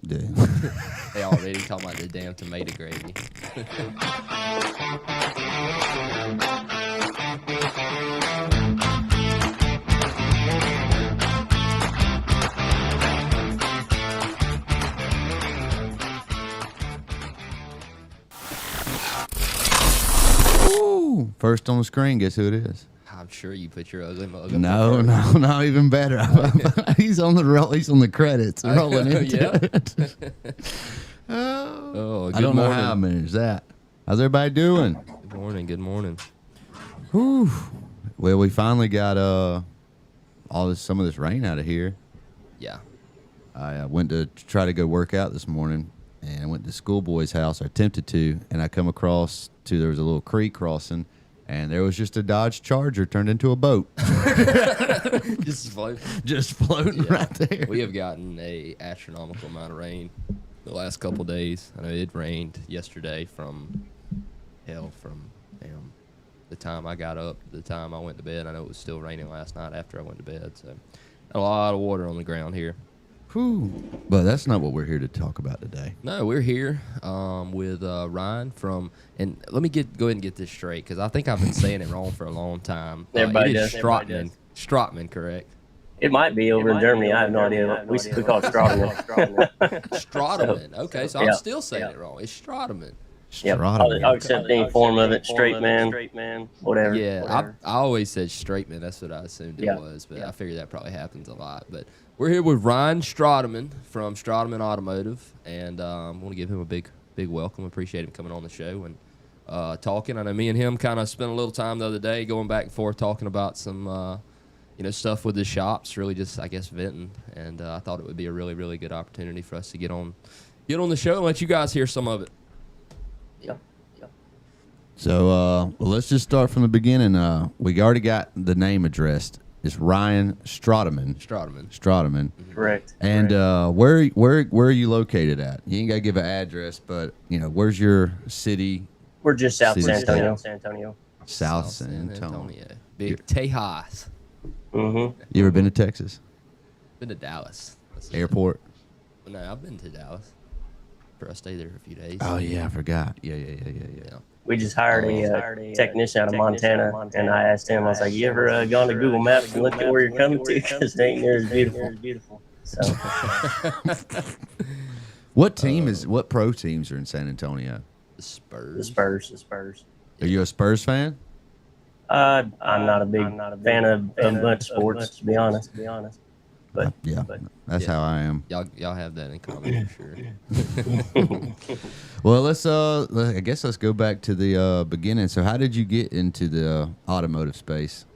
Dude. They already talking about the damn tomato gravy. Ooh, first on the screen, guess who it is? I'm sure you put your ugly mug up No, there first. no, even better. He's on the roll. He's on the credits, rolling into Yeah. it. Oh, I good don't know morning. how I managed that. How's everybody doing? Good morning. Good morning. Whew. Well, we finally got some of this rain out of here. Yeah. I went to try to go work out this morning, and I went to schoolboy's house. I attempted to, and I come across there was a little creek crossing, and there was just a Dodge Charger turned into a boat. Just float. Just floating right there. We have gotten a astronomical amount of rain the last couple days. I know it rained yesterday from the time I got up to the time I went to bed. I know it was still raining last night after I went to bed. So a lot of water on the ground here. Whew. But that's not what we're here to talk about today. No, we're here with Ryan from, and let me go ahead and get this straight because I think I've been saying it wrong for a long time. Everybody it is does. Strateman. Strateman, correct? It might be over in Germany. I have no idea. We call it Strateman. Strateman. Okay, so I'm still saying it wrong. It's Strateman. Yep. Strateman. I'll accept any form of it. Straight man, whatever. Yeah, whatever. I always said Strateman. That's what I assumed it Yeah. was, but I figured that probably happens a lot. But we're here with Ryan Strateman from Strateman Automotive, and I want to give him a big welcome. Appreciate him coming on the show and talking. I know me and him kind of spent a little time the other day going back and forth talking about some stuff with the shops, really just, I guess, venting. And I thought it would be a really, really good opportunity for us to get on the show and let you guys hear some of it. Yep. So well, let's just start from the beginning. We already got the name addressed. It's Ryan Strateman. Strateman. Correct. And where are you located at? You ain't got to give an address, but where's your city? We're just south of City San Antonio. South San Antonio. Big Tejas. Mm-hmm. You ever been to Texas? Been to Dallas. Airport? No, I've been to Dallas. I stayed there for a few days. Oh yeah, I forgot. Yeah. We just hired a technician out of Montana, and I asked him, I was like, "You ever gone to Google Maps and looked at where you're coming to? Because it ain't near as beautiful." So, What pro teams are in San Antonio? The Spurs. the Spurs. Are you a Spurs fan? I'm not a big fan of a bunch of sports, to be honest. But Yeah, that's how I am. Y'all have that in common for sure. Well, I guess let's go back to the beginning. So, how did you get into the automotive space?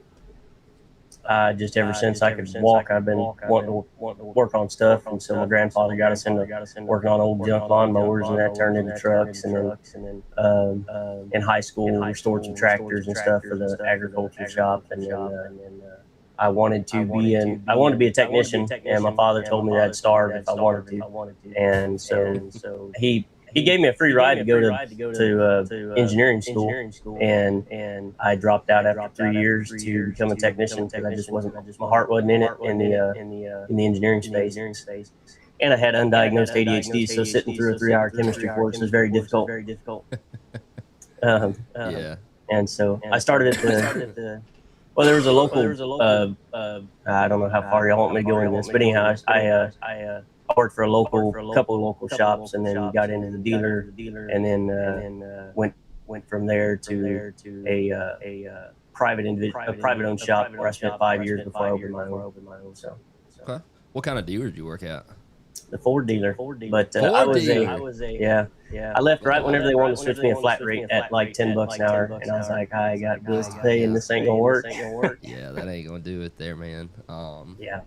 just ever since I could walk, I've been wanting to work on stuff. And so my grandfather got us into working on old junk lawnmowers, and that turned into trucks. And then in high school, we restored some tractors and stuff for the agriculture shop. And then I wanted to be a technician, and my father told me that I'd starve if I wanted to. And so he gave me a free ride to go to engineering school, and I dropped out after 3 years to become a technician because I just wasn't, my heart wasn't in it in the engineering space. And I had undiagnosed ADHD, so sitting through a 3-hour chemistry course was very difficult. Yeah. And so I started at the well, there was a local, I don't know how far y'all want me to go into this, but anyhow, I worked for a couple of local shops, and then got into the dealer, and then went from there to a private owned shop where I spent 5 years before I opened my own. So. Okay. What kind of dealer did you work at? The Ford dealer, but I left right whenever they wanted to switch me a flat rate at like $10 an hour, and I was like, I got bills to pay, and this ain't gonna work. Yeah, that ain't gonna do it there, man.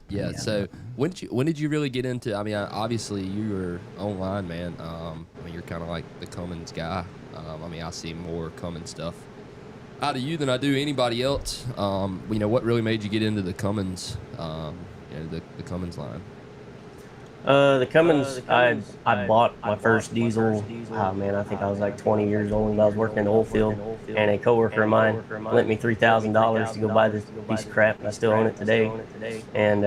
Yeah. So when did you really get into? I mean, obviously you were online, man. I mean, you're kind of like the Cummins guy. I mean, I see more Cummins stuff out of you than I do anybody else. What really made you get into the Cummins? The Cummins line. The Cummins, I bought my first diesel, I think I was like 20 years old, and I was working in the oil field, and a coworker of mine lent me $3,000 to go buy this piece of crap, and I still own it today. And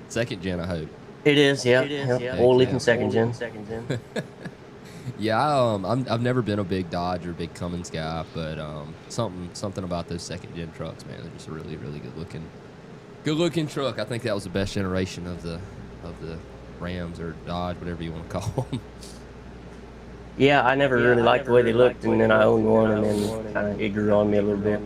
second gen, I hope. It is, yeah. Oil leaking second gen. Yeah, I've never been a big Dodge or big Cummins guy, but something about those second gen trucks, man, they're just a really good looking truck. I think that was the best generation of the Rams or Dodge, whatever you want to call them. Yeah, I never really liked the way they looked, and then I owned one, and then kind of it grew on me a little bit.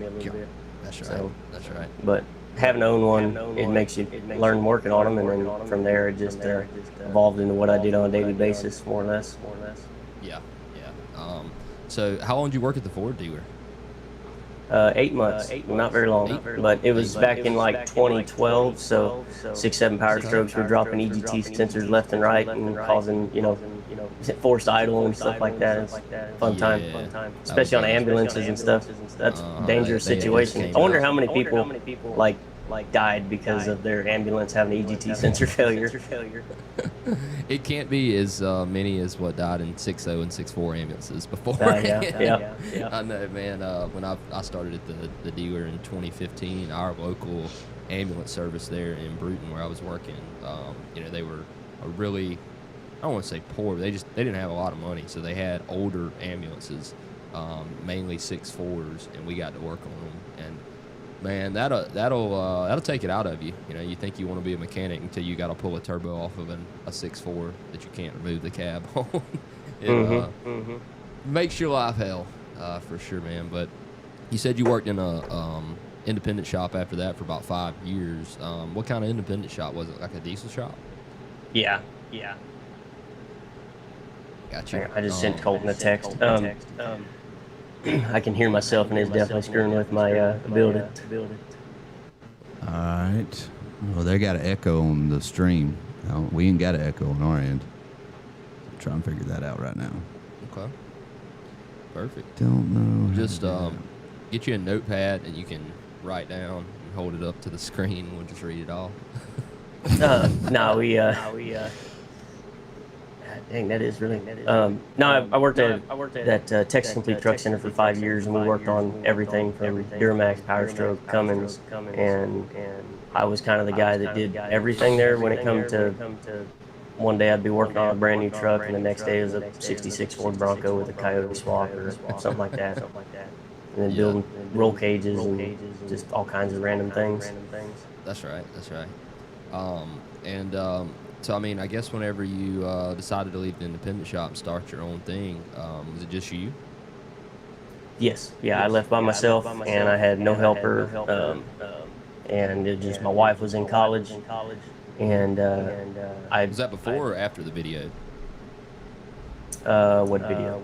That's right. So, That's right. but having owned one, it makes you learn working on them, and then from there it just evolved into what I did on a daily basis, more or less. Yeah. So how long did you work at the Ford dealer? 8 months, not very long, but it was back in like 2012. So 6-7 PowerStrokes were dropping EGT sensors left and right and causing forced idle and stuff like that. It's fun time, especially on ambulances and stuff. That's a dangerous situation. I wonder how many people like died because of their ambulance having EGT sensor failure. It can't be as many as what died in 6.0 and 6.4 ambulances before. Yeah. I know, man. When I started at the dealer in 2015, our local ambulance service there in Bruton, where I was working, they were a really, I don't want to say poor. They didn't have a lot of money, so they had older ambulances, mainly 6.4s, and we got to work on them. And man, that'll take it out of you. You think you want to be a mechanic until you got to pull a turbo off of a 6.4 that you can't remove the cab on. It makes your life hell, for sure, man. But you said you worked in a independent shop after that for about 5 years. What kind of independent shop was it? Like a diesel shop? Yeah. Gotcha. I just sent Colton a text. I can hear myself, and it's definitely screwing with my ability. All right. Well, they got an echo on the stream. We ain't got an echo on our end. I'm trying to figure that out right now. Okay. Perfect. Don't know. Just get you a notepad and you can write down and hold it up to the screen. We'll just read it all. Dang, that is really. I worked at Texas Complete Truck Center for 5 years, and we worked on everything from Duramax, PowerStroke, Cummins, and I was kind of the guy that did everything there. When it come to one day, I'd be working on a brand new truck, and the next day it was a '66 Ford Bronco with a Coyote swap or something like that. And then building roll cages and just all kinds of random things. That's right. So, I mean, I guess whenever you decided to leave the independent shop and start your own thing, was it just you? Yes. Yeah, I left by myself, and I had no helper. And it just, my wife was in college. And was that before or after the video? What video?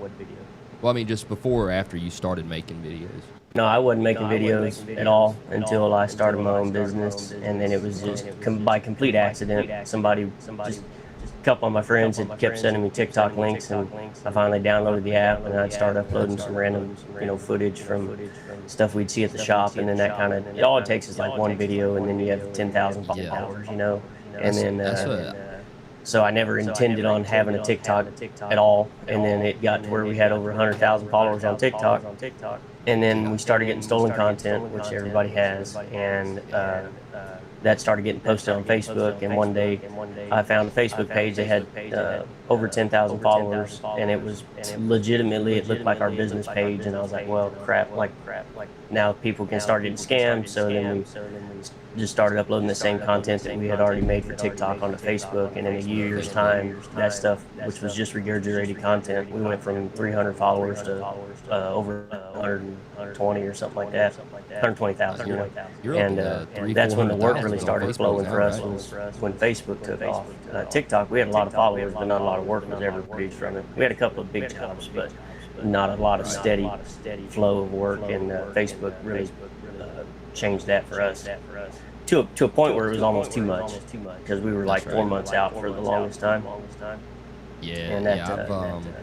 Well, I mean, just before or after you started making videos? No, I wasn't making videos at all until I started my own business, and then it was just by complete accident. Somebody, just a couple of my friends had kept sending me TikTok links, and I finally downloaded the app, and I'd start uploading some random, footage from stuff we'd see at the shop, and then that kind of, all it takes is like one video, and then you have 10,000 followers, and then. So I never intended on having a TikTok at all, and then it got to where we had over 100,000 followers on TikTok. And then we started getting stolen content, which everybody has, and that started getting posted on Facebook. And one day I found a Facebook page that had over 10,000 followers, and it was legitimately, it looked like our business page. And I was like, well, crap, now people can start getting scammed. So then we just started uploading the same content that we had already made for TikTok onto Facebook. And in a year's time, that stuff, which was just regurgitated content, we went from 300 followers to over 120 or something like that, 120,000. And that's when the work really started flowing for us, was when Facebook took off. TikTok, we had a lot of followers, but not a lot of work was ever produced from it. We had a couple of big jobs, but not a lot of steady flow of work, and Facebook really changed that for us to a point where it was almost too much, because we were like 4 months out for the longest time. Yeah, and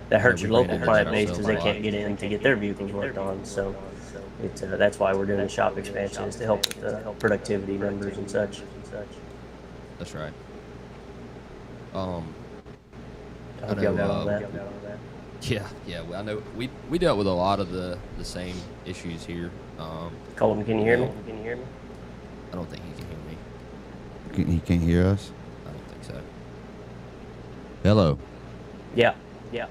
that hurts your local client base, because they can't get in to get their vehicles worked on. So that's why we're doing the shop expansion, is to help with the productivity numbers and such. That's right. I know, got all that. Yeah. Well, I know we dealt with a lot of the same issues here. Colton, can you hear me? I don't think he can hear me. He can't hear us? I don't think so. Hello. Yeah. Yeah.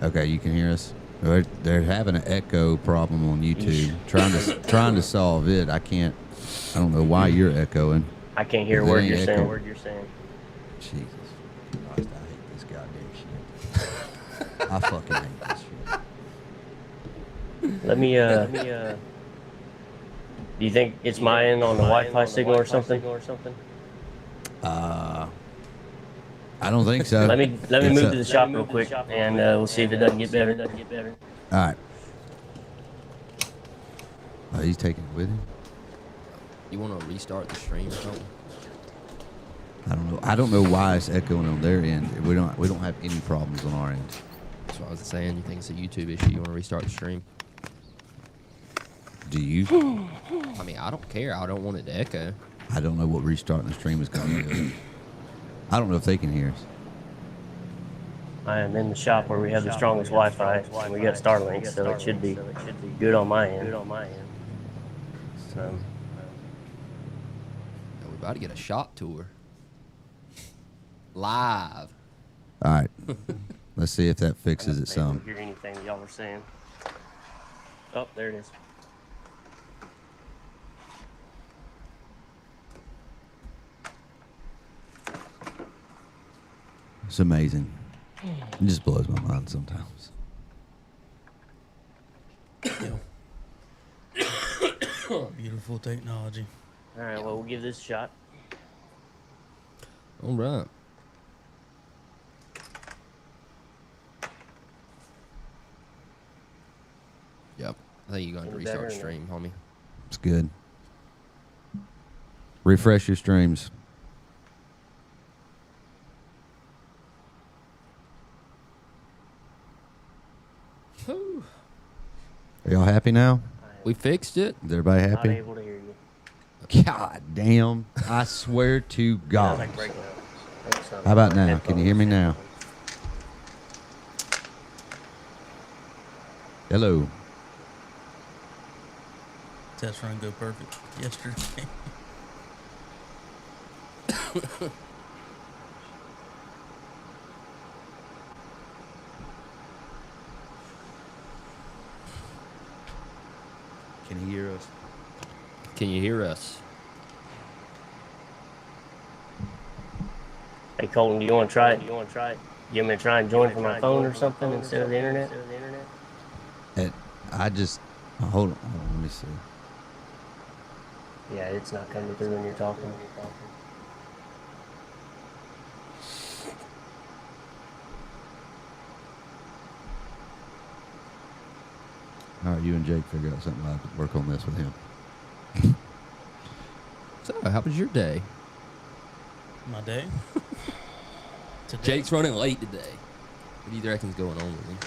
Okay, you can hear us. They're having an echo problem on YouTube. Trying to solve it. I can't. I don't know why you're echoing. I can't hear a It word ain't you're echo. saying. Jesus Christ, I hate this goddamn shit. I fucking hate this shit. Let me do you think it's my end on the Wi-Fi signal or something? I don't think so. Let me move to the shop real quick, and we'll see if it doesn't get better. All right. Oh, he's taking it with him. You want to restart the stream or something? I don't know why it's echoing on their end. We don't have any problems on our end. That's what I was saying. You think it's a YouTube issue? You want to restart the stream? Do you? I mean, I don't care. I don't want it to echo. I don't know what restarting the stream is going to do. I don't know if they can hear us. I am in the shop where we have the strongest Wi-Fi, and we got Starlink, so it should be good on my end. So, We're about to get a shop tour. Live. All right. Let's see if that fixes it I don't some. hear anything that y'all were saying. Oh, there it is. It's amazing. It just blows my mind sometimes. Beautiful technology. All right, well, we'll give this a shot. All right. Yep. I think you're going to Any restart better the stream, homie. It's good. Refresh your streams. Whew. Are y'all happy now? We fixed it. Is everybody Not happy? able to hear you. God damn. I swear to Sounds God. like breaking up. That sounds How about like now? Can you hear me now? Hello. Test run go perfect yesterday. Can you hear us? Can you hear us? Hey, Colton, do you want to try it? You want me to try and join from my phone or something instead of the internet? Hold on, let me see. Yeah, it's not coming through when you're talking. All right, you and Jake figure out something. I'll work on this with him. So, how was your day? My day. Today. Jake's running late today. What do you reckon's going on with him?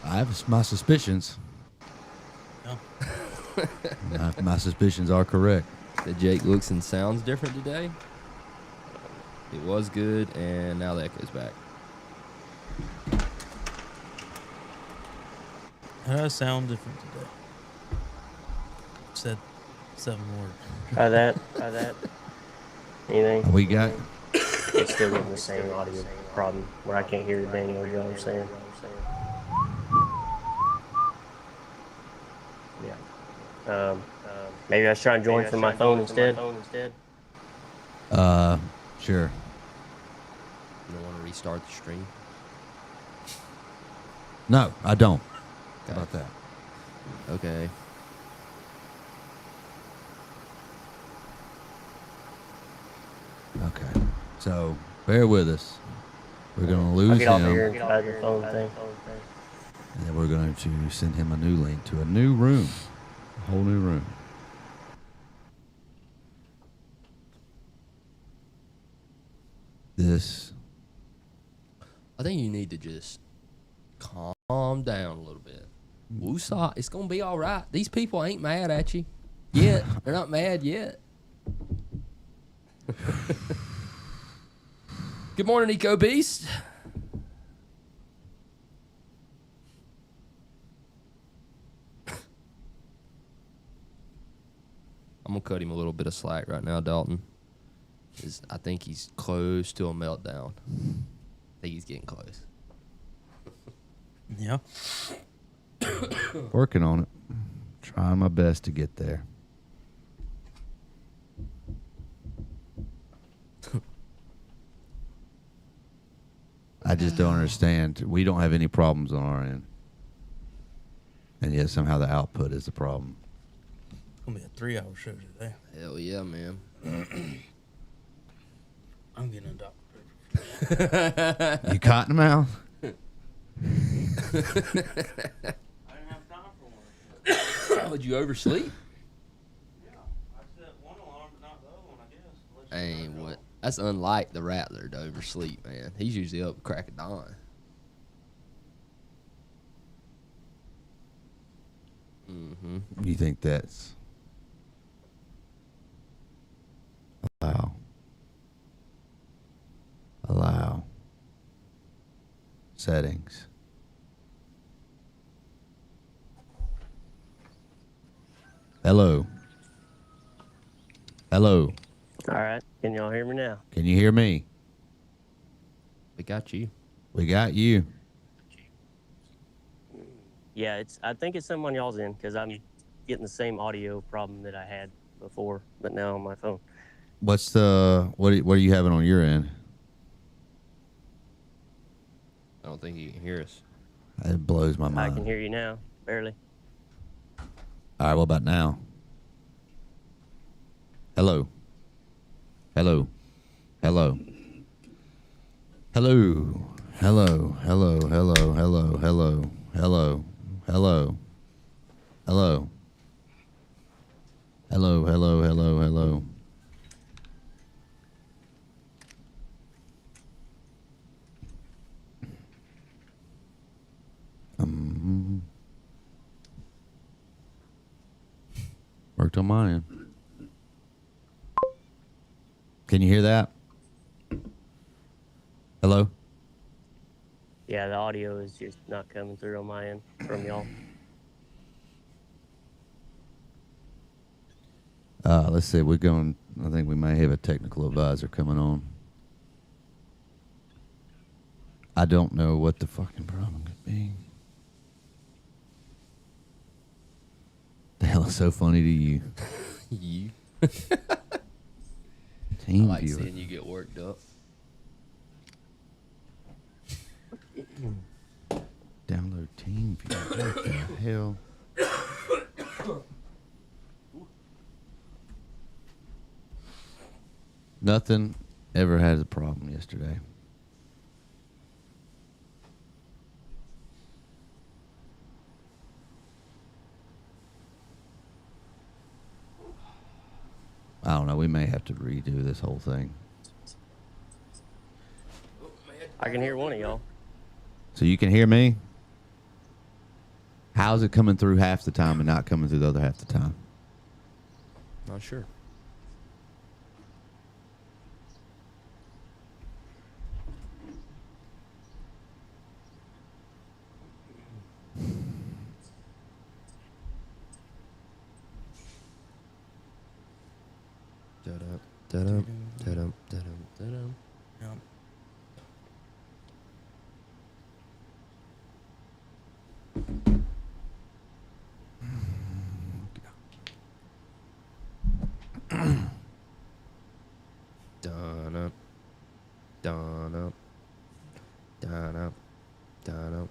I have my suspicions. No. My suspicions are correct. That Jake looks and sounds different today. It was good, and now that goes back. How do I sound different today? Said 7 words. Try that. Anything? We got It's still getting the same audio problem where I can't hear the dang what y'all are saying. Yeah. Maybe I was trying to join from my phone instead. sure. You don't want to restart the stream? No, I don't. Okay. How about that? Okay. Okay. So bear with us. We're gonna I'll lose get off of here him, and try the phone thing. and then we're going to send him a new link to a new room, a whole new room. This. I think you need to just calm down a little bit. Woosah, it's going to be all right. These people ain't mad at you yet. They're not mad yet. Good morning, EcoBoost. I'm going to cut him a little bit of slack right now, Dalton. I think he's close to a meltdown. I think he's getting close. Yeah. Working on it. Trying my best to get there. I just don't understand. We don't have any problems on our end. And yet somehow the output is the problem. It's gonna be a 3-hour show today. Hell yeah, man. I'm getting a doctor. You cottonmouth? I didn't have time for one. Would you oversleep? Yeah, I set one alarm, but not the other one, I guess. Ain't what. That's unlike the Rattler to oversleep, man. He's usually up crack of dawn. Mm-hmm. You think that's allow settings. Hello. All right. Can y'all hear me now? Can you hear me? We got you. We got you. Yeah, I think it's something on y'all's end because I'm getting the same audio problem that I had before, but now on my phone. What are you having on your end? I don't think you can hear us. It blows my I mind. can hear you now, barely. All right, what about now? Hello. Hello. Hello. Hello. Hello. Hello. Hello. Hello. Hello. Hello. Hello. Hello. Hello. Hello. Hello. Hello. Worked on my end. Can you hear that? Hello? Yeah, the audio is just not coming through on my end from y'all. Let's see. I think we may have a technical advisor coming on. I don't know what the fucking problem could be. The hell is so funny to you? You. Team I like viewer. seeing you get worked up. Download team viewer. What the hell? Nothing ever had a problem yesterday. I don't know. We may have to redo this whole thing. I can hear one of y'all. So you can hear me? How's it coming through half the time and not coming through the other half the time? Not sure. Da-dum, da-dum, da-dum, da-dum, da-dum. Yeah. Dun-up, dun-up, dun-up, dun-up,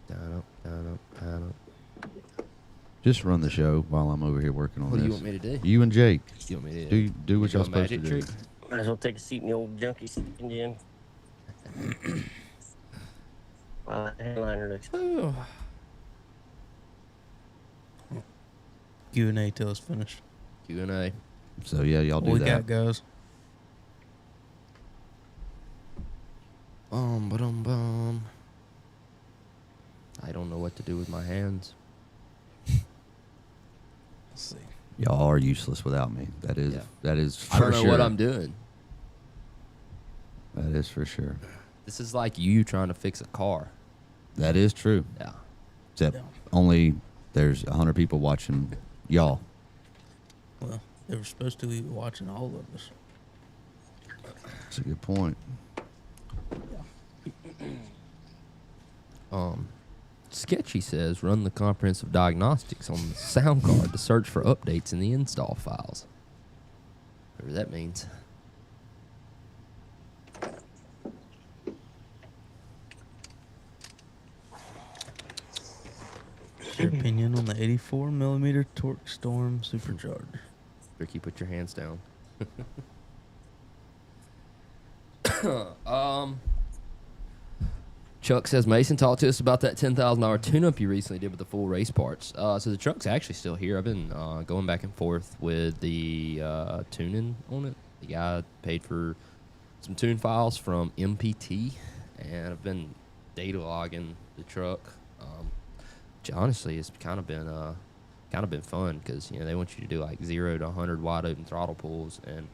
dun-up, dun-up, dun-up. Just run the show while I'm over here working on What this. do you want me to do? You and Jake. You want me to Do what do y'all a supposed to magic do. trick? Might as well take a seat in the old junkie engine. Wow, that headliner looks. Q&A till it's finished. Q&A. So yeah, y'all do What we that. got, guys? Bum. I don't know what to do with my hands. Let's see. Y'all are useless without me. That is Yeah. that is for I don't know sure. what I'm doing. That is for sure. This is like you trying to fix a car. That is true. Yeah. Except Yeah. only there's 100 people watching y'all. Well, they were supposed to be watching all of us. That's a good point. Sketchy says run the comprehensive diagnostics on the sound card to search for updates in the install files. Whatever that means. Your opinion on the 84 millimeter torque storm supercharger? Ricky, put your hands down. Chuck says, Mason, talk to us about that $10,000 tune-up you recently did with the full race parts. So the truck's actually still here. I've been going back and forth with the tuning on it. The guy paid for some tune files from MPT, and I've been data logging the truck. Which honestly has kind of been fun because they want you to do like 0 to 100 wide open throttle pulls, and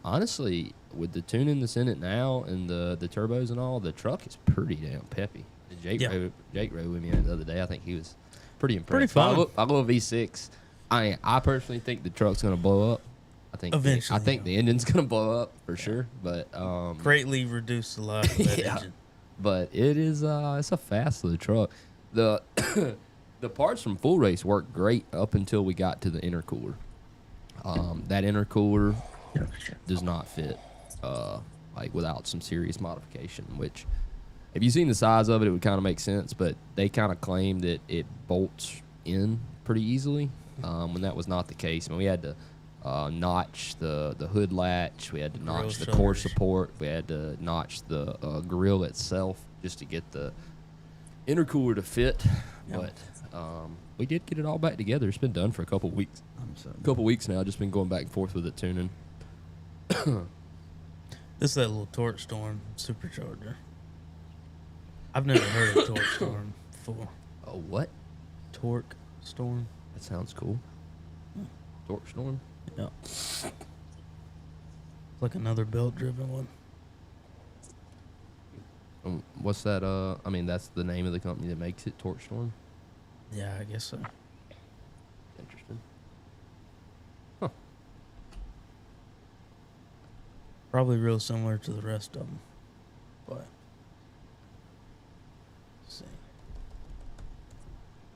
honestly, with the tuning that's in it now and the turbos and all, the truck is pretty damn peppy. Jake rode with me the other day. I think he was pretty impressed. Pretty fun. I love V6. I personally think the truck's gonna blow up. I think Eventually, the engine's gonna blow up for sure. But greatly reduce the life of that engine. But it is it's a fast little truck. The the parts from full race worked great up until we got to the intercooler. That intercooler does not fit like without some serious modification, which if you've seen the size of it, it would kind of make sense, but they kind of claim that it bolts in pretty easily when that was not the case. I mean, we had to notch the hood latch, we had to notch the core support, we had to notch the grill itself just to get the intercooler to fit. But we did get it all back together. It's been done for a couple weeks. Now. Just been going back and forth with it tuning. This is that little torque storm supercharger. I've never heard of torque storm before. Oh, what? Torque storm. That sounds cool. Torque storm. Yeah. It's like another belt-driven one. What's that? I mean, that's the name of the company that makes it, Torque Storm. Yeah, I guess so. Interesting. Probably real similar to the rest of them. But let's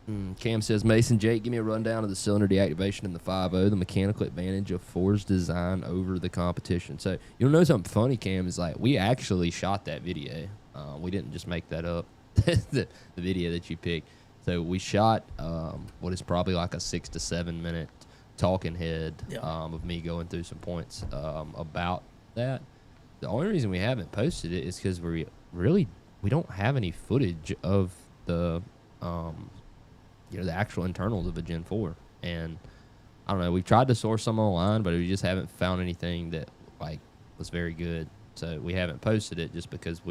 see. Cam says, Mason, Jake, give me a rundown of the cylinder deactivation in the 5.0, the mechanical advantage of Ford's design over the competition. So you'll know something funny, Cam, is like we actually shot that video. We didn't just make that up, the video that you picked. So we shot what is probably like a 6 to 7 minute talking head of me going through some points about that. The only reason we haven't posted it is because we don't have any footage of the the actual internals of a Gen 4. And I don't know, we tried to source some online, but we just haven't found anything that like was very good. So we haven't posted it just because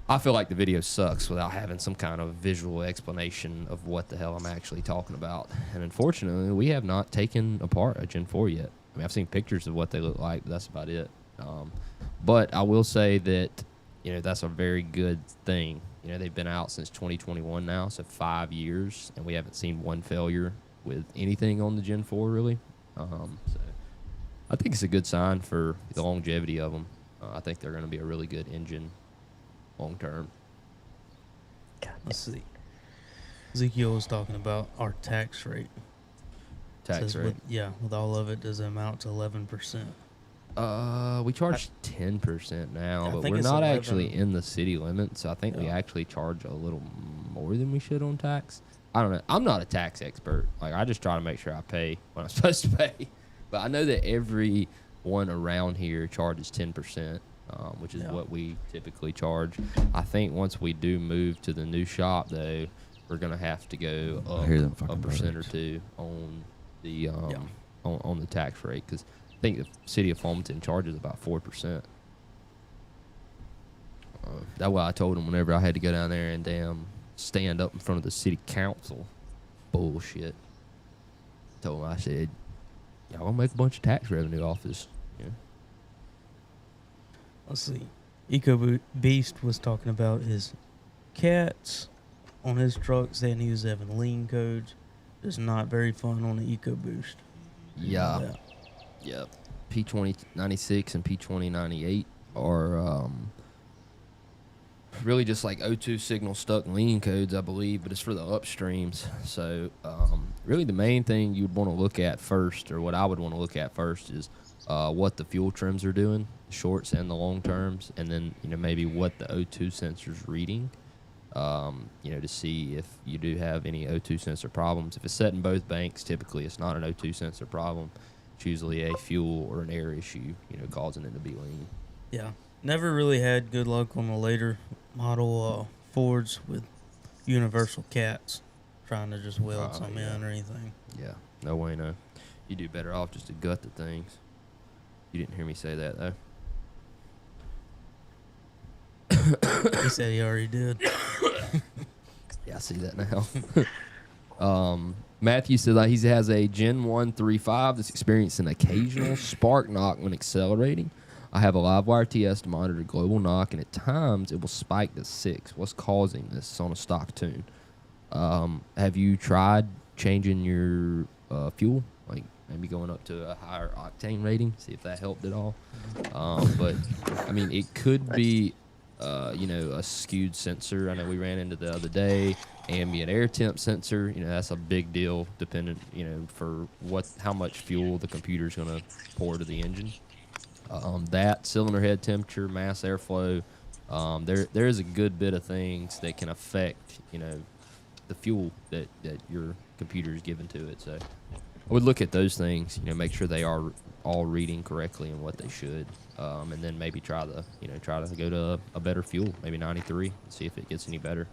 I feel like the video sucks without having some kind of visual explanation of what the hell I'm actually talking about. And unfortunately, we have not taken apart a Gen 4 yet. I mean, I've seen pictures of what they look like, but that's about it. But I will say that, that's a very good thing. They've been out since 2021 now, so 5 years, and we haven't seen one failure with anything on the Gen 4, really. So I think it's a good sign for the longevity of them. I think they're going to be a really good engine long term. Let's see. Ezekiel was talking about our tax rate. Tax rate? With all of it, does it amount to 11%? We charge 10% now, I but think we're it's not 11. actually in the city limit, so I think we actually charge a little more than we should on tax. I don't know. I'm not a tax expert. Like, I just try to make sure I pay what I'm supposed to pay. But I know that everyone around here charges 10%. Which is what we typically charge. I think once we do move to the new shop, though, we're gonna have to go up a percent or two on the on the tax rate, because I think the city of Fulton charges about 4%. That's why I told them whenever I had to go down there and damn stand up in front of the city council, bullshit. Told them, I said, y'all gonna make a bunch of tax revenue off this. Let's see. EcoBoost was talking about his cats on his truck, saying he was having lean codes. It's not very fun on the EcoBoost. Yeah. Yep. P2096 and P2098 are really just like O2 signal stuck lean codes, I believe, but it's for the upstreams. So really the main thing you'd want to look at first, or what I would want to look at first, is what the fuel trims are doing, the shorts and the long terms, and then maybe what the O2 sensor's reading, to see if you do have any O2 sensor problems. If it's set in both banks, typically it's not an O2 sensor problem. It's usually a fuel or an air issue, causing it to be lean. Yeah. Never really had good luck on the later model Fords with universal cats, trying to just weld some in or anything. Yeah, no way, no. You do better off just to gut the things. You didn't hear me say that, though. He said he already did. Yeah, I see that now. Matthew said that he has a Gen 135 that's experiencing occasional spark knock when accelerating. I have a LiveWire TS to monitor global knock, and at times it will spike to 6. What's causing this? It's on a stock tune. Have you tried changing your fuel? Like maybe going up to a higher octane rating, see if that helped at all. But, I mean, it could be, a skewed sensor. I know we ran into the other day, ambient air temp sensor. That's a big deal dependent, for how much fuel the computer's going to pour to the engine. That cylinder head temperature, mass airflow, there is a good bit of things that can affect, the fuel that your computer is given to it. So I would look at those things, make sure they are all reading correctly and what they should, and then maybe try to go to a better fuel, maybe 93, and see if it gets any better.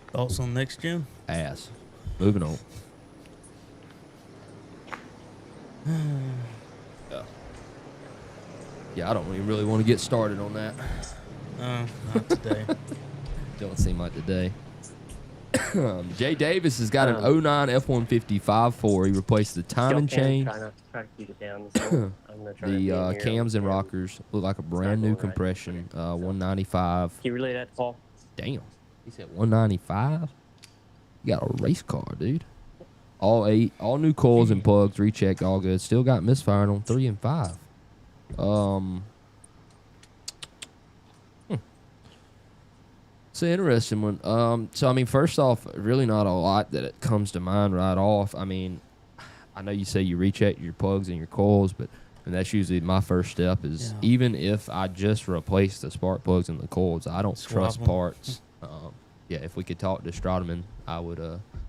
Thoughts on next gen? Ass. Moving on. Yeah, I don't even really want to get started on that. Not today. Don't seem like today. Jay Davis has got an 09 F-150 5.4. He replaced the timing chain. Try to keep it down. So I'm gonna try to be in The here cams and on- rockers look like a brand new compression. 195. Can you relay that to Paul? Damn. He said 195? You got a race car, dude. All 8, all new coils and plugs, rechecked, all good. Still got misfiring on 3 and 5. It's an interesting one. So, I mean, first off, really not a lot that it comes to mind right off. I mean, I know you say you recheck your plugs and your coils, but and that's usually my first step is even if I just replace the spark plugs and the coils, I don't trust parts. If we could talk to Strateman, I would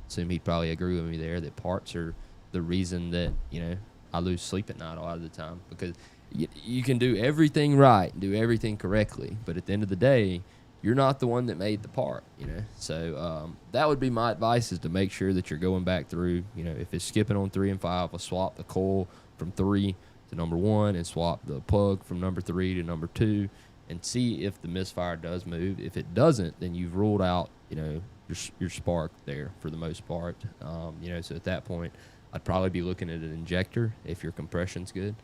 assume he'd probably agree with me there that parts are the reason that, I lose sleep at night a lot of the time, because you can do everything right, do everything correctly, but at the end of the day, you're not the one that made the part, So that would be my advice, is to make sure that you're going back through, if it's skipping on 3 and 5, we'll swap the coil from 3 to number 1 and swap the plug from number 3 to number 2 and see if the misfire does move. If it doesn't, then you've ruled out, your spark there for the most part. So at that point, I'd probably be looking at an injector if your compression's good.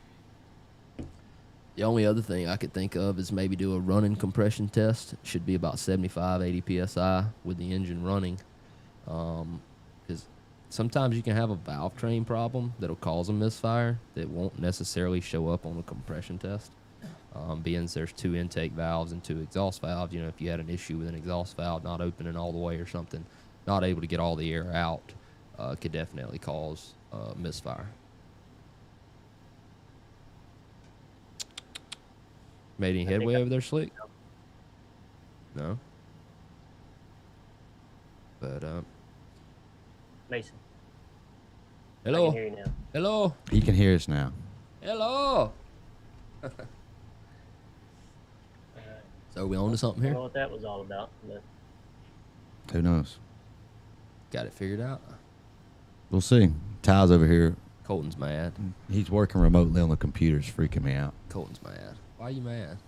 The only other thing I could think of is maybe do a running compression test. It should be about 75, 80 PSI with the engine running. Because sometimes you can have a valve train problem that'll cause a misfire that won't necessarily show up on a compression test. Being there's 2 intake valves and 2 exhaust valves, if you had an issue with an exhaust valve not opening all the way or something, not able to get all the air out, could definitely cause misfire. Made any headway over there, Slick? No? But, Mason. hello? I can hear you now. Hello? He can hear us now. Hello? So are we on to something I don't here? know what that was all about, but Who knows? Got it figured out? We'll see. Ty's over here. Colton's mad. He's working remotely on the computer. It's freaking me out. Colton's mad. Why are you mad?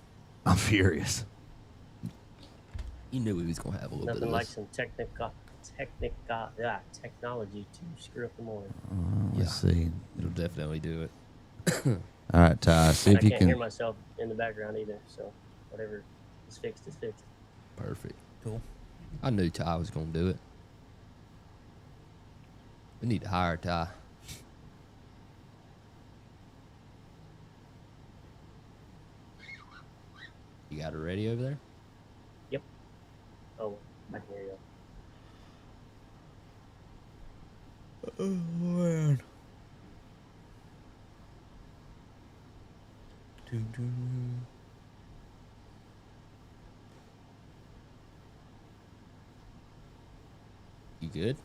I'm furious. You knew we was going to have a little bit nothing of like this. some technology to screw up the morning. Let's see. It'll definitely do it. All right, Ty. See I if you can't hear can. myself in the background either, so whatever is fixed is fixed. Perfect. Cool. I knew Ty was going to do it. We need to hire Ty. You got it ready over there? Yep. Oh, I can hear you. Oh, man. You good?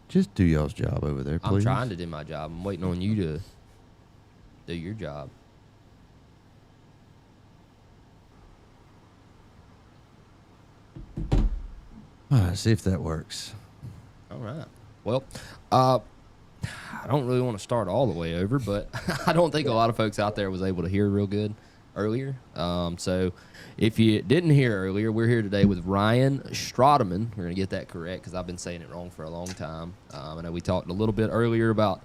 Just do y'all's job over there, please. I'm trying to do my job. I'm waiting on you to do your job. All right, see if that works. All right. Well, I don't really want to start all the way over, but I don't think a lot of folks out there was able to hear real good earlier. So if you didn't hear earlier, we're here today with Ryan Strateman. We're going to get that correct because I've been saying it wrong for a long time. I know we talked a little bit earlier about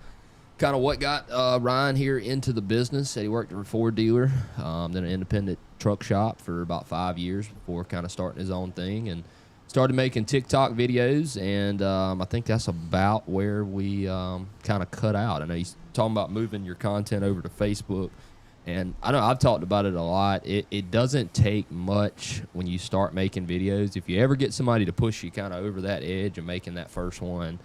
kind of what got Ryan here into the business. Said he worked at a Ford dealer, then an independent truck shop for about 5 years before kind of starting his own thing, and started making TikTok videos, and I think that's about where we kind of cut out. I know he's talking about moving your content over to Facebook, and I know I've talked about it a lot. It doesn't take much when you start making videos. If you ever get somebody to push you kind of over that edge of making that first one,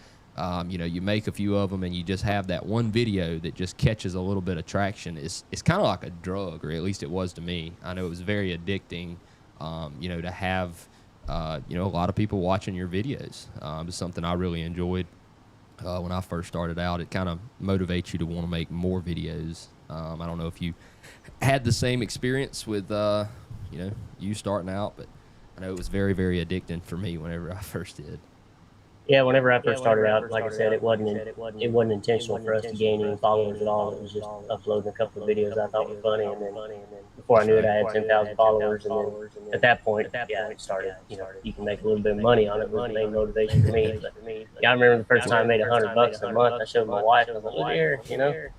you make a few of them and you just have that one video that just catches a little bit of traction. It's kind of like a drug, or at least it was to me. I know it was very addicting, to have a lot of people watching your videos. It's something I really enjoyed when I first started out. It kind of motivates you to want to make more videos. I don't know if you had the same experience with, you starting out, but I know it was very, very addicting for me whenever I first did. Yeah, whenever I first started out, like I said, it wasn't intentional for us to gain any followers at all. It was just uploading a couple of videos I thought were funny, and then before I knew it, I had 10,000 followers. And then at that point, it started. You can make a little bit of money on it. Was the main motivation for me. But yeah, I remember the first time I made $100 a month. I showed my wife. I was like, "Look here,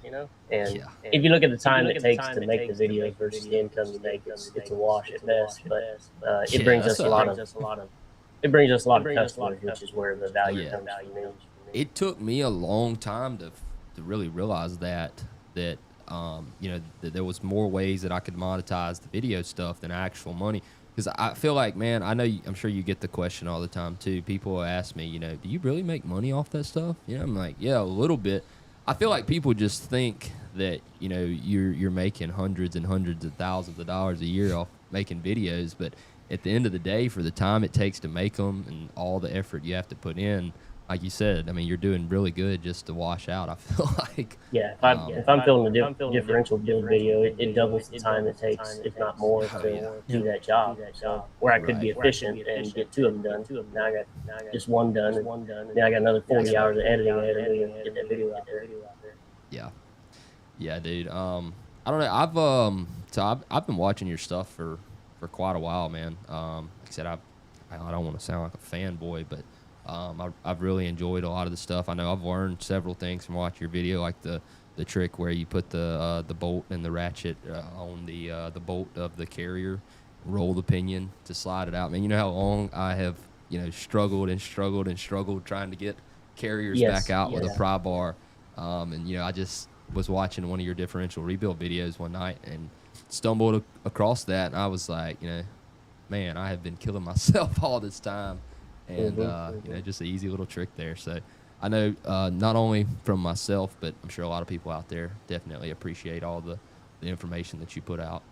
And if you look at the time it takes to make the videos versus the income you make, it's a wash at best. But it brings us a lot of. It brings us a lot of customers, which is where the value comes from. It took me a long time to really realize that that there was more ways that I could monetize the video stuff than actual money. Because I feel like, man, I'm sure you get the question all the time too. People ask me, do you really make money off that stuff? I'm like, yeah, a little bit. I feel like people just think that you're making hundreds and hundreds of thousands of dollars a year off making videos, but at the end of the day, for the time it takes to make them and all the effort you have to put in, like you said, I mean, you're doing really good just to wash out, I feel like. Yeah, if I'm filming a differential build video, it doubles the time it takes, if not more, to do that job. So where I could be efficient and get 2 of them done, now I got just one done, and then I got another 40 hours of editing and get that video out there. Yeah, dude. I don't know. I've been watching your stuff for quite a while, man. Like I said, I don't want to sound like a fanboy, but I've really enjoyed a lot of the stuff. I know I've learned several things from watching your video, like the trick where you put the bolt and the ratchet on the bolt of the carrier, roll the pinion to slide it out. Man, you know how long I have struggled trying to get carriers back out with a pry bar, and I just was watching one of your differential rebuild videos one night and stumbled across that, and I was like, man, I have been killing myself all this time, and just an easy little trick there. So I know not only from myself, but I'm sure a lot of people out there definitely appreciate all the information that you put out.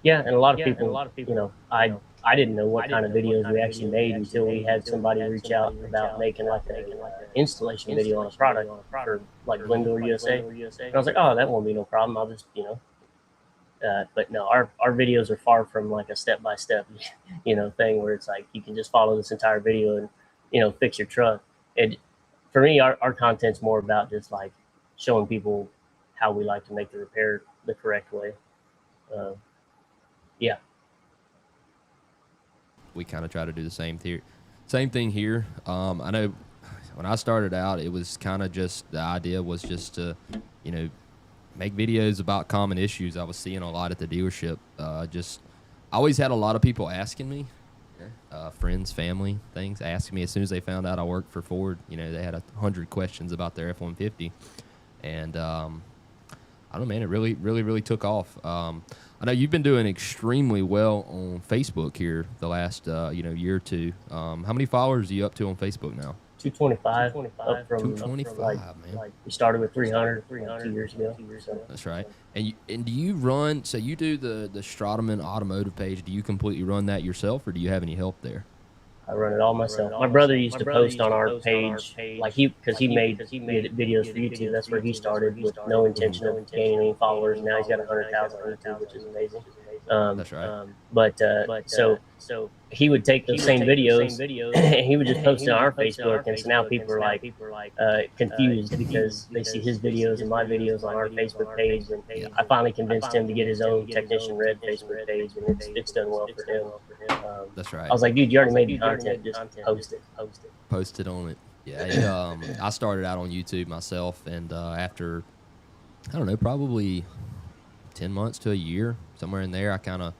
Yeah, and a lot of people, I didn't know what kind of videos we actually made until we had somebody reach out about making like an installation video on a product for like Blendor USA. And I was like, oh, that won't be no problem. I'll just, but no, our videos are far from like a step-by-step, thing where it's like you can just follow this entire video and, fix your truck. And for me, our content's more about just like showing people how we like to make the repair the correct way. Yeah. We kind of try to do the same thing here. I know when I started out, it was kind of just the idea was just to, make videos about common issues I was seeing a lot at the dealership. I always had a lot of people asking me, friends, family, things, asking me as soon as they found out I worked for Ford. They had 100 questions about their F-150. And I don't know, man, it really, really, really took off. I know you've been doing extremely well on Facebook here the last year or two. How many followers are you up to on Facebook now? 225, up from 225, man. like we started with 300 2 years ago. So That's right. And do you run? So you do the Strateman Automotive page. Do you completely run that yourself, or do you have any help there? I run it all myself. My brother used to post on our page, like because he made videos for YouTube. That's where he started with no intention of gaining any followers. Now he's got 100,000 on YouTube, which is amazing. That's right. But so he would take those same videos and he would just post it on our Facebook, and so now people are like confused because they see his videos and my videos on our Facebook page. And I finally convinced him to get his own Technician Red Facebook page, and it's done well for him. That's right. I was like, dude, you already made the content. Just post it. Post it on it. Yeah. I started out on YouTube myself, and after I don't know, probably 10 months to a year, somewhere in there, I kind of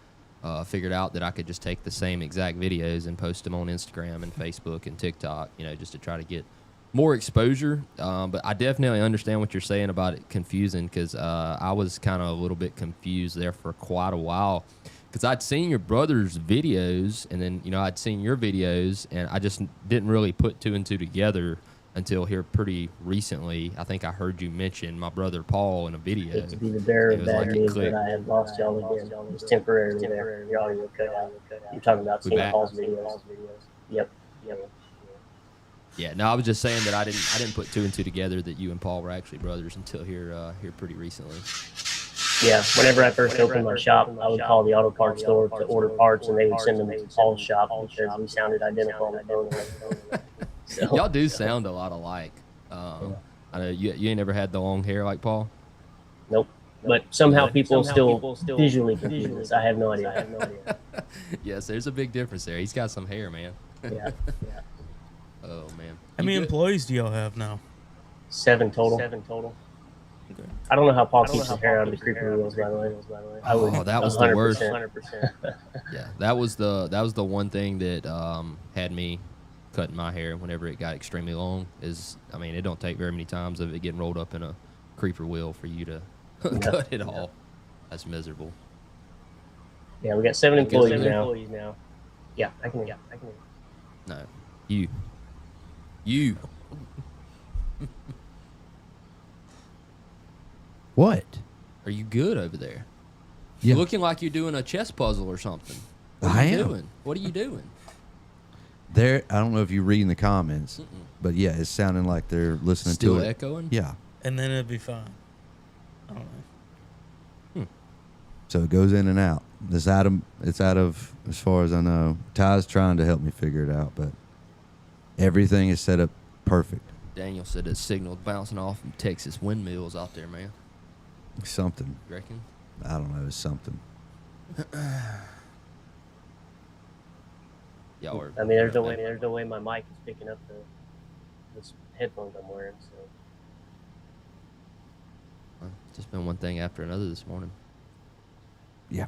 figured out that I could just take the same exact videos and post them on Instagram and Facebook and TikTok, just to try to get more exposure. But I definitely understand what you're saying about it confusing, because I was kind of a little bit confused there for quite a while, because I'd seen your brother's videos, and then, I'd seen your videos, and I just didn't really put two and two together until here pretty recently. I think I heard you mention my brother Paul in a video. To be the bearer of bad news clicked. that I have lost y'all again. It was temporarily there. Your audio cut out. You're talking about seeing Paul's videos. Yep. Yeah, no, I was just saying that I didn't put two and two together that you and Paul were actually brothers until here pretty recently. Yeah, whenever I first opened my shop, I would call the auto parts store to order parts, and they would send them to Paul's shop because we sounded identical on the phone. So, y'all do sound a lot alike. I know you ain't never had the long hair like Paul. Nope. But somehow people still visually confuse us. I have no idea. Yes, there's a big difference there. He's got some hair, man. Yeah. Oh man. How many employees do y'all have now? 7 total. Okay. I don't know how Paul keeps his hair out of the creeper wheels, by the way. That was the worst. 100%. Yeah, that was the one thing that had me cutting my hair whenever it got extremely long. It don't take very many times of it getting rolled up in a creeper wheel for you to cut it off. That's miserable. Yeah, we got 7 employees now. Yeah, I can. No, you. What? Are you good over there? Yeah. You're looking like you're doing a chess puzzle or something. What are you doing? What are you doing? I don't know if you're reading the comments, but yeah, it's sounding like they're listening Still to it. echoing? Yeah. And then it'd be fine. I don't know. So it goes in and out. It's out of, as far as I know. Ty's trying to help me figure it out, but everything is set up perfect. Daniel said that signal's bouncing off from Texas windmills out there, man. Something. You reckon? I don't know. It's something. Y'all are. There's no way my mic is picking up this headphones I'm wearing. So It's just been one thing after another this morning. Yeah.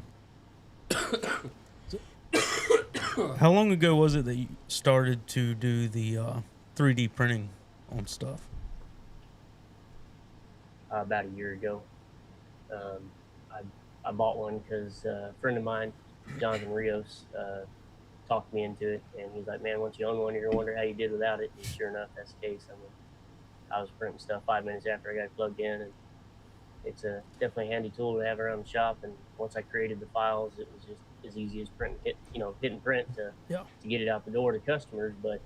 How long ago was it that you started to do the 3D printing on stuff? about a year ago, I bought one because a friend of mine, Jonathan Rios, talked me into it, and he's like, man, once you own one, you're gonna wonder how you did without it. And sure enough, that's the case. I was printing stuff 5 minutes after I got it plugged in, and it's a definitely a handy tool to have around the shop. And once I created the files, it was just as easy as hit and print to get it out the door to customers. But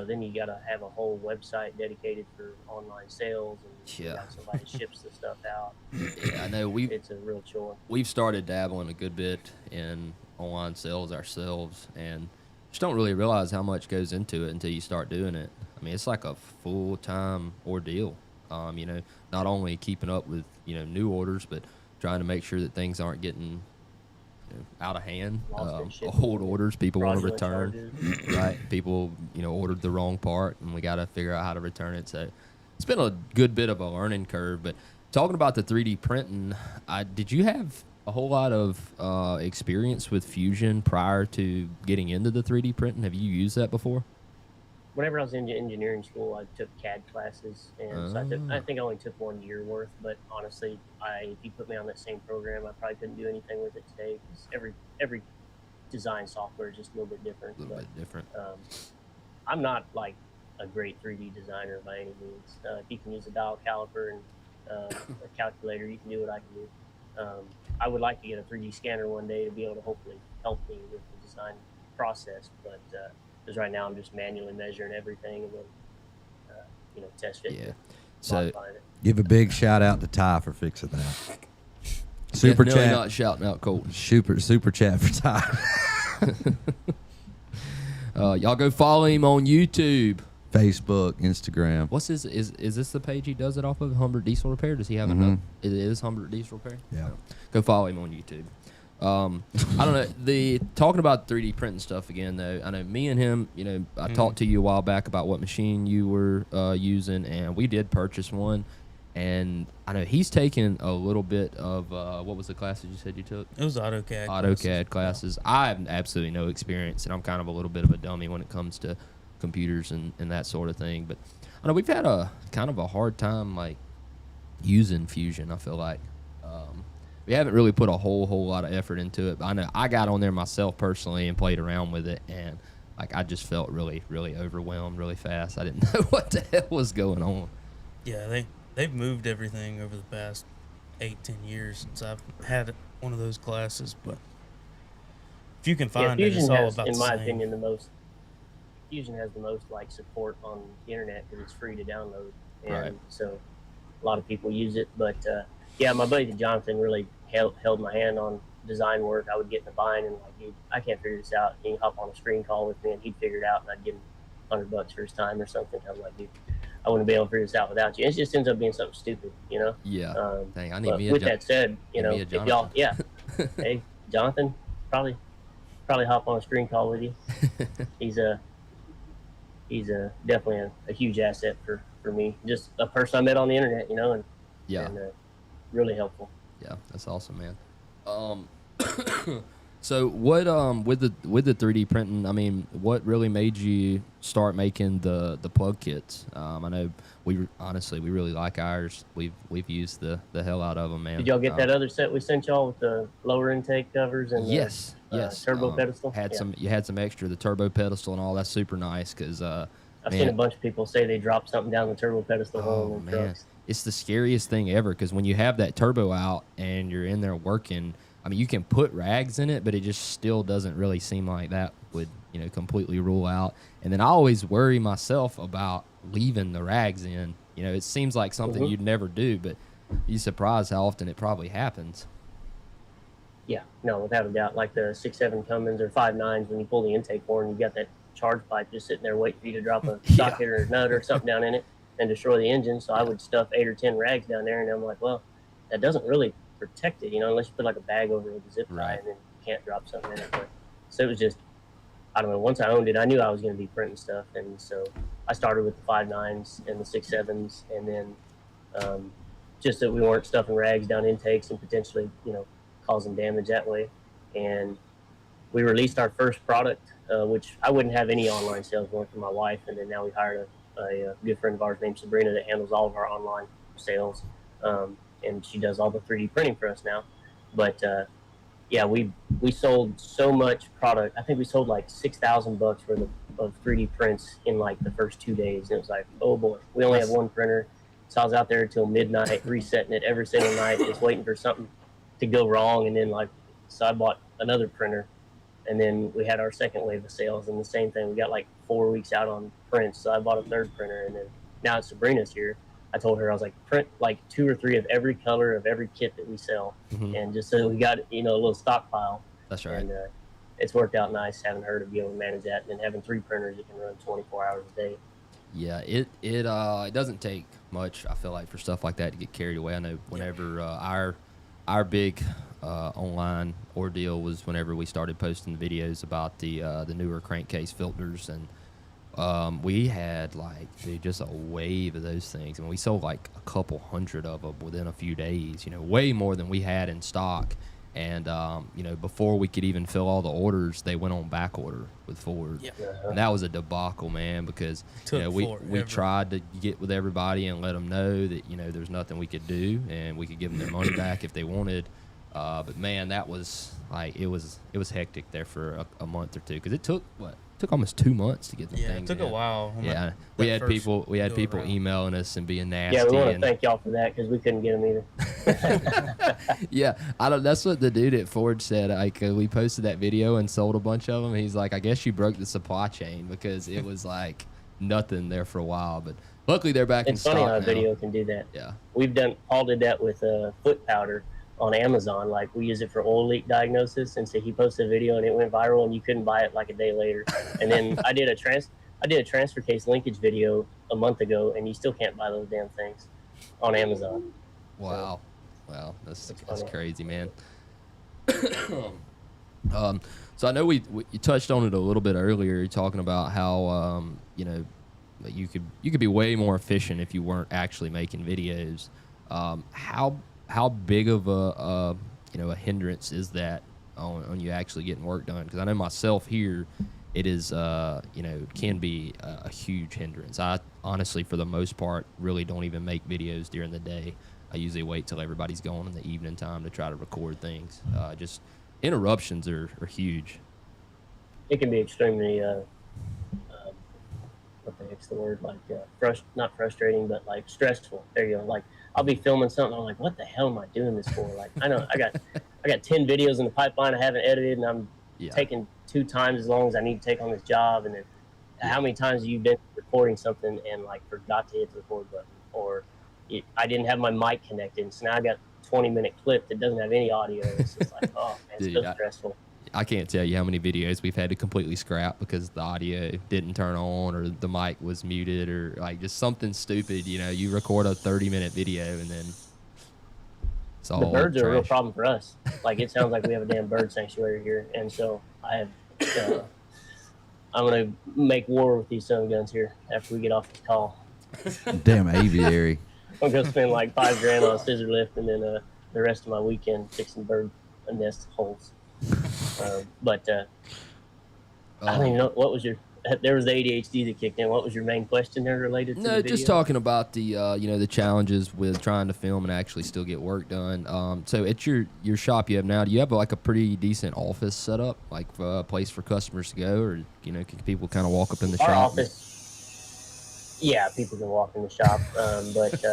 then you got to have a whole website dedicated for online sales, and you got somebody ships the stuff out. Yeah, I know it's a real chore. We've started dabbling a good bit in online sales ourselves, and just don't really realize how much goes into it until you start doing it. I mean, it's like a full-time ordeal. Not only keeping up with new orders, but trying to make sure that things aren't getting out of hand. Old orders people want to return, right? People ordered the wrong part, and we got to figure out how to return it. So it's been a good bit of a learning curve. But talking about the 3D printing, did you have a whole lot of experience with Fusion prior to getting into the 3D printing? Have you used that before? whenever I was in engineering school, I took CAD classes, and so I think I only took 1 year worth. But honestly, if you put me on that same program, I probably couldn't do anything with it today because every design software is just a little bit different. A little bit different. I'm not like a great 3D designer by any means. If you can use a dial caliper and a calculator, you can do what I can do. I would like to get a 3D scanner one day to be able to hopefully help me with the design process, but because right now I'm just manually measuring everything and then test fit. Yeah. So give a big shout out to Ty for fixing that. Super definitely chat. not shouting out Colton. Super chat for Ty. Y'all go follow him on YouTube, Facebook, Instagram. What's his? Is this the page he does it off of? Humbert Diesel Repair? Does he have another? It is Humbert Diesel Repair. Yeah. Go follow him on YouTube. I don't know. Talking about 3D printing stuff again, though. I know me and him. I talked to you a while back about what machine you were using, and we did purchase one. And I know he's taken a little bit of what was the classes you said you took? It was AutoCAD. AutoCAD classes. I have absolutely no experience, and I'm kind of a little bit of a dummy when it comes to computers and that sort of thing. But I know we've had a kind of a hard time like using Fusion. I feel like we haven't really put a whole lot of effort into it. But I know I got on there myself personally and played around with it, and like I just felt really overwhelmed really fast. I didn't know what the hell was going on. Yeah, they've moved everything over the past 8-10 years since I've had one of those classes. But if you can find it, it's all about the same. In my opinion, Fusion has the most like support on the internet because it's free to download, and so a lot of people use it. But my buddy Jonathan really held my hand on design work. I would get in the bind and like, dude, I can't figure this out. He'd hop on a screen call with me and he'd figure it out, and I'd give him $100 for his time or something. I'm like, dude, I wouldn't be able to figure this out without you. It just ends up being something stupid, Yeah. Dang, I need me with that said, if y'all, hey, Jonathan, probably hop on a screen call with you. He's definitely a huge asset for me. Just a person I met on the internet, and really helpful. Yeah, that's awesome, man. So what with the 3D printing, I mean, what really made you start making the plug kits? I know we really like ours. We've used the hell out of them, man. Did y'all get that other set we sent y'all with the lower intake covers and yes, turbo pedestal? You had some extra, the turbo pedestal and all. That's super nice because I've seen a bunch of people say they dropped something down the turbo pedestal hole in their trucks. It's the scariest thing ever because when you have that turbo out and you're in there working, I mean, you can put rags in it, but it just still doesn't really seem like that would, completely rule out. And then I always worry myself about leaving the rags in. It seems like something you'd never do, but you're surprised how often it probably happens. Yeah, no, without a doubt. Like the 6.7 Cummins or 5.9s, when you pull the intake horn, you got that charge pipe just sitting there waiting for you to drop a socket or a nut or something down in it and destroy the engine. So I would stuff 8 or 10 rags down there, and I'm like, well, that doesn't really protect it, unless you put like a bag over it with a zip tie, and then you can't drop something in it. But, so it was just, I don't know, once I owned it, I knew I was going to be printing stuff. And so I started with the 5.9s and the 6.7s, and then just that we weren't stuffing rags down intakes and potentially, causing damage that way. And we released our first product, which I wouldn't have any online sales going for my wife. And then now we hired a good friend of ours named Sabrina that handles all of our online sales. And she does all the 3D printing for us now. But we sold so much product. I think we sold like $6,000 worth of 3D prints in like the first 2 days. And it was like, oh boy, we only have one printer. So I was out there till midnight resetting it every single night, just waiting for something to go wrong. And then so I bought another printer, and then we had our second wave of sales, and the same thing. We got like 4 weeks out on prints. So I bought a third printer, and then now Sabrina's here. I told her, I was like, print like 2 or 3 of every color of every kit that we sell. And just so we got, a little stockpile. That's right. And it's worked out nice having her to be able to manage that, and then having 3 printers that can run 24 hours a day. Yeah, it doesn't take much, I feel like, for stuff like that to get carried away. I know whenever our big online ordeal was whenever we started posting the videos about the newer crankcase filters, and we had just a wave of those things. I mean, we sold like a couple hundred of them within a few days, way more than we had in stock. And before we could even fill all the orders, they went on back order with Ford. Yeah. And that was a debacle, man, because Took we forever. tried to get with everybody and let them know that there's nothing we could do, and we could give them their money back if they wanted. But man, that was like it was hectic there for a month or two, because it took almost 2 months to get the Yeah, thing. it took a while. Yeah, we had people go around. emailing us and being nasty. Yeah, we want to and, thank y'all for that because we couldn't get them either. yeah, that's what the dude at Ford said. Like we posted that video and sold a bunch of them. He's like, I guess you broke the supply chain, because it was like nothing there for a while. But luckily they're back in It's stock funny how a now. video can do that. Yeah. Paul did that with foot powder on Amazon. Like, we use it for oil leak diagnosis, and so he posted a video and it went viral, and you couldn't buy it like a day later. And then I did a transfer case linkage video a month ago, and you still can't buy those damn things on Amazon. Wow. Wow, that's funny. crazy, man. So I know you touched on it a little bit earlier. You're talking about how you could be way more efficient if you weren't actually making videos. How big of a hindrance is that on you actually getting work done? Because I know myself here, it is can be a huge hindrance. I honestly, for the most part, really don't even make videos during the day. I usually wait till everybody's gone in the evening time to try to record things. Just interruptions are huge. It can be extremely what the heck's the word, like not frustrating, but like stressful. There you go. Like, I'll be filming something, I'm like, what the hell am I doing this for? Like, I know I got 10 videos in the pipeline I haven't edited, and I'm taking 2 times as long as I need to take on this job. And then how many times have you been recording something and like forgot to hit the record button, or I didn't have my mic connected, so now I got a 20-minute clip that doesn't have any audio. It's just like, oh man, it's so stressful. I can't tell you how many videos we've had to completely scrap because the audio didn't turn on, or the mic was muted, or like just something stupid. You record a 30-minute video and then it's all the birds are a real trash. problem for us. Like, it sounds like we have a damn bird sanctuary here, and so I'm gonna make war with these son of guns here after we get off the call. Damn aviary. I'm gonna spend like $5,000 on a scissor lift, and then the rest of my weekend fixing bird nest holes. But I don't even know, what was your? There was the ADHD that kicked in. What was your main question there related to the No, video? just talking about the the challenges with trying to film and actually still get work done. So at your shop you have now, do you have like a pretty decent office set up, like a place for customers to go, or can people kind of walk up in the Our shop? office, yeah, people can walk in the shop, but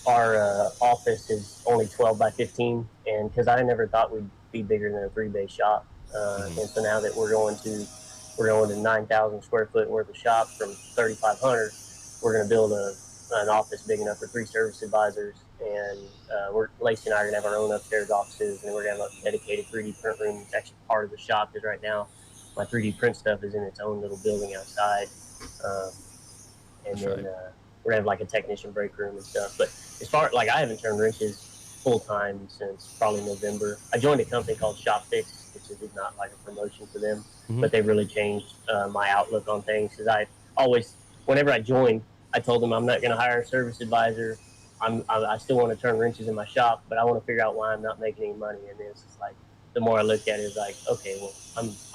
our office is only 12 by 15, and because I never thought we'd be bigger than a 3-bay shop, and so now that we're going to 9,000 square foot worth of shop from 3,500, we're going to build an office big enough for 3 service advisors, and Lacey and I are going to have our own upstairs offices, and we're going to have a dedicated 3D print room. It's actually part of the shop, because right now my 3D print stuff is in its own little building outside, and That's then right. we're going to have like a technician break room and stuff. But as far, like, I haven't turned wrenches full time since probably November. I joined a company called Shop Fix, which is not like a promotion for them, but they really changed my outlook on things. Because I always, whenever I joined, I told them I'm not going to hire a service advisor. I still want to turn wrenches in my shop, but I want to figure out why I'm not making any money. And then it's just like, the more I looked at it, it's like, okay, well,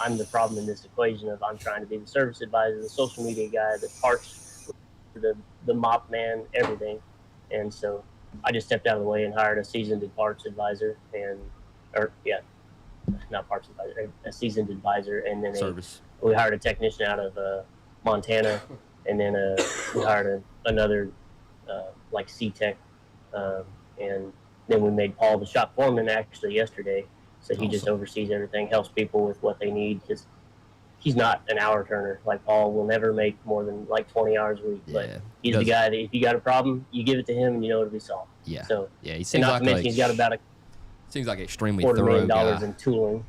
I'm the problem in this equation of I'm trying to be the service advisor, the social media guy, the parts, the mop man, everything. And so I just stepped out of the way and hired a seasoned parts advisor, not parts advisor, a seasoned advisor, and then Service. we hired a technician out of Montana, and then we hired another like C-Tech, and then we made Paul the shop foreman actually yesterday, so he just oversees everything, helps people with what they need, because he's not an hour turner. Like, Paul will never make more than like 20 hours a week, but he's the guy that if you got a problem, you give it to him and you know it'll be solved. Yeah. So, Yeah, he and seems not like to mention he's got about a seems like extremely $250,000 thorough guy. in tooling.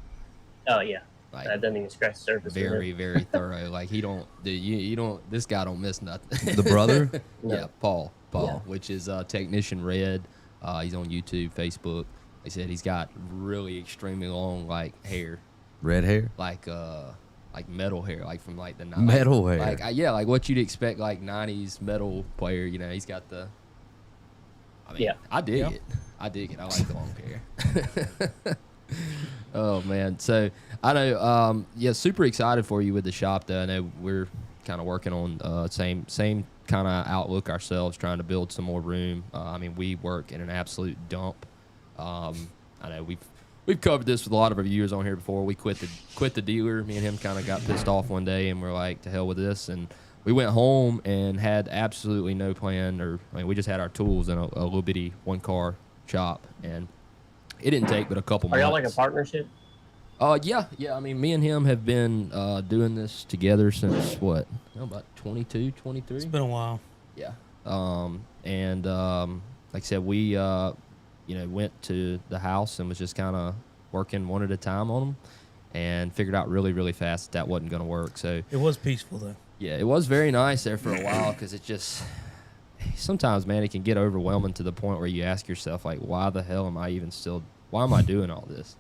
Oh yeah, Like, that doesn't even scratch the surface. very, very thorough. Like, he don't, dude, you don't, this guy don't miss nothing. The brother? No. Yeah, Paul, Yeah. which is Technician Red. He's on YouTube, Facebook. Like I said, he's got really extremely long, like, hair, Red hair? like metal hair, like from like the 90s. Metal hair. Like, yeah, like what you'd expect, like 90s metal player. He's got the I mean, Yeah. I dig Yeah. it. I dig it. I like the long hair. Oh man, so I know. Yeah, super excited for you with the shop. Though I know we're kind of working on same kind of outlook ourselves, trying to build some more room. I mean, we work in an absolute dump. I know we've covered this with a lot of our viewers on here before. We quit the dealer. Me and him kind of got pissed off one day, and we're like, to hell with this. And we went home and had absolutely no plan, we just had our tools in a little bitty 1-car shop, and it didn't take but a couple Are months. y'all like a partnership? Yeah. I mean, me and him have been doing this together since what? About 22, 23? It's been a while. Yeah. Like I said, we went to the house and was just kind of working one at a time on them, and figured out really, really fast that wasn't going to work. So It was peaceful though. yeah, it was very nice there for a while, because it just sometimes, man, it can get overwhelming to the point where you ask yourself, like, why the hell am I even still? Why am I doing all this?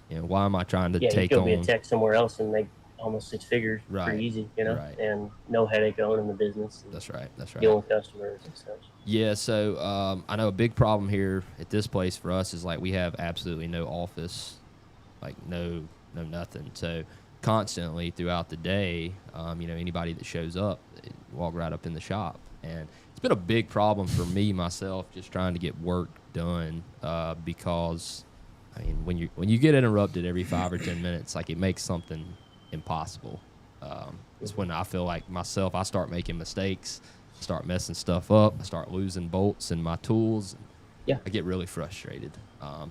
Why am I trying to Yeah, take you on? could be a tech somewhere else and make almost 6 figures Right. pretty easy, Right. and no headache owning the business. And That's right. dealing with customers and stuff. Yeah, so I know a big problem here at this place for us is like we have absolutely no office, like no nothing. So constantly throughout the day, anybody that shows up, they walk right up in the shop, and it's been a big problem for me myself just trying to get work done because I mean when you get interrupted every 5 or 10 minutes, like it makes something impossible. It's when I feel like myself, I start making mistakes, start messing stuff up, I start losing bolts in my tools. Yeah. I get really frustrated.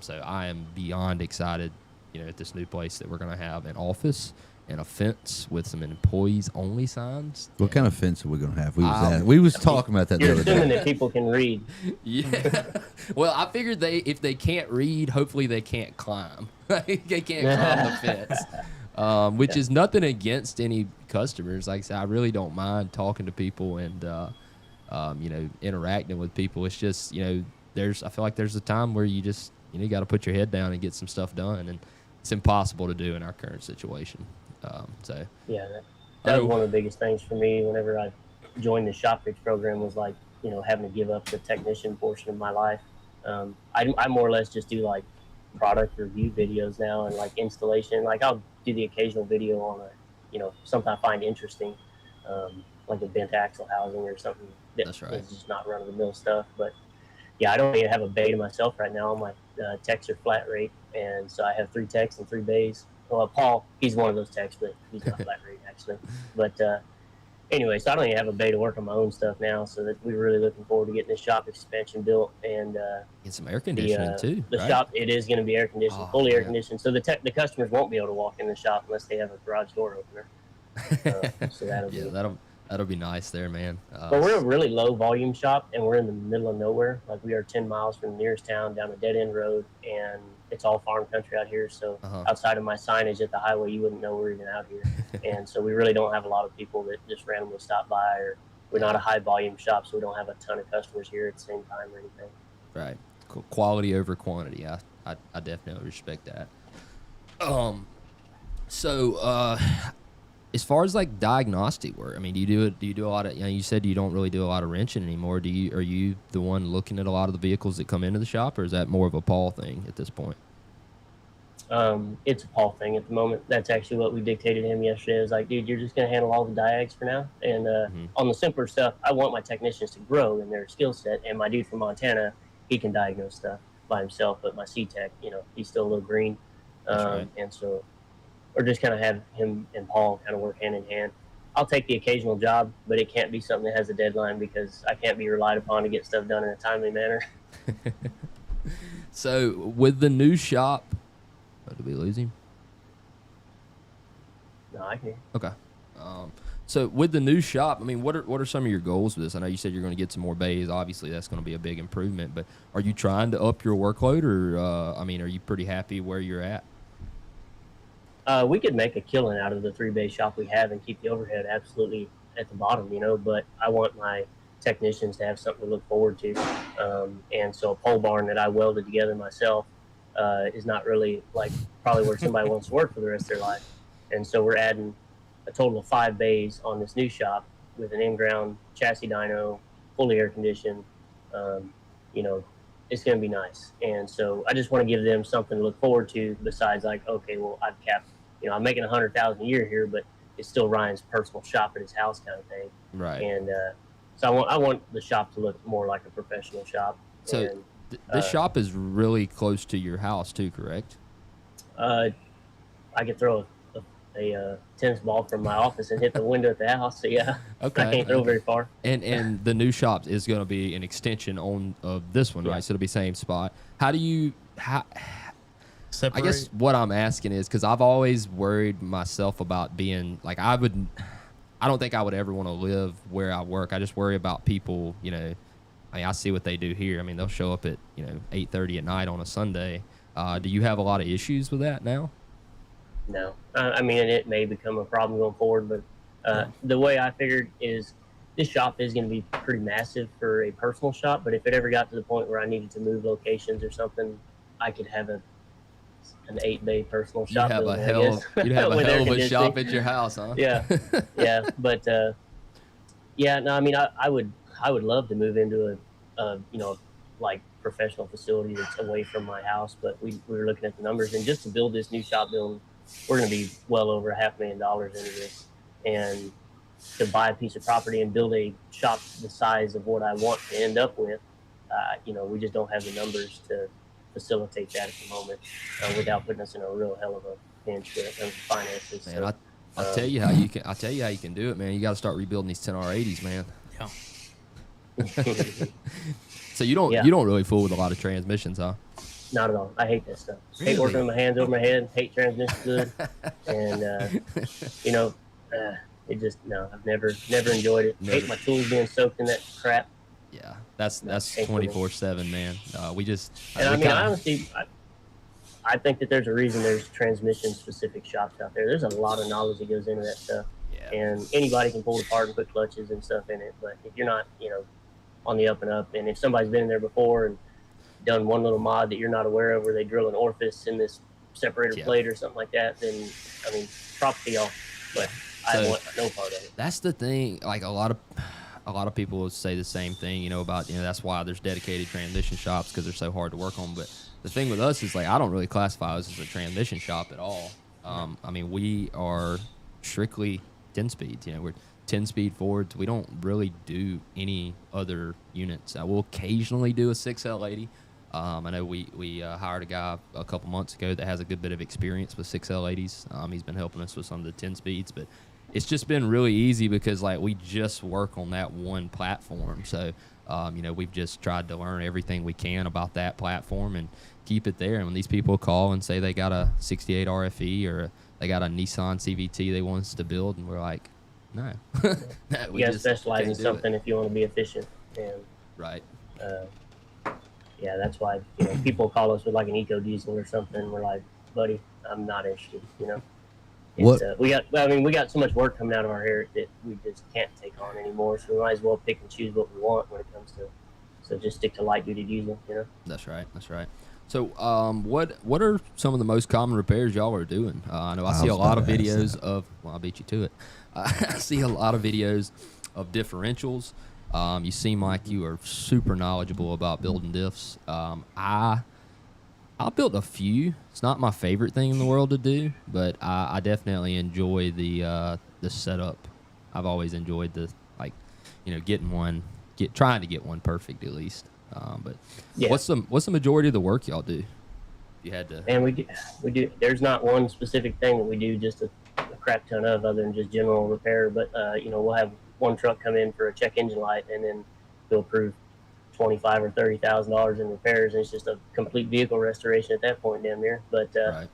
So I am beyond excited, at this new place that we're going to have an office and a fence with some employees only signs. What kind of fence are we gonna have? We was talking about that the You're other assuming day. that people can read. Yeah. Well, I figured if they can't read, hopefully they can't climb. They can't climb the fence. Which is nothing against any customers. Like I said, I really don't mind talking to people and interacting with people. It's just, I feel like there's a time where you just, you got to put your head down and get some stuff done, and it's impossible to do in our current situation. Yeah, that was one of the biggest things for me whenever I joined the Shop Fix program, was like, having to give up the technician portion of my life. I more or less just do like product review videos now, and like installation. Like I'll do the occasional video on something I find interesting, like a bent axle housing or something That's right. is just not run-of-the-mill stuff. But yeah, I don't even have a bay to myself right now. My techs are flat rate, and so I have 3 techs and 3 bays. Well, Paul, he's one of those techs, but he's not flat rate actually. But anyway, so I don't even have a bay to work on my own stuff now. So that we're really looking forward to getting this shop expansion built, and get some air conditioning too. The right? shop, it is going to be air conditioned, Oh, fully air man. conditioned. So the customers won't be able to walk in the shop unless they have a garage door opener. So that'll be. That'll be nice there, man. But we're a really low volume shop, and we're in the middle of nowhere. Like we are 10 miles from the nearest town, down a dead end road, and it's all farm country out here. So outside of my signage at the highway, you wouldn't know we're even out here. And so we really don't have a lot of people that just randomly stop by, or we're not a high volume shop, so we don't have a ton of customers here at the same time or anything. Right. Quality over quantity. I definitely respect that. As far as like diagnostic work, I mean, do you do a lot of, you said you don't really do a lot of wrenching anymore. Are you the one looking at a lot of the vehicles that come into the shop, or is that more of a Paul thing at this point? It's a Paul thing at the moment. That's actually what we dictated to him yesterday. It was like, dude, you're just going to handle all the diags for now. And on the simpler stuff, I want my technicians to grow in their skill set. And my dude from Montana, he can diagnose stuff by himself. But my C-Tech, he's still a little green. Right. And so we're just kind of have him and Paul kind of work hand in hand. I'll take the occasional job, but it can't be something that has a deadline, because I can't be relied upon to get stuff done in a timely manner. So with the new shop, did we lose him? No, I can. Okay. So with the new shop, I mean, what are some of your goals with this? I know you said you're going to get some more bays. Obviously, that's going to be a big improvement. But are you trying to up your workload, or are you pretty happy where you're at? We could make a killing out of the 3-bay shop we have and keep the overhead absolutely at the bottom, but I want my technicians to have something to look forward to. And so a pole barn that I welded together myself is not really like probably where somebody wants to work for the rest of their life. And so we're adding a total of 5 bays on this new shop with an in-ground chassis dyno, fully air conditioned, it's going to be nice. And so I just want to give them something to look forward to besides like, okay, well, I've capped, I'm making 100,000 a year here, but it's still Ryan's personal shop at his house kind of thing. Right. And so I want the shop to look more like a professional shop. So and, this shop is really close to your house too, correct? I could throw a tennis ball from my office and hit the window at the house. So yeah, Okay. I can't throw very far. And the new shop is going to be an extension of this one, right? So it'll be same spot. How do you Separate. I guess what I'm asking is because I've always worried myself about being like I don't think I would ever want to live where I work. I just worry about people, I see what they do here. I mean, they'll show up at 8:30 at night on a Sunday. Do you have a lot of issues with that now? No, I mean, it may become a problem going forward, but the way I figured is this shop is going to be pretty massive for a personal shop. But if it ever got to the point where I needed to move locations or something, I could have an 8-bay personal shop. You'd have a hell of a shop at your house, huh? Yeah, yeah, but yeah, no, I mean, I would love to move into a like professional facility that's away from my house, but we were looking at the numbers, and just to build this new shop building, we're going to be well over $500,000 into this, and to buy a piece of property and build a shop the size of what I want to end up with, we just don't have the numbers to facilitate that at the moment without putting us in a real hell of a pinch when it comes to finances. Man, I'll tell you how you can. I'll tell you how you can do it, man. You got to start rebuilding these 10R80s, man. Yeah. So you don't really fool with a lot of transmissions, huh? Not at all. I hate that stuff. Really? Hate working with my hands over my head. Hate transmission good, and it just I've never enjoyed it. Hate my tools being soaked in that crap. Yeah, that's 24/7, man. And honestly, I think that there's a reason there's transmission specific shops out there. There's a lot of knowledge that goes into that stuff. Yeah. And anybody can pull it apart and put clutches and stuff in it. But if you're not, on the up and up, and if somebody's been in there before and done one little mod that you're not aware of, where they drill an orifice in this separator plate or something like that, then props to y'all. But I want no part of it. That's the thing. Like a lot of people will say the same thing, about that's why there's dedicated transmission shops because they're so hard to work on. But the thing with us is like I don't really classify us as a transmission shop at all. We are strictly 10-speeds. We're 10-speed Fords. We don't really do any other units. We'll occasionally do a 6L80. I know we hired a guy a couple months ago that has a good bit of experience with 6L80s. He's been helping us with some of the 10-speeds, but it's just been really easy because we just work on that one platform. So, we've just tried to learn everything we can about that platform and keep it there. And when these people call and say they got a 68 RFE or they got a Nissan CVT they want us to build, and we're like, no. You got to specialize in something if you want to be efficient. And, right. Yeah, that's why people call us with like an eco diesel or something. We're like, buddy, I'm not interested. What? We got so much work coming out of our hair that we just can't take on anymore. So we might as well pick and choose what we want when it comes to. So just stick to light duty diesel. That's right. So, what are some of the most common repairs y'all are doing? I know I see a lot of videos of. Well, I'll beat you to it. I see a lot of videos of differentials. You seem like you are super knowledgeable about building diffs. I built a few. It's not my favorite thing in the world to do, but I definitely enjoy the setup. I've always enjoyed trying to get one perfect at least. But yeah. What's the majority of the work y'all do? You had to. And we do. There's not one specific thing that we do just a crap ton of other than just general repair. But we'll have one truck come in for a check engine light, and then they'll approve $25,000 or $30,000 in repairs, and it's just a complete vehicle restoration at that point, damn near. But right.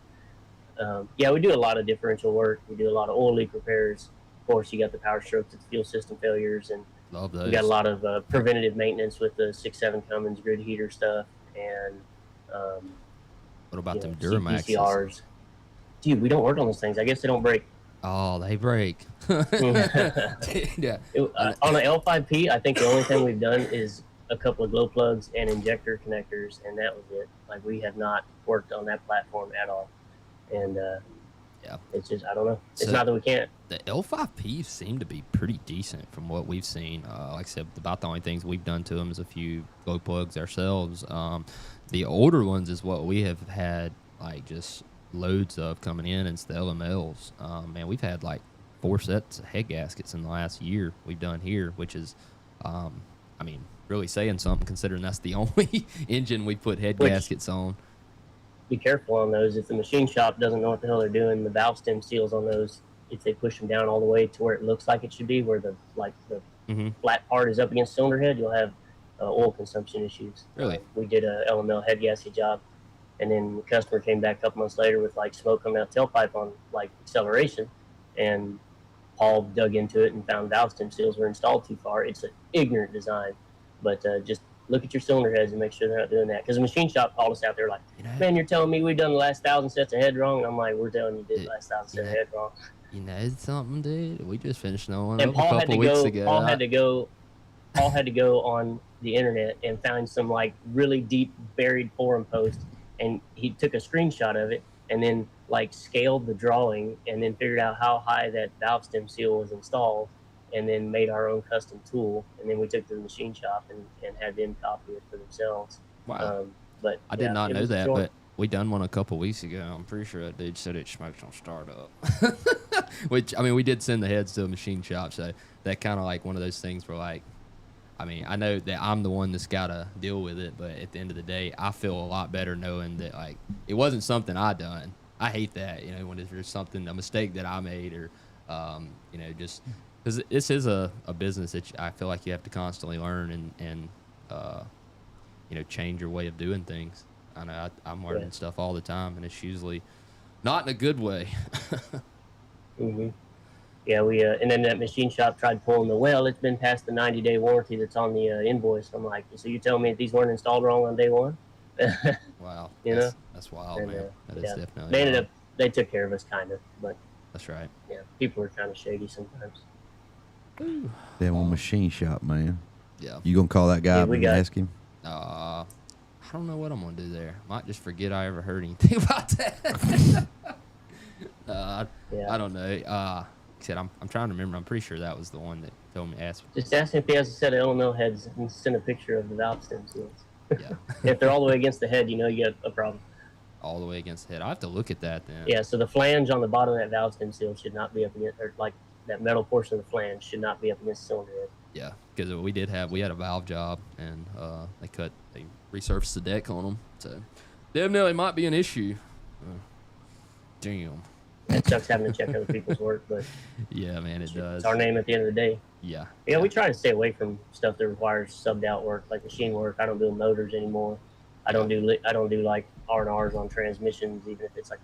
we do a lot of differential work. We do a lot of oil leak repairs. Of course, you got the PowerStroke, the fuel system failures, and love those. We got a lot of preventative maintenance with the 6.7 Cummins grid heater stuff, and what about them Duramaxes? CPCRs. Dude, we don't work on those things. I guess they don't break. Oh, they break. Yeah. On an L5P, I think the only thing we've done is a couple of glow plugs and injector connectors, and that was it. Like, we have not worked on that platform at all. And Yeah. It's just, I don't know. It's So- not that we can't. The L5Ps seem to be pretty decent from what we've seen. Like I said, about the only things we've done to them is a few glow plugs ourselves. The older ones is what we have had like just loads of coming in, and it's the LMLs. Man, we've had like 4 sets of head gaskets in the last year we've done here, which is, I mean, really saying something considering that's the only engine we put head gaskets on. Be careful on those. If the machine shop doesn't know what the hell they're doing, the valve stem seals on those, if they push them down all the way to where it looks like it should be, where the flat part is up against cylinder head, you'll have oil consumption issues. Really? We did a LML head gasket job, and then the customer came back a couple months later with like smoke coming out tailpipe on like acceleration, and Paul dug into it and found valve stem seals were installed too far. It's an ignorant design, but just look at your cylinder heads and make sure they're not doing that. Because the machine shop called us out there like, man, you're telling me we've done the last 1,000 sets of head wrong? And I'm like, we're telling you did the last 1,000 sets of head wrong. You know something, dude? We just finished one And up Paul a couple weeks ago. Paul had to go on the internet and find some like really deep buried forum post, and he took a screenshot of it and then like scaled the drawing and then figured out how high that valve stem seal was installed, and then made our own custom tool, and then we took to the machine shop and had them copy it for themselves. Wow. But I did not know that, short. but we done one a couple weeks ago. I'm pretty sure that dude said it smokes on startup. Which, I mean, we did send the heads to a machine shop, so that kind of like one of those things where like, I mean, I know that I'm the one that's got to deal with it, but at the end of the day, I feel a lot better knowing that like it wasn't something I done. I hate that, you know, when there's something, a mistake that I made, or, you know, just because this is a business that I feel like you have to constantly learn and you know, change your way of doing things. I know I'm learning stuff all the time, and it's usually not in a good way. Mm-hmm. Yeah, we and then that machine shop tried pulling it's been past the 90-day warranty that's on the invoice. I'm like, so you tell me these weren't installed wrong on day one? Wow, that's wild, and, man. That is definitely. They ended wild. up, they took care of us kind of, but That's right. yeah, people are kind of shady sometimes. That one machine shop, man. Yeah. You gonna call that guy Yeah, up we and got- ask him? I don't know what I'm gonna do there. Might just forget I ever heard anything about that. I don't know. Like I said, I'm trying to remember. I'm pretty sure that was the one that told me to ask. Just ask him if he has a set of LML heads and send a picture of the valve stem seals. Yeah. If they're all the way against the head, you know you got a problem. All the way against the head. I have to look at that then. Yeah, so the flange on the bottom of that valve stem seal should not be up against, or like that metal portion of the flange should not be up against the cylinder head. Yeah, because we had a valve job, and they resurfaced the deck on them, so definitely might be an issue. Damn. That sucks having to check other people's work, but Yeah, man, it does. it's our name at the end of the day. Yeah. Yeah, we try to stay away from stuff that requires subbed out work, like machine work. I don't do motors anymore. I don't do like R&Rs on transmissions, even if it's like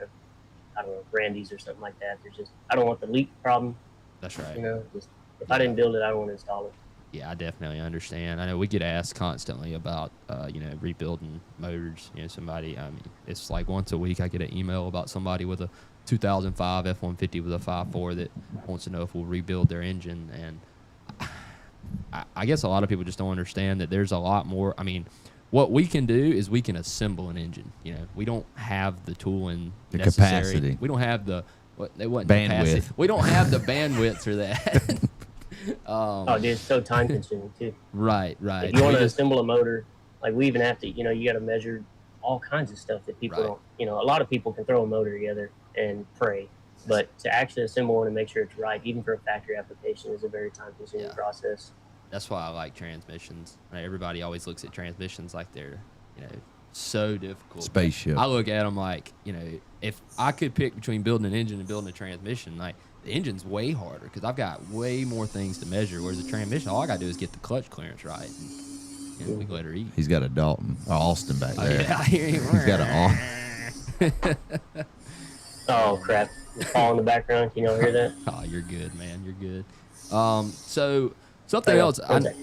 I don't know, Brandy's or something like that. There's just, I don't want the leak problem. That's right. You know, just if I didn't build it, I don't want to install it. Yeah, I definitely understand. I know we get asked constantly about, you know, rebuilding motors. You know, somebody, I mean, it's like once a week I get an email about somebody with a 2005 F-150 with a 5.4 that wants to know if we'll rebuild their engine. And I guess a lot of people just don't understand that there's a lot more. I mean, what we can do is we can assemble an engine. You know, we don't have the tooling The necessary. capacity. We don't have the they wasn't Bandwidth. capacity. We don't have the bandwidth for that. Oh, dude, it's so time consuming too. Right. If you want to assemble a motor, like we even have to, you know, you got to measure all kinds of stuff that people Right. don't, you know, a lot of people can throw a motor together and pray, but to actually assemble one and make sure it's right, even for a factory application, is a very time consuming Yeah. process. That's why I like transmissions. Like, everybody always looks at transmissions like they're, you know, so difficult. Spaceship. I look at them like, you know, if I could pick between building an engine and building a transmission, like the engine's way harder because I've got way more things to measure. Whereas the transmission, all I gotta do is get the clutch clearance right, and we let her eat. He's got a Dalton, or Austin back there. Yeah, I hear you. He's got an Oh crap! There's Paul in the background. Can you all hear that? Oh, you're good, man. You're good. So something Hang on, else. one sec.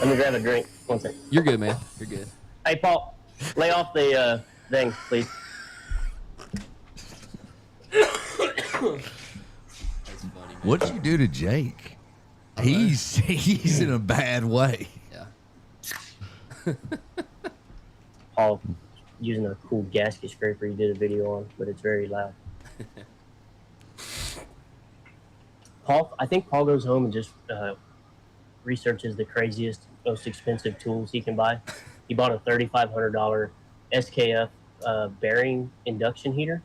Let me grab a drink. One sec. You're good, man. You're good. Hey, Paul, lay off the thing, please. That's funny, man. What'd you do to Jake? He's in a bad way. Yeah. Paul using a cool gasket scraper he did a video on, but it's very loud. Paul, I think Paul goes home and just researches the craziest, most expensive tools he can buy. He bought a $3,500 SKF bearing induction heater.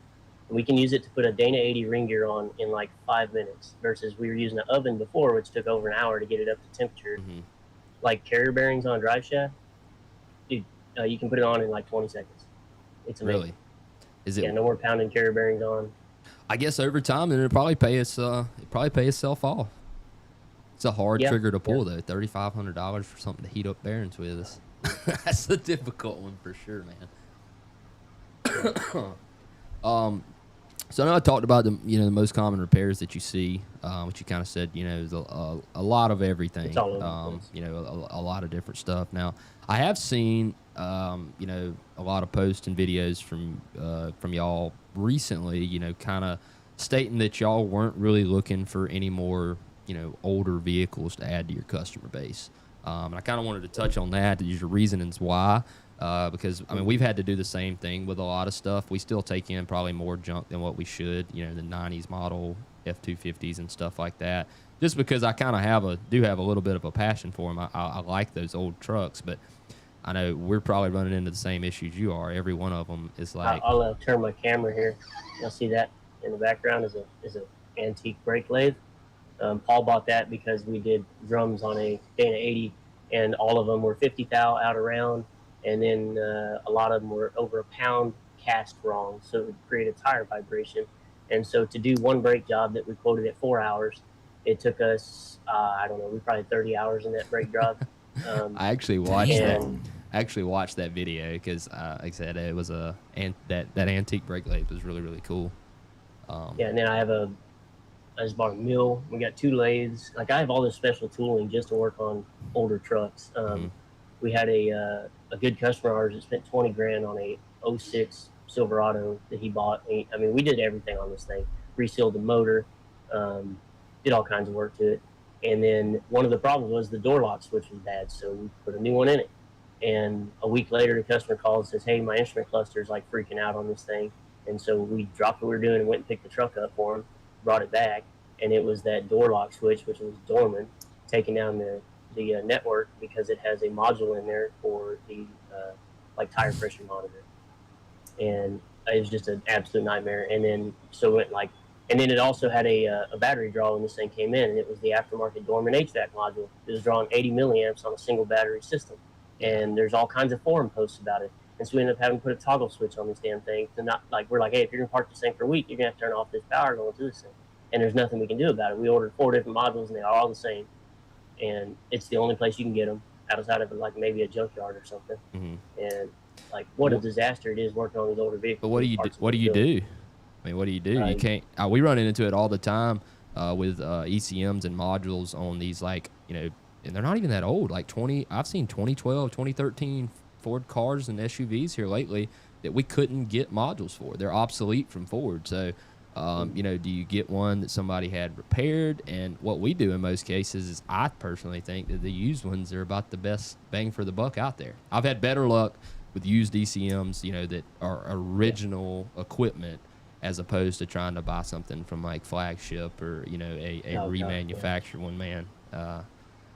We can use it to put a Dana 80 ring gear on in like 5 minutes versus we were using an oven before, which took over an hour to get it up to temperature. Mm-hmm. Like carrier bearings on a drive shaft, dude, you can put it on in like 20 seconds. It's amazing. Really? Is it? Yeah, no more pounding carrier bearings on. I guess over time, then it'll probably pay itself off. It's a hard trigger to pull though. $3,500 for something to heat up bearings with. That's a difficult one for sure, man. So I know I talked about the most common repairs that you see, which you kind of said is a lot of everything. It's all over the place. A lot of different stuff. Now I have seen a lot of posts and videos from y'all recently, kind of stating that y'all weren't really looking for any more older vehicles to add to your customer base. And I kind of wanted to touch on that. These are reasons why. Because we've had to do the same thing with a lot of stuff. We still take in probably more junk than what we should, the 90s model F-250s and stuff like that. Just because I kind of do have a little bit of a passion for them. I like those old trucks, but I know we're probably running into the same issues you are. Every one of them is like. I'll turn my camera here. You'll see that in the background is a antique brake lathe. Paul bought that because we did drums on a Dana 80, and all of them were 50 thou out around. And then a lot of them were over a pound cast wrong, so it would create a tire vibration. And so to do one brake job that we quoted at 4 hours, it took us, we probably had 30 hours in that brake job. I actually watched that. I actually watched that video because, like I said, it was that antique brake lathe was really, really cool. And then I just bought a mill. We got 2 lathes. Like I have all this special tooling just to work on older trucks. We had a good customer of ours that spent $20,000 on a 06 Silverado that he bought. We did everything on this thing. Resealed the motor, did all kinds of work to it. And then one of the problems was the door lock switch was bad, so we put a new one in it. And a week later, the customer called and says, "Hey, my instrument cluster is like freaking out on this thing." And so we dropped what we were doing and went and picked the truck up for him, brought it back, and it was that door lock switch, which was dormant, taking down the network because it has a module in there for the tire pressure monitor, and it was just an absolute nightmare. And then and then it also had a battery draw when this thing came in, and it was the aftermarket dormant HVAC module. It was drawing 80 milliamps on a single battery system, and there's all kinds of forum posts about it. And so we ended up having to put a toggle switch on this damn thing to not we're like, hey, if you're gonna park this thing for a week, you're gonna have to turn off this power going to this thing, and there's nothing we can do about it. We ordered 4 different modules, and they are all the same. And it's the only place you can get them outside of maybe a junkyard or something. Mm-hmm. And what a disaster it is working on these older vehicles. But what do you do? What do you do? What do you do? You can't. We run into it all the time with ECMs and modules on these and they're not even that old. I've seen 2012, 2013 Ford cars and SUVs here lately that we couldn't get modules for. They're obsolete from Ford. So. Do you get one that somebody had repaired? And what we do in most cases is I personally think that the used ones are about the best bang for the buck out there. I've had better luck with used ECMs, that are original equipment as opposed to trying to buy something from Flagship or, a remanufactured one, man.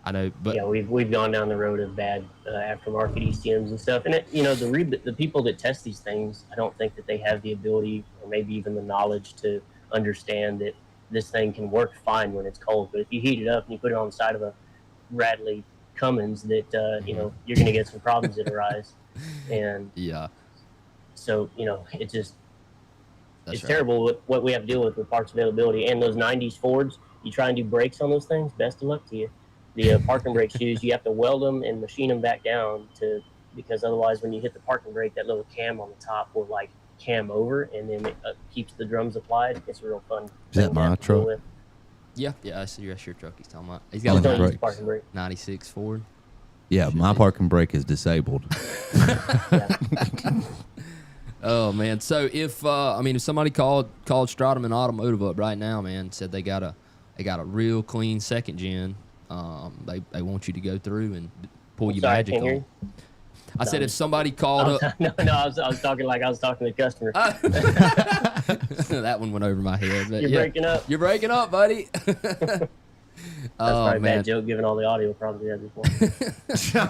I know, but yeah, we've gone down the road of bad aftermarket ECMs and stuff, and the people that test these things, I don't think that they have the ability or maybe even the knowledge to understand that this thing can work fine when it's cold. But if you heat it up and you put it on the side of a Radley Cummins, that you're going to get some problems that arise, and so it's right. Terrible what we have to deal with parts availability. And those 90s Fords, you try and do brakes on those things, best of luck to you. The parking brake shoes, you have to weld them and machine them back down because otherwise when you hit the parking brake, that little cam on the top will cam over, and then it keeps the drums applied. It's a real fun. Is that my truck? Yeah, that's your truck he's talking about. He's got a parking brake. 96 Ford. Yeah, my parking brake is disabled. Oh man, so if somebody called Strateman Automotive up right now, man, said they got a real clean second gen. They want you to go through and pull your magic on. I said if somebody called up, no, I was talking like I was talking to the customer. that one went over my head. But You're breaking up. You're breaking up, buddy. That's probably a bad joke, given all the audio problems we had before.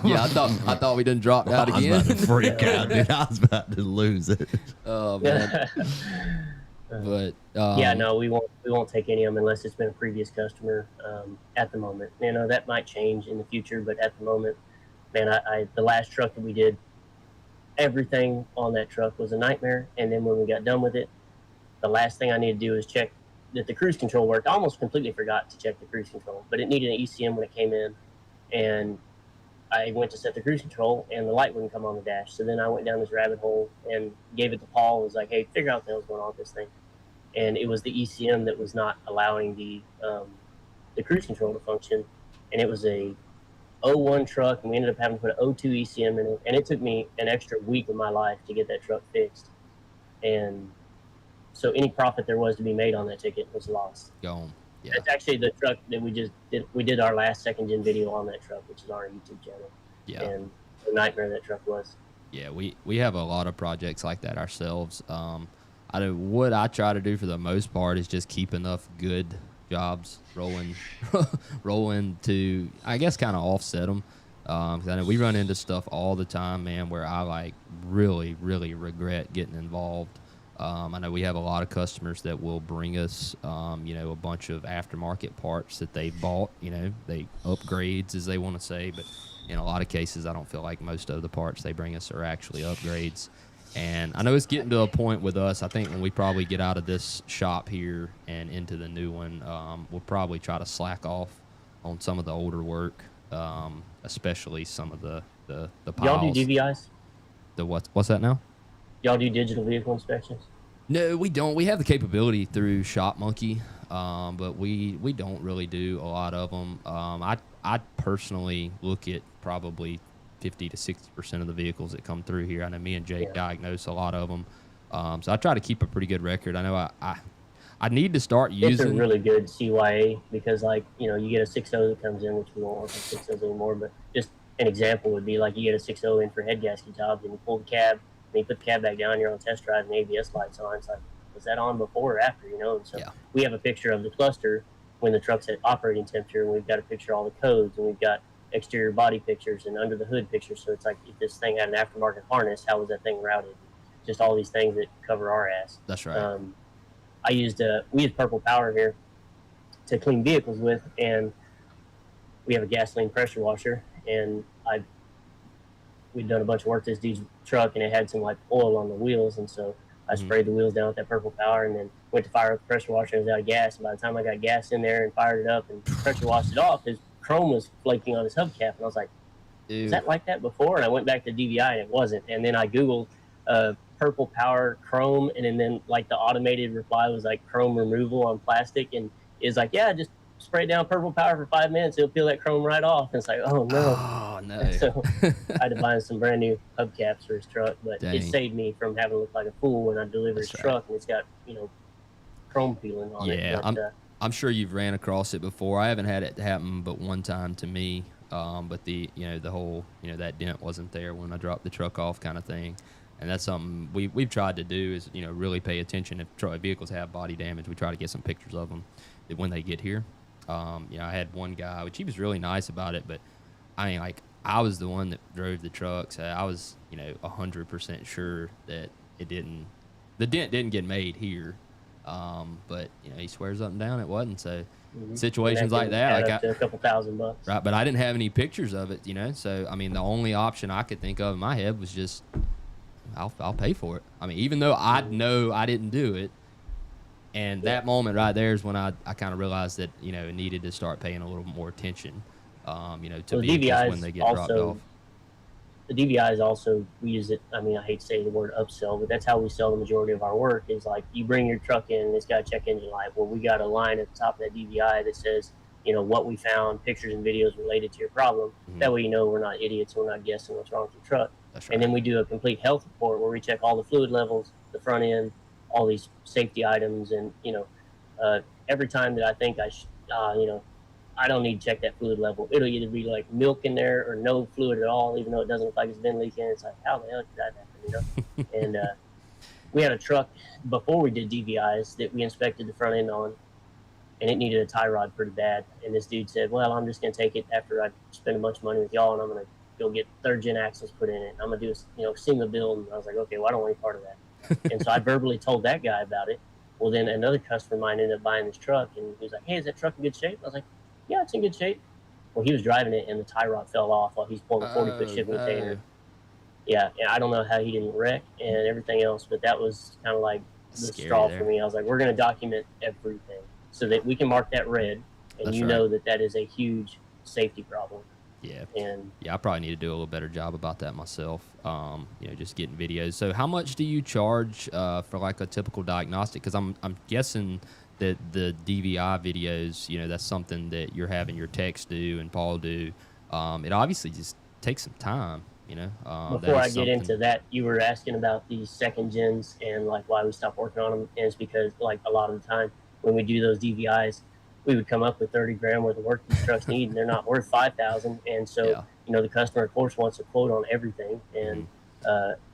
Yeah, I thought we didn't drop out I was again. about to freak out, dude. I was about to lose it. Oh man. But yeah, no, we won't take any of them unless it's been a previous customer. At the moment, that might change in the future, but at the moment, man, I the last truck that we did, everything on that truck was a nightmare. And then when we got done with it, the last thing I needed to do is check that the cruise control worked. I almost completely forgot to check the cruise control, but it needed an ECM when it came in, and I went to set the cruise control, and the light wouldn't come on the dash. So then I went down this rabbit hole and gave it to Paul. And was like, hey, figure out what the hell's going on with this thing. And it was the ECM that was not allowing the cruise control to function, and it was a 01 truck, and we ended up having to put an 02 ECM in it, and it took me an extra week of my life to get that truck fixed. And so any profit there was to be made on that ticket was lost. Gone. Yeah. That's actually the truck that we just did. We did our last second gen video on that truck, which is on our YouTube channel. Yeah. And the nightmare that truck was. Yeah, we have a lot of projects like that ourselves. What I try to do for the most part is just keep enough good jobs rolling to, I guess, kind of offset them. 'Cause I know we run into stuff all the time, man, where I like really, really regret getting involved. I know we have a lot of customers that will bring us, a bunch of aftermarket parts that they bought, they upgrades, as they want to say. But in a lot of cases, I don't feel like most of the parts they bring us are actually upgrades. And I know it's getting to a point with us. I think when we probably get out of this shop here and into the new one, we'll probably try to slack off on some of the older work, especially some of the piles. Y'all do DVIs? The what's that now? Y'all do digital vehicle inspections? No, we don't. We have the capability through Shop Monkey, but we don't really do a lot of them. I personally look at probably 50 to 60% of the vehicles that come through here. I know me and Jake diagnose a lot of them, so I try to keep a pretty good record. I know I need to start using. It's a really good CYA because, you get a 6.0 that comes in, which we won't work on 6.0s anymore. But just an example would be like you get a 6.0 in for head gasket jobs, and you pull the cab. And you put the cab back down, you're on test drive, and ABS lights on. It's like, was that on before or after, And so we have a picture of the cluster when the truck's at operating temperature, and we've got a picture of all the codes, and we've got exterior body pictures and under the hood pictures. So it's like, if this thing had an aftermarket harness, how was that thing routed? Just all these things that cover our ass. That's right. we use Purple Power here to clean vehicles with, and we have a gasoline pressure washer, and we'd done a bunch of work to this dude's truck, and it had some oil on the wheels, and so I sprayed the wheels down with that Purple Power, and then went to fire up the pressure washer, and it was out of gas. And by the time I got gas in there and fired it up and pressure washed it off, his chrome was flaking on his hubcap, and I was like, "Is that like that before?" And I went back to DVI, and it wasn't. And then I Googled Purple Power chrome, and then the automated reply was chrome removal on plastic, and it's yeah, just spray down Purple Power for 5 minutes, it'll peel that chrome right off. And it's oh no. Oh no. So I had to buy some brand new hubcaps for his truck, but Dang. it saved me from having to look like a fool when I deliver his truck, and it's got chrome peeling on it. Yeah, But, I'm sure you've ran across it before. I haven't had it happen but one time to me. But the whole that dent wasn't there when I dropped the truck off, kind of thing. And that's something we've tried to do is really pay attention if vehicles have body damage. We try to get some pictures of them when they get here. I had one guy, which he was really nice about it, but I mean, I was the one that drove the truck, so I was 100% sure that the dent didn't get made here. But he swears up and down it wasn't. So situations like that, up to a couple $1,000. Right? But I didn't have any pictures of it, So I mean, the only option I could think of in my head was just I'll pay for it. I mean, even though I know I didn't do it, and that moment right there is when I kind of realized that it needed to start paying a little more attention, to vehicles when they get dropped off. The DVI is also, we use it, I mean, I hate to say the word upsell, but that's how we sell the majority of our work is you bring your truck in and it's got a check engine light. Well, we got a line at the top of that DVI that says, what we found, pictures and videos related to your problem. That way we're not idiots, we're not guessing what's wrong with your truck. That's right. And then we do a complete health report where we check all the fluid levels, the front end, all these safety items, and every time that I think I don't need to check that fluid level. It'll either be like milk in there or no fluid at all, even though it doesn't look like it's been leaking. It's like, how the hell did that happen? And we had a truck before we did DVIs that we inspected the front end on, and it needed a tie rod pretty bad. And this dude said, well, I'm just going to take it after I spend a bunch of money with y'all, and I'm going to go get 3rd-gen axles put in it. I'm going to do a single build. And I was like, okay, well, I don't want any part of that. And so I verbally told that guy about it. Well, then another customer of mine ended up buying this truck, and he was like, hey, is that truck in good shape? I was like, yeah, it's in good shape. Well, he was driving it, and the tie rod fell off while he's pulling a 40-foot shipping container. Yeah, and I don't know how he didn't wreck and everything else, but that was kind of like the straw for me. I was like, we're going to document everything so that we can mark that red, and That's you know that is a huge safety problem. Yeah. And I probably need to do a little better job about that myself. Just getting videos. So how much do you charge for like a typical diagnostic? Because I'm guessing that the DVI videos, that's something that you're having your techs do and Paul do. It obviously just takes some time. Before I get into that, you were asking about the 2nd gens and like why we stopped working on them. And it's because like a lot of the time when we do those DVIs, we would come up with 30 grand worth of work these trucks need, and they're not worth 5,000. And so, the customer of course wants a quote on everything. And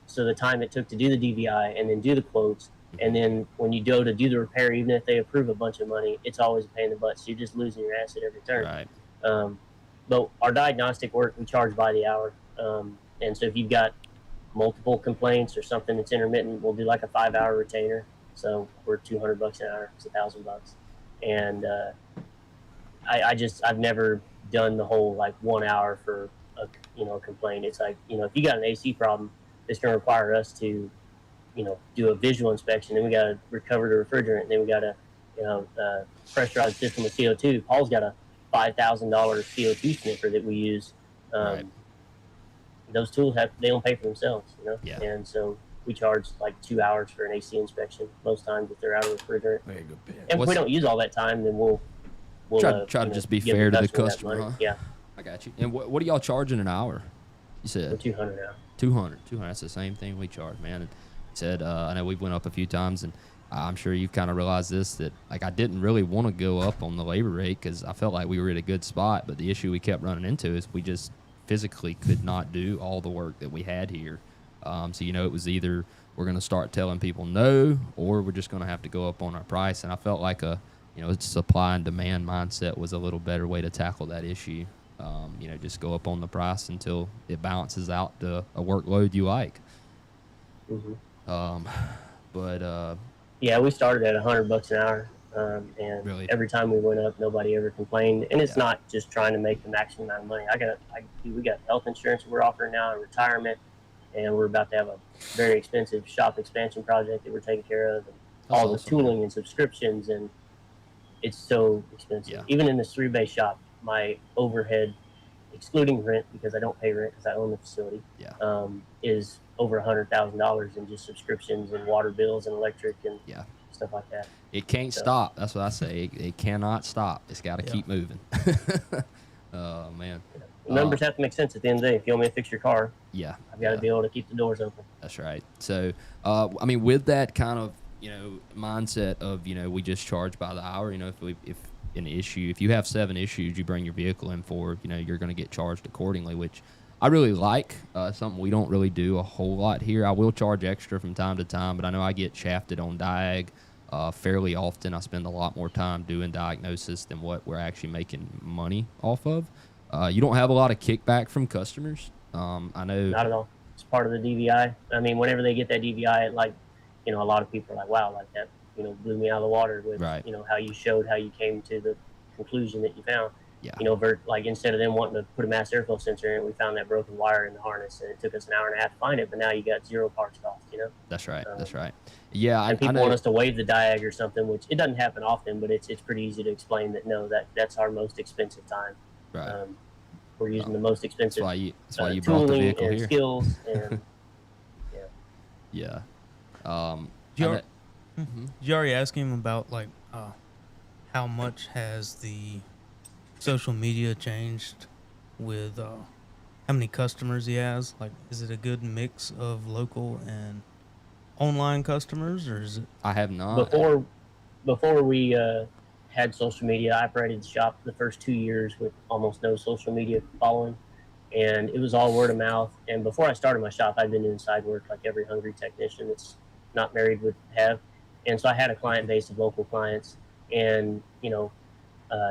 so the time it took to do the DVI and then do the quotes, and then when you go to do the repair, even if they approve a bunch of money, it's always a pain in the butt. So you're just losing your ass at every turn. Right. But our diagnostic work, we charge by the hour. And so if you've got multiple complaints or something that's intermittent, we'll do like a 5-hour retainer. So we're $200 an hour. It's $1,000. And I've never done the whole like 1 hour for a complaint. It's like, if you got an AC problem, it's going to require us to, do a visual inspection. Then we got to recover the refrigerant. Then we got to, pressurize the system with CO2. Paul's got a $5,000 CO2 sniffer that we use. Right. Those tools they don't pay for themselves, Yeah. And so we charge like 2 hours for an AC inspection most times if they're out of refrigerant. And if we don't use all that time, then we'll try to just be fair to the customer. Huh? Yeah. I got you. And what are y'all charging an hour? You said We're 200 now. 200. That's the same thing we charge, man. And said I know we've went up a few times, and I'm sure you've kind of realized this, that like I didn't really want to go up on the labor rate because I felt like we were at a good spot, but the issue we kept running into is we just physically could not do all the work that we had here. So it was either we're going to start telling people no, or we're just going to have to go up on our price. And I felt like a supply and demand mindset was a little better way to tackle that issue. Just go up on the price until it balances out to a workload you like. Mm-hmm. Yeah, we started at $100 an hour, and really? Every time we went up, nobody ever complained. And it's not just trying to make the maximum amount of money. We got health insurance we're offering now, and retirement, and we're about to have a very expensive shop expansion project that we're taking care of, and all the tooling and subscriptions, and it's so expensive. Yeah. Even in this 3-bay shop, my overhead, excluding rent because I don't pay rent because I own the facility, is over $100,000 in just subscriptions and water bills and electric and stuff like that. It can't stop. That's what I say. It cannot stop. It's got to keep moving. Oh, man. Numbers have to make sense at the end of the day. If you want me to fix your car, I've got to be able to keep the doors open. That's right. So, with that kind of, mindset of, we just charge by the hour, if you have 7 issues you bring your vehicle in for, you're going to get charged accordingly, which I really like. Something we don't really do a whole lot here. I will charge extra from time to time, but I know I get shafted on diag fairly often. I spend a lot more time doing diagnosis than what we're actually making money off of. You don't have a lot of kickback from customers. I know. Not at all. It's part of the DVI. I mean, whenever they get that DVI, a lot of people are like, wow, like that, blew me out of the water with, how you showed how you came to the conclusion that you found. Yeah. Instead of them wanting to put a mass airflow sensor in it, we found that broken wire in the harness, and it took us an hour and a half to find it, but now you got 0 parts cost, That's right. That's right. Yeah. And people want us to waive the diag or something, which it doesn't happen often, but it's pretty easy to explain that, no, that's our most expensive time. Right. We're using the most expensive that's why you brought the vehicle and here. Skills and Yeah. Did you already ask him about how much has the social media changed with how many customers he has? Like, is it a good mix of local and online customers, or is it? I have not. Before we had social media. I operated the shop the first 2 years with almost no social media following, and it was all word of mouth. And before I started my shop, I'd been doing side work like every hungry technician that's not married would have. And so I had a client base of local clients, and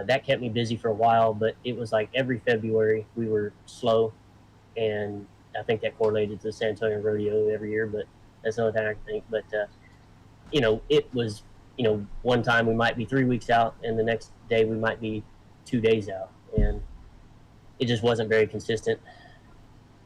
that kept me busy for a while. But it was like every February we were slow, and I think that correlated to the San Antonio Rodeo every year. But that's another thing I can think. But it was, one time we might be 3 weeks out, and the next day we might be 2 days out, and it just wasn't very consistent.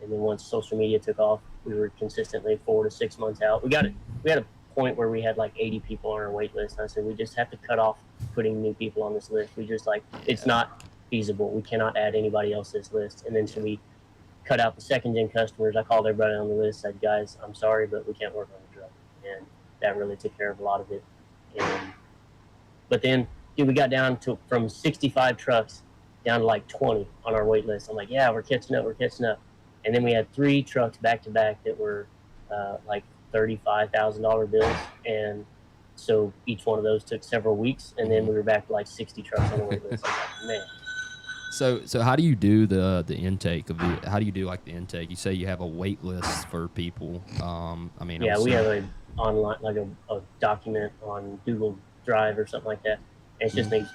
And then once social media took off, we were consistently 4 to 6 months out. We had a point where we had like 80 people on our wait list. And I said, we just have to cut off putting new people on this list. We just it's not feasible. We cannot add anybody else to this list. And then so we cut out the second gen customers. I called everybody on the list, said, guys, I'm sorry, but we can't work on the truck. And that really took care of a lot of it. But then, dude, we got down to from 65 trucks down to like 20 on our wait list. I'm like, yeah, we're catching up. And then we had 3 trucks back to back that were like $35,000 bills. And so each one of those took several weeks. And then we were back to like 60 trucks on the wait list. I'm like, man. So how do you do the intake of how do you do like the intake? You say you have a wait list for people. We have a online, like a document on Google Drive or something like that. And it's just an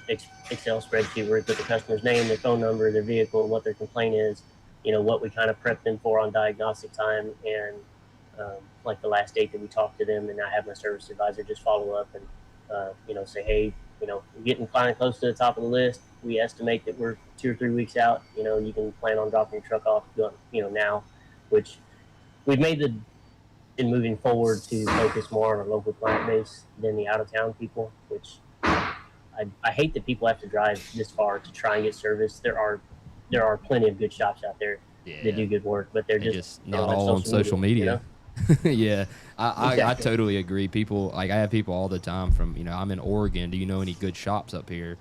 Excel spreadsheet where we put the customer's name, their phone number, their vehicle, and what their complaint is, what we kind of prepped them for on diagnostic time, and like the last date that we talked to them. And I have my service advisor just follow up and, say, hey, we're getting kind of close to the top of the list. We estimate that we're 2 or 3 weeks out. You can plan on dropping your truck off, now, which we've made in moving forward to focus more on our local client base than the out-of-town people, which I hate that people have to drive this far to try and get service. There are plenty of good shops out there that do good work, but they're just not all on social media. Yeah, Exactly. I totally agree. People, like, I have people all the time from, I'm in Oregon. Do you know any good shops up here?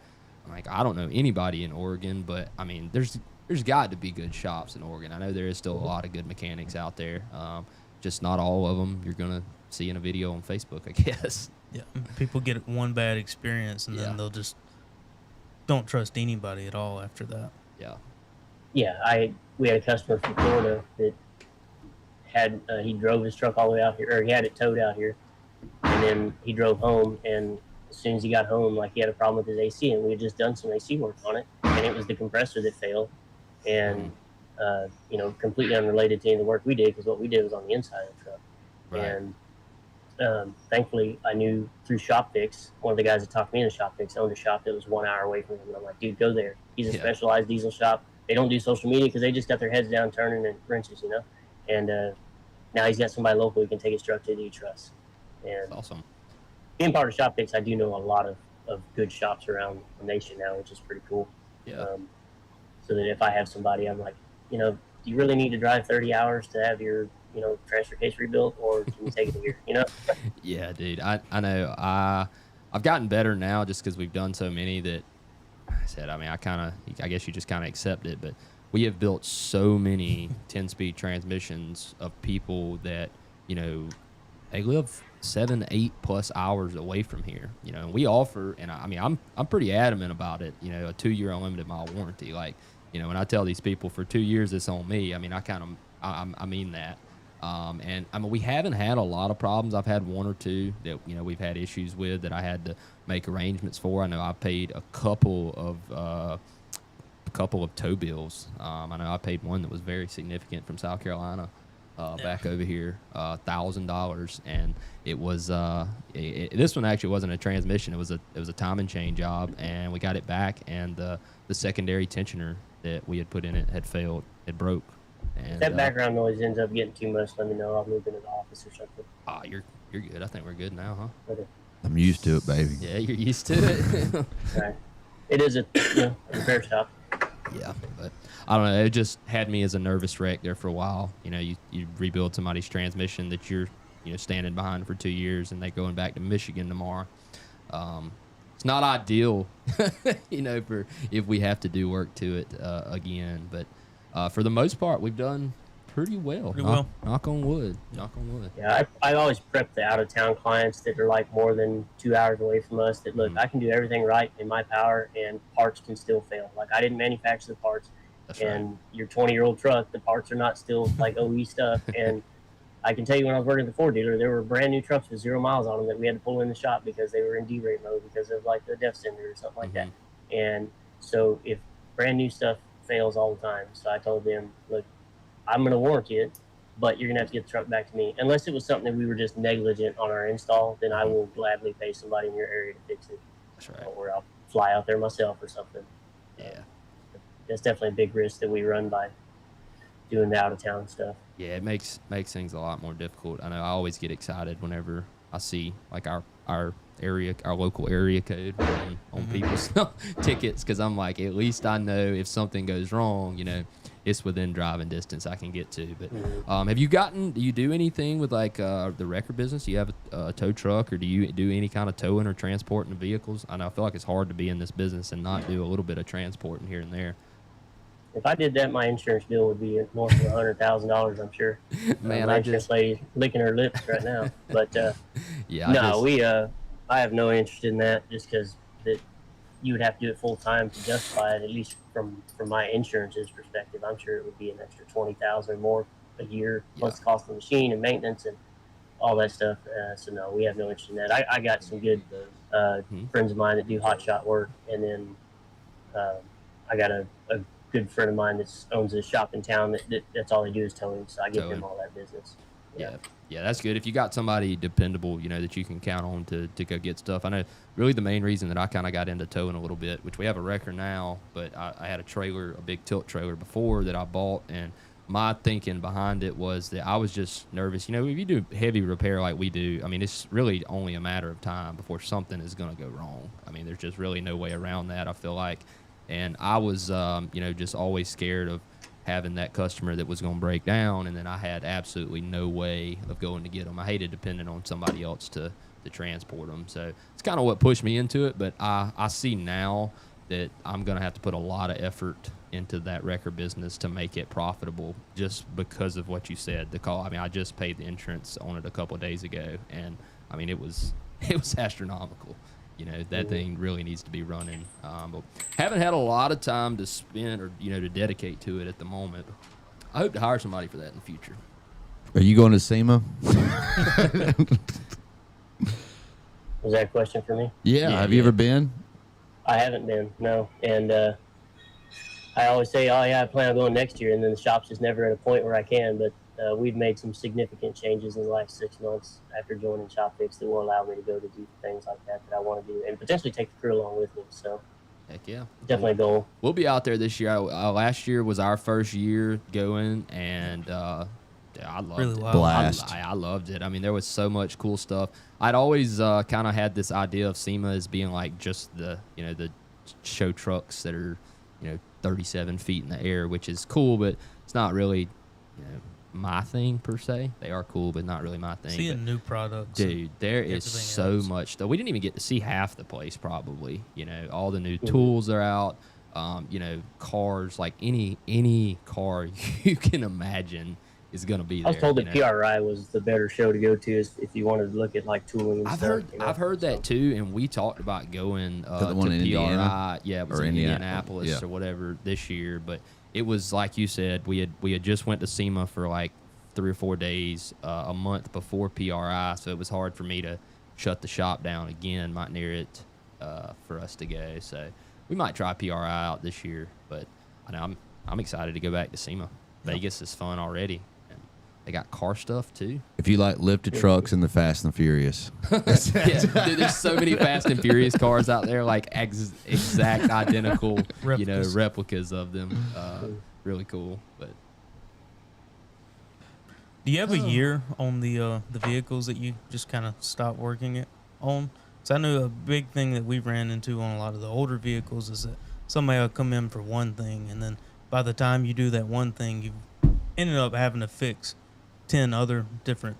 I'm like, I don't know anybody in Oregon, but I mean, there's got to be good shops in Oregon. I know there is still a lot of good mechanics out there. Just not all of them you're going to see in a video on Facebook, I guess. Yeah, people get one bad experience and then they'll just don't trust anybody at all after that. Yeah. Yeah, we had a customer from Florida that had he drove his truck all the way out here, or he had it towed out here, and then he drove home, and as soon as he got home, like, he had a problem with his AC, and we had just done some AC work on it, and it was the compressor that failed, and completely unrelated to any of the work we did, because what we did was on the inside of the truck. Right. And thankfully, I knew through ShopFix, one of the guys that talked me into ShopFix owned a shop that was 1 hour away from him. And I'm like, dude, go there. He's a specialized diesel shop. They don't do social media because they just got their heads down turning and wrenches, And now he's got somebody local who can take his truck to that he trusts. And That's awesome. being part of ShopFix, I do know a lot of good shops around the nation now, which is pretty cool. Yeah. So that if I have somebody, I'm like, do you really need to drive 30 hours to have your transfer case rebuilt, or can you take it here? Yeah, dude. I know. I've gotten better now just because we've done so many that I said, I guess you just kind of accept it. But we have built so many 10-speed transmissions of people that, they live 7-8+ hours away from here, and we offer, and I'm pretty adamant about it, a 2-year unlimited mile warranty. Like, when I tell these people for 2 years it's on me, I mean that. We haven't had a lot of problems. I've had 1 or 2 that, we've had issues with that I had to make arrangements for. I know I paid a couple of tow bills. I know I paid one that was very significant from South Carolina back over here, $1,000, and it was this one actually wasn't a transmission. It was a timing chain job, and we got it back, and the secondary tensioner that we had put in it had failed. It broke. And, if that background noise ends up getting too much, let me know. I'll move into the office or something. You're good. I think we're good now, huh? Okay. I'm used to it, baby. Yeah, you're used to it. All right. It is a repair shop. Yeah, but I don't know. It just had me as a nervous wreck there for a while. You rebuild somebody's transmission that you're standing behind for 2 years, and they're going back to Michigan tomorrow. It's not ideal, for if we have to do work to it again. But for the most part, we've done pretty well. Pretty well. Knock on wood. Knock on wood. Yeah, I always prep the out of town clients that are like more than 2 hours away from us. That look, I can do everything right in my power, and parts can still fail. Like I didn't manufacture the parts, That's and right. your 20-year-old truck, the parts are not still like OE stuff. And I can tell you, when I was working at the Ford dealer, there were brand new trucks with 0 miles on them that we had to pull in the shop because they were in derate mode because of like the def sender or something like that. And so if brand new stuff fails all the time, so I told them, look, I'm going to warranty it, but you're going to have to get the truck back to me. Unless it was something that we were just negligent on our install, then I will gladly pay somebody in your area to fix it. That's right. Or I'll fly out there myself or something. Yeah. That's definitely a big risk that we run by doing the out of town stuff. Yeah, it makes things a lot more difficult. I know I always get excited whenever I see like our local area code on people's tickets, because I'm like, at least I know if something goes wrong, it's within driving distance I can get to. But do you do anything with like the wrecker business? Do you have a tow truck, or do you do any kind of towing or transporting of vehicles? I feel like it's hard to be in this business and not do a little bit of transporting here and there. If I did that, my insurance bill would be north of $100,000, I'm sure. Man, my insurance lady's licking her lips right now. But yeah, I have no interest in that, just because that you would have to do it full time to justify it. At least from my insurance's perspective, I'm sure it would be an extra $20,000 or more a year, plus the cost of the machine and maintenance and all that stuff. So no, we have no interest in that. I got some good friends of mine that do hot shot work, and then I got a good friend of mine that owns a shop in town that's all they do is towing, so I give them all that business. Yeah, that's good. If you got somebody dependable, that you can count on to go get stuff. I know really the main reason that I kind of got into towing a little bit, which we have a wrecker now, but I had a big tilt trailer before that I bought, and my thinking behind it was that I was just nervous. If you do heavy repair like we do, it's really only a matter of time before something is going to go wrong. There's just really no way around that, I feel like. And I was, just always scared of having that customer that was going to break down, and then I had absolutely no way of going to get them. I hated depending on somebody else to transport them. So it's kind of what pushed me into it, but I see now that I'm going to have to put a lot of effort into that wrecker business to make it profitable, just because of what you said. The call, I just paid the insurance on it a couple of days ago, and it was astronomical. That thing really needs to be running. But haven't had a lot of time to spend or, to dedicate to it at the moment. I hope to hire somebody for that in the future. Are you going to SEMA? Was that a question for me? Yeah. Have you ever been? I haven't been, no. And I always say, oh, yeah, I plan on going next year, and then the shop's just never at a point where I can. But we've made some significant changes in the last 6 months after joining ShopFix that will allow me to go to do things like that I want to do, and potentially take the crew along with me. So, heck yeah, definitely a goal. We'll be out there this year. Last year was our first year going, and I loved it. Blast. I loved it. There was so much cool stuff. I'd always kind of had this idea of SEMA as being like just the show trucks that are 37 feet in the air, which is cool, but it's not really my thing per se. They are cool, but not really my thing. Seeing new products, dude, there is so much stuff. We didn't even get to see half the place. Probably, all the new tools are out. Cars, like any car you can imagine is going to be there. I was told that PRI was the better show to go to if you wanted to look at like tooling and stuff. I've heard that too, and we talked about going to the one in PRI. Indiana? Yeah, it was in Indianapolis or whatever this year, but it was like you said, we had just went to SEMA for like 3 or 4 days a month before PRI, so it was hard for me to shut the shop down again, might near it for us to go. So we might try PRI out this year, but I know I'm excited to go back to SEMA. Vegas is fun already. And they got car stuff too. If you like lifted trucks and the Fast and Furious. Dude, there's so many Fast and Furious cars out there, like exact identical, replicas of them. Really cool. But do you have a year on the vehicles that you just kind of stopped working it on? So I know a big thing that we ran into on a lot of the older vehicles is that somebody will come in for one thing, and then by the time you do that one thing, you ended up having to fix 10 other different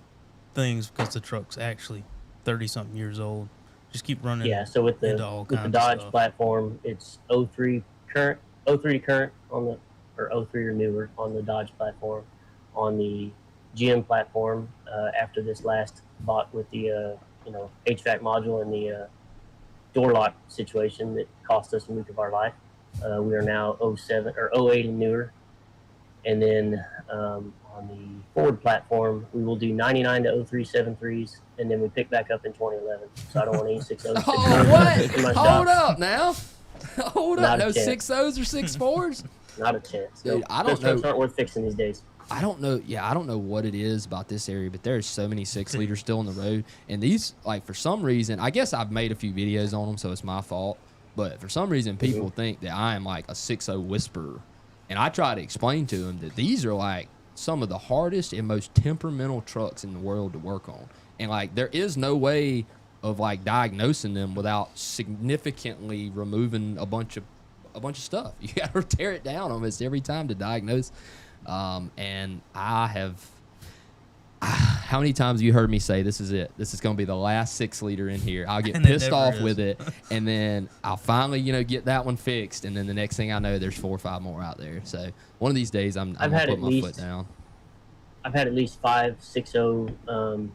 things because the truck's actually 30-something years old. Just keep running. Yeah, so with the Dodge platform, it's 03 to current on the, or 03 or newer on the Dodge platform. on the GM platform after this last bought with the HVAC module and the door lock situation that cost us a week of our life. We are now 07 or 08 and newer. And then on the Ford platform, we will do 99 to 0373s, and then we pick back up in 2011. So I don't want any 60s. Oh, what? Hold up now. Hold up. No 60s or 64s? Not a chance. Dude, Nope. I don't Those trucks know. aren't worth fixing these days. I don't know. Yeah, I don't know what it is about this area, but there's so many 6-liters still on the road. And these, like, for some reason, I guess I've made a few videos on them, so it's my fault. But for some reason, people think that I am like a 6.0 whisperer. And I try to explain to them that these are like some of the hardest and most temperamental trucks in the world to work on. And like, there is no way of like diagnosing them without significantly removing a bunch of stuff. You got to tear it down almost every time to diagnose. And I have, how many times have you heard me say, this is it? This is going to be the last 6-liter in here. I'll get pissed off with it. And then I'll finally, get that one fixed. And then the next thing I know, there's 4 or 5 more out there. So one of these days I'm going to put my foot down. I've had at least 5 6.0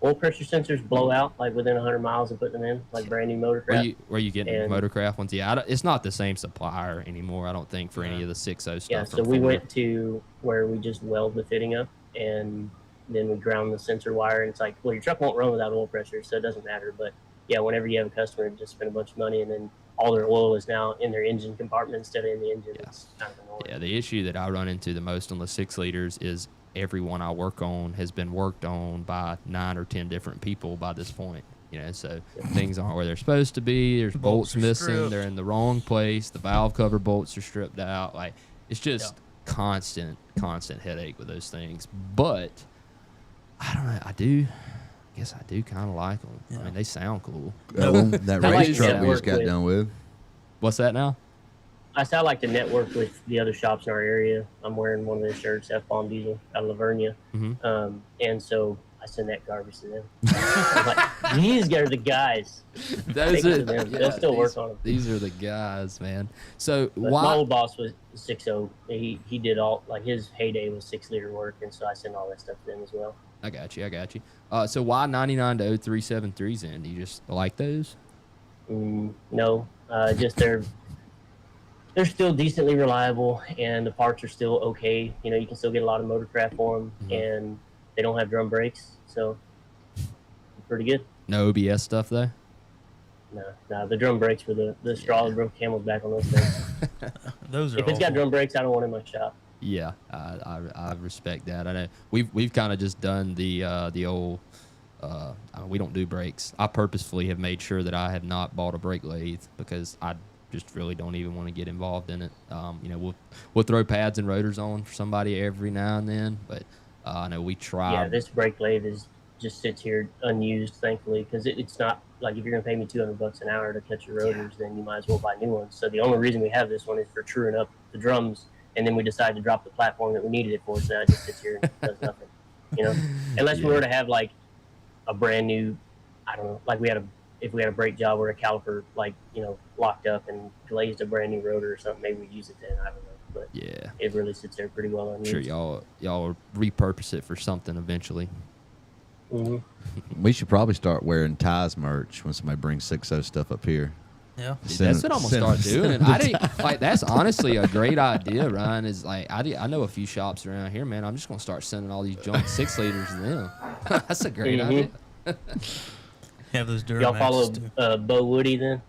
oil pressure sensors blow out like within 100 miles of putting them in, like brand new Motorcraft. Where you getting Motorcraft ones? Yeah, it's not the same supplier anymore, I don't think, for any of the 6.0 stuff. Yeah, so we went to where we just weld the fitting up, and then we ground the sensor wire, and it's like, well, your truck won't run without oil pressure, so it doesn't matter. But yeah, whenever you have a customer who just spent a bunch of money and then all their oil is now in their engine compartment instead of in the engine, it's kind of annoying. Yeah, the issue that I run into the most on the 6-liters is everyone I work on has been worked on by 9 or 10 different people by this point. So things aren't where they're supposed to be. There's bolts missing. Stripped. They're in the wrong place. The valve cover bolts are stripped out. Like, it's just constant headache with those things. But I don't know. I guess I do kind of like them. Yeah. I mean, they sound cool. That race truck we just got done with. What's that now? I said I like to network with the other shops in our area. I'm wearing one of their shirts, F-Bomb Diesel, out of Lavernia. And so I send that garbage to them. I'm like, these guys are the guys. They'll still work on them. These are the guys, man. So my old boss was 6.0. He did all, like, his heyday was 6-liter work, and so I send all that stuff to them as well. I got you. So why 99 to 0373s then? Do you just like those? No, just they're still decently reliable, and the parts are still okay. You can still get a lot of Motorcraft for them, and they don't have drum brakes, so pretty good. No OBS stuff though? No, the drum brakes for the straw that broke camel's back on those things. Those are if it's got drum brakes, I don't want it in my shop. Yeah, I respect that. I know we've kind of just done the old. We don't do brakes. I purposefully have made sure that I have not bought a brake lathe because I just really don't even want to get involved in it. We'll throw pads and rotors on for somebody every now and then, but I know we try. Yeah, this brake lathe just sits here unused, thankfully, because it's not like if you're gonna pay me $200 an hour to cut your rotors, then you might as well buy new ones. So the only reason we have this one is for truing up the drums, and then we decided to drop the platform that we needed it for, so now it just sits here and does nothing. Unless we were to have like a brand new, I don't know, like if we had a brake job where a caliper locked up and glazed a brand new rotor or something, maybe we'd use it then. I don't know. But yeah, it really sits there pretty well. I'm sure y'all will repurpose it for something eventually. We should probably start wearing ties merch when somebody brings 6.0 stuff up here. Yeah, that's what I'm gonna start doing. I think that's honestly a great idea, Ryan. Is like I know a few shops around here, man. I'm just gonna start sending all these junk 6-liters to them. That's a great idea. Have those Duramax. Y'all follow Bo Woody then?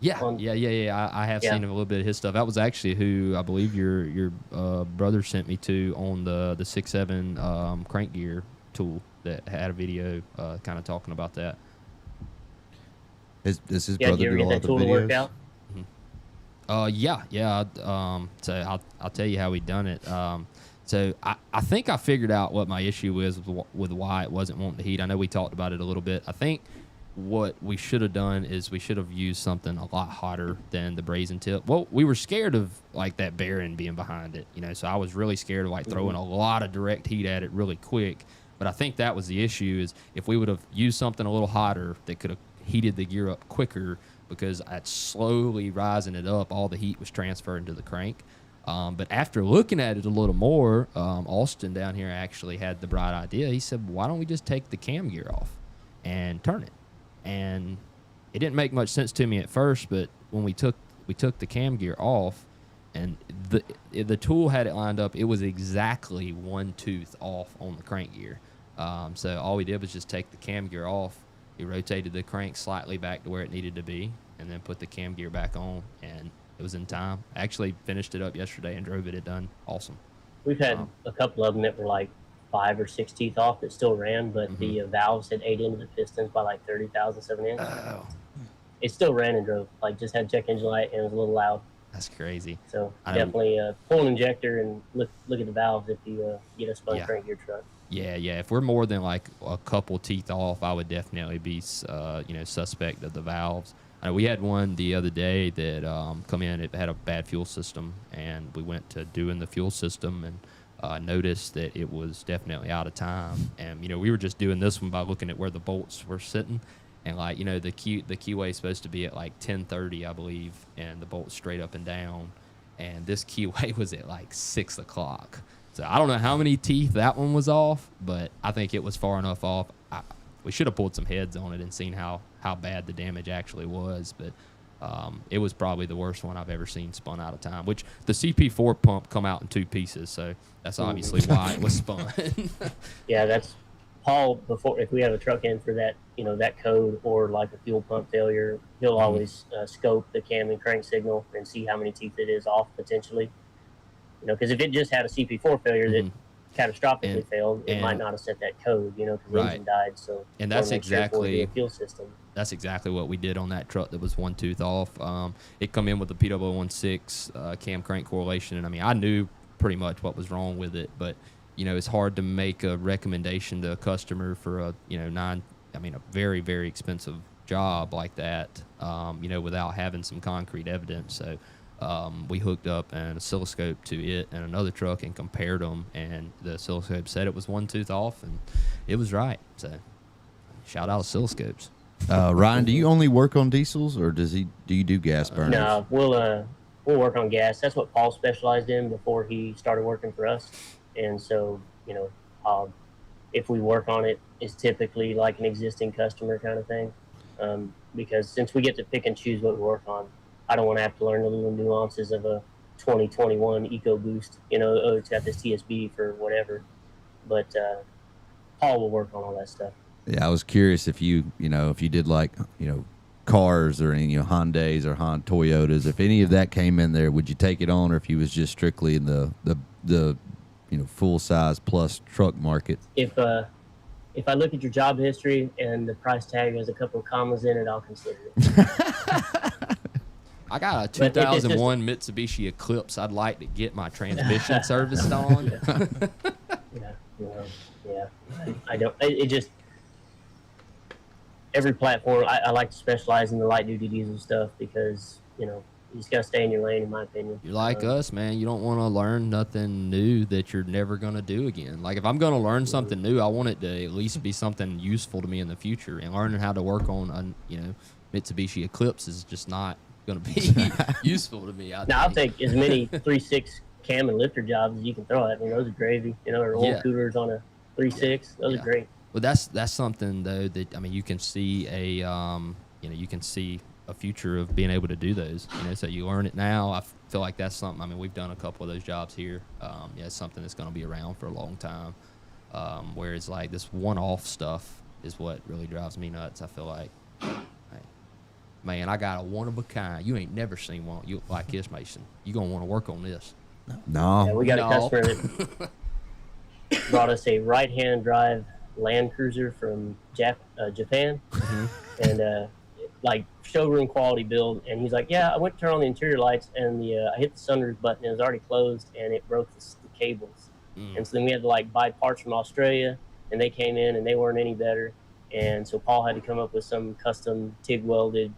Yeah. I have seen a little bit of his stuff. That was actually who I believe your brother sent me to on the 6.7 crank gear tool that had a video kind of talking about that. Does his brother do a lot of the videos? So I'll tell you how we done it. So I think I figured out what my issue is with why it wasn't wanting to heat. I know we talked about it a little bit. I think what we should have done is we should have used something a lot hotter than the brazen tip. Well, we were scared of like that bearing being behind it, so I was really scared of like throwing a lot of direct heat at it really quick. But I think that was the issue, is if we would have used something a little hotter that could have heated the gear up quicker, because at slowly rising it up, all the heat was transferred to the crank. But after looking at it a little more, Austin down here actually had the bright idea. He said, why don't we just take the cam gear off and turn it? And it didn't make much sense to me at first, but when we took the cam gear off, and the tool had it lined up, it was exactly one tooth off on the crank gear. So all we did was just take the cam gear off. We rotated the crank slightly back to where it needed to be, and then put the cam gear back on, and it was in time. I actually finished it up yesterday and drove it. It done awesome. We've had a couple of them that were like 5 or 6 teeth off that still ran, but the valves had ate into the pistons by like 30 thousandths of an inch. Oh, It still ran and drove. Like, just had check engine light and it was a little loud. that's crazy. So definitely pull an injector and look at the valves if you get a spun crank gear truck. Yeah. If we're more than like a couple teeth off, I would definitely be, suspect of the valves. We had one the other day that come in. It had a bad fuel system, and we went to doing the fuel system and noticed that it was definitely out of time. And we were just doing this one by looking at where the bolts were sitting, and the keyway is supposed to be at like 10:30, I believe, and the bolt's straight up and down, and this keyway was at like 6 o'clock. So I don't know how many teeth that one was off, but I think it was far enough off. We should have pulled some heads on it and seen how bad the damage actually was, but it was probably the worst one I've ever seen spun out of time, which the CP4 pump come out in 2 pieces, so that's obviously why it was spun. Yeah, that's Paul. Before, if we have a truck in for that, that code or like a fuel pump failure, he'll always scope the cam and crank signal and see how many teeth it is off potentially. Because if it just had a CP4 failure that catastrophically failed, it might not have set that code, because the engine died. So, and that's exactly the fuel system. That's exactly what we did on that truck that was one tooth off. It come in with the P0016 cam crank correlation, and I knew pretty much what was wrong with it, but it's hard to make a recommendation to a customer for a a very, very expensive job like that, without having some concrete evidence. So we hooked up an oscilloscope to it and another truck and compared them, and the oscilloscope said it was one tooth off, and it was right. So shout out oscilloscopes. Ryan, do you only work on diesels, or do you do gas burners? No, we'll work on gas. That's what Paul specialized in before he started working for us. And so, if we work on it, it's typically like an existing customer kind of thing. Because since we get to pick and choose what we work on, I don't want to have to learn the little nuances of a 2021 EcoBoost. It's got this TSB for whatever. But Paul will work on all that stuff. Yeah, I was curious if you did like, cars or any, Hyundais or Toyotas, if any of that came in there, would you take it on, or if you was just strictly in the full size plus truck market? If I look at your job history and the price tag has a couple of commas in it, I'll consider it. I got a 2001 Mitsubishi Eclipse I'd like to get my transmission serviced on. Yeah. I don't. It just, every platform. I like to specialize in the light duty diesel stuff because you just gotta stay in your lane, in my opinion. You're like us, man. You don't want to learn nothing new that you're never gonna do again. Like if I'm gonna learn something new, I want it to at least be something useful to me in the future. And learning how to work on Mitsubishi Eclipse is just not gonna be useful to me. I'll take as many 3.6 cam and lifter jobs as you can throw at me. Those are gravy. Or oil coolers on a 3.6. Those are great. Well, that's something though that you can see a future of being able to do those. So you learn it now. I feel like that's something. We've done a couple of those jobs here. It's something that's going to be around for a long time. Whereas like this one-off stuff is what really drives me nuts. I feel like, man, I got a one of a kind. You ain't never seen one you like this, Mason. You gonna want to work on this? No. Yeah, we got a customer that brought us a right-hand drive Land Cruiser from Japan, and like showroom quality build. And he's like, "Yeah, I went to turn on the interior lights, and I hit the sunroof button. It was already closed, and it broke the cables. And so then we had to like buy parts from Australia, and they came in, and they weren't any better. And so Paul had to come up with some custom TIG welded.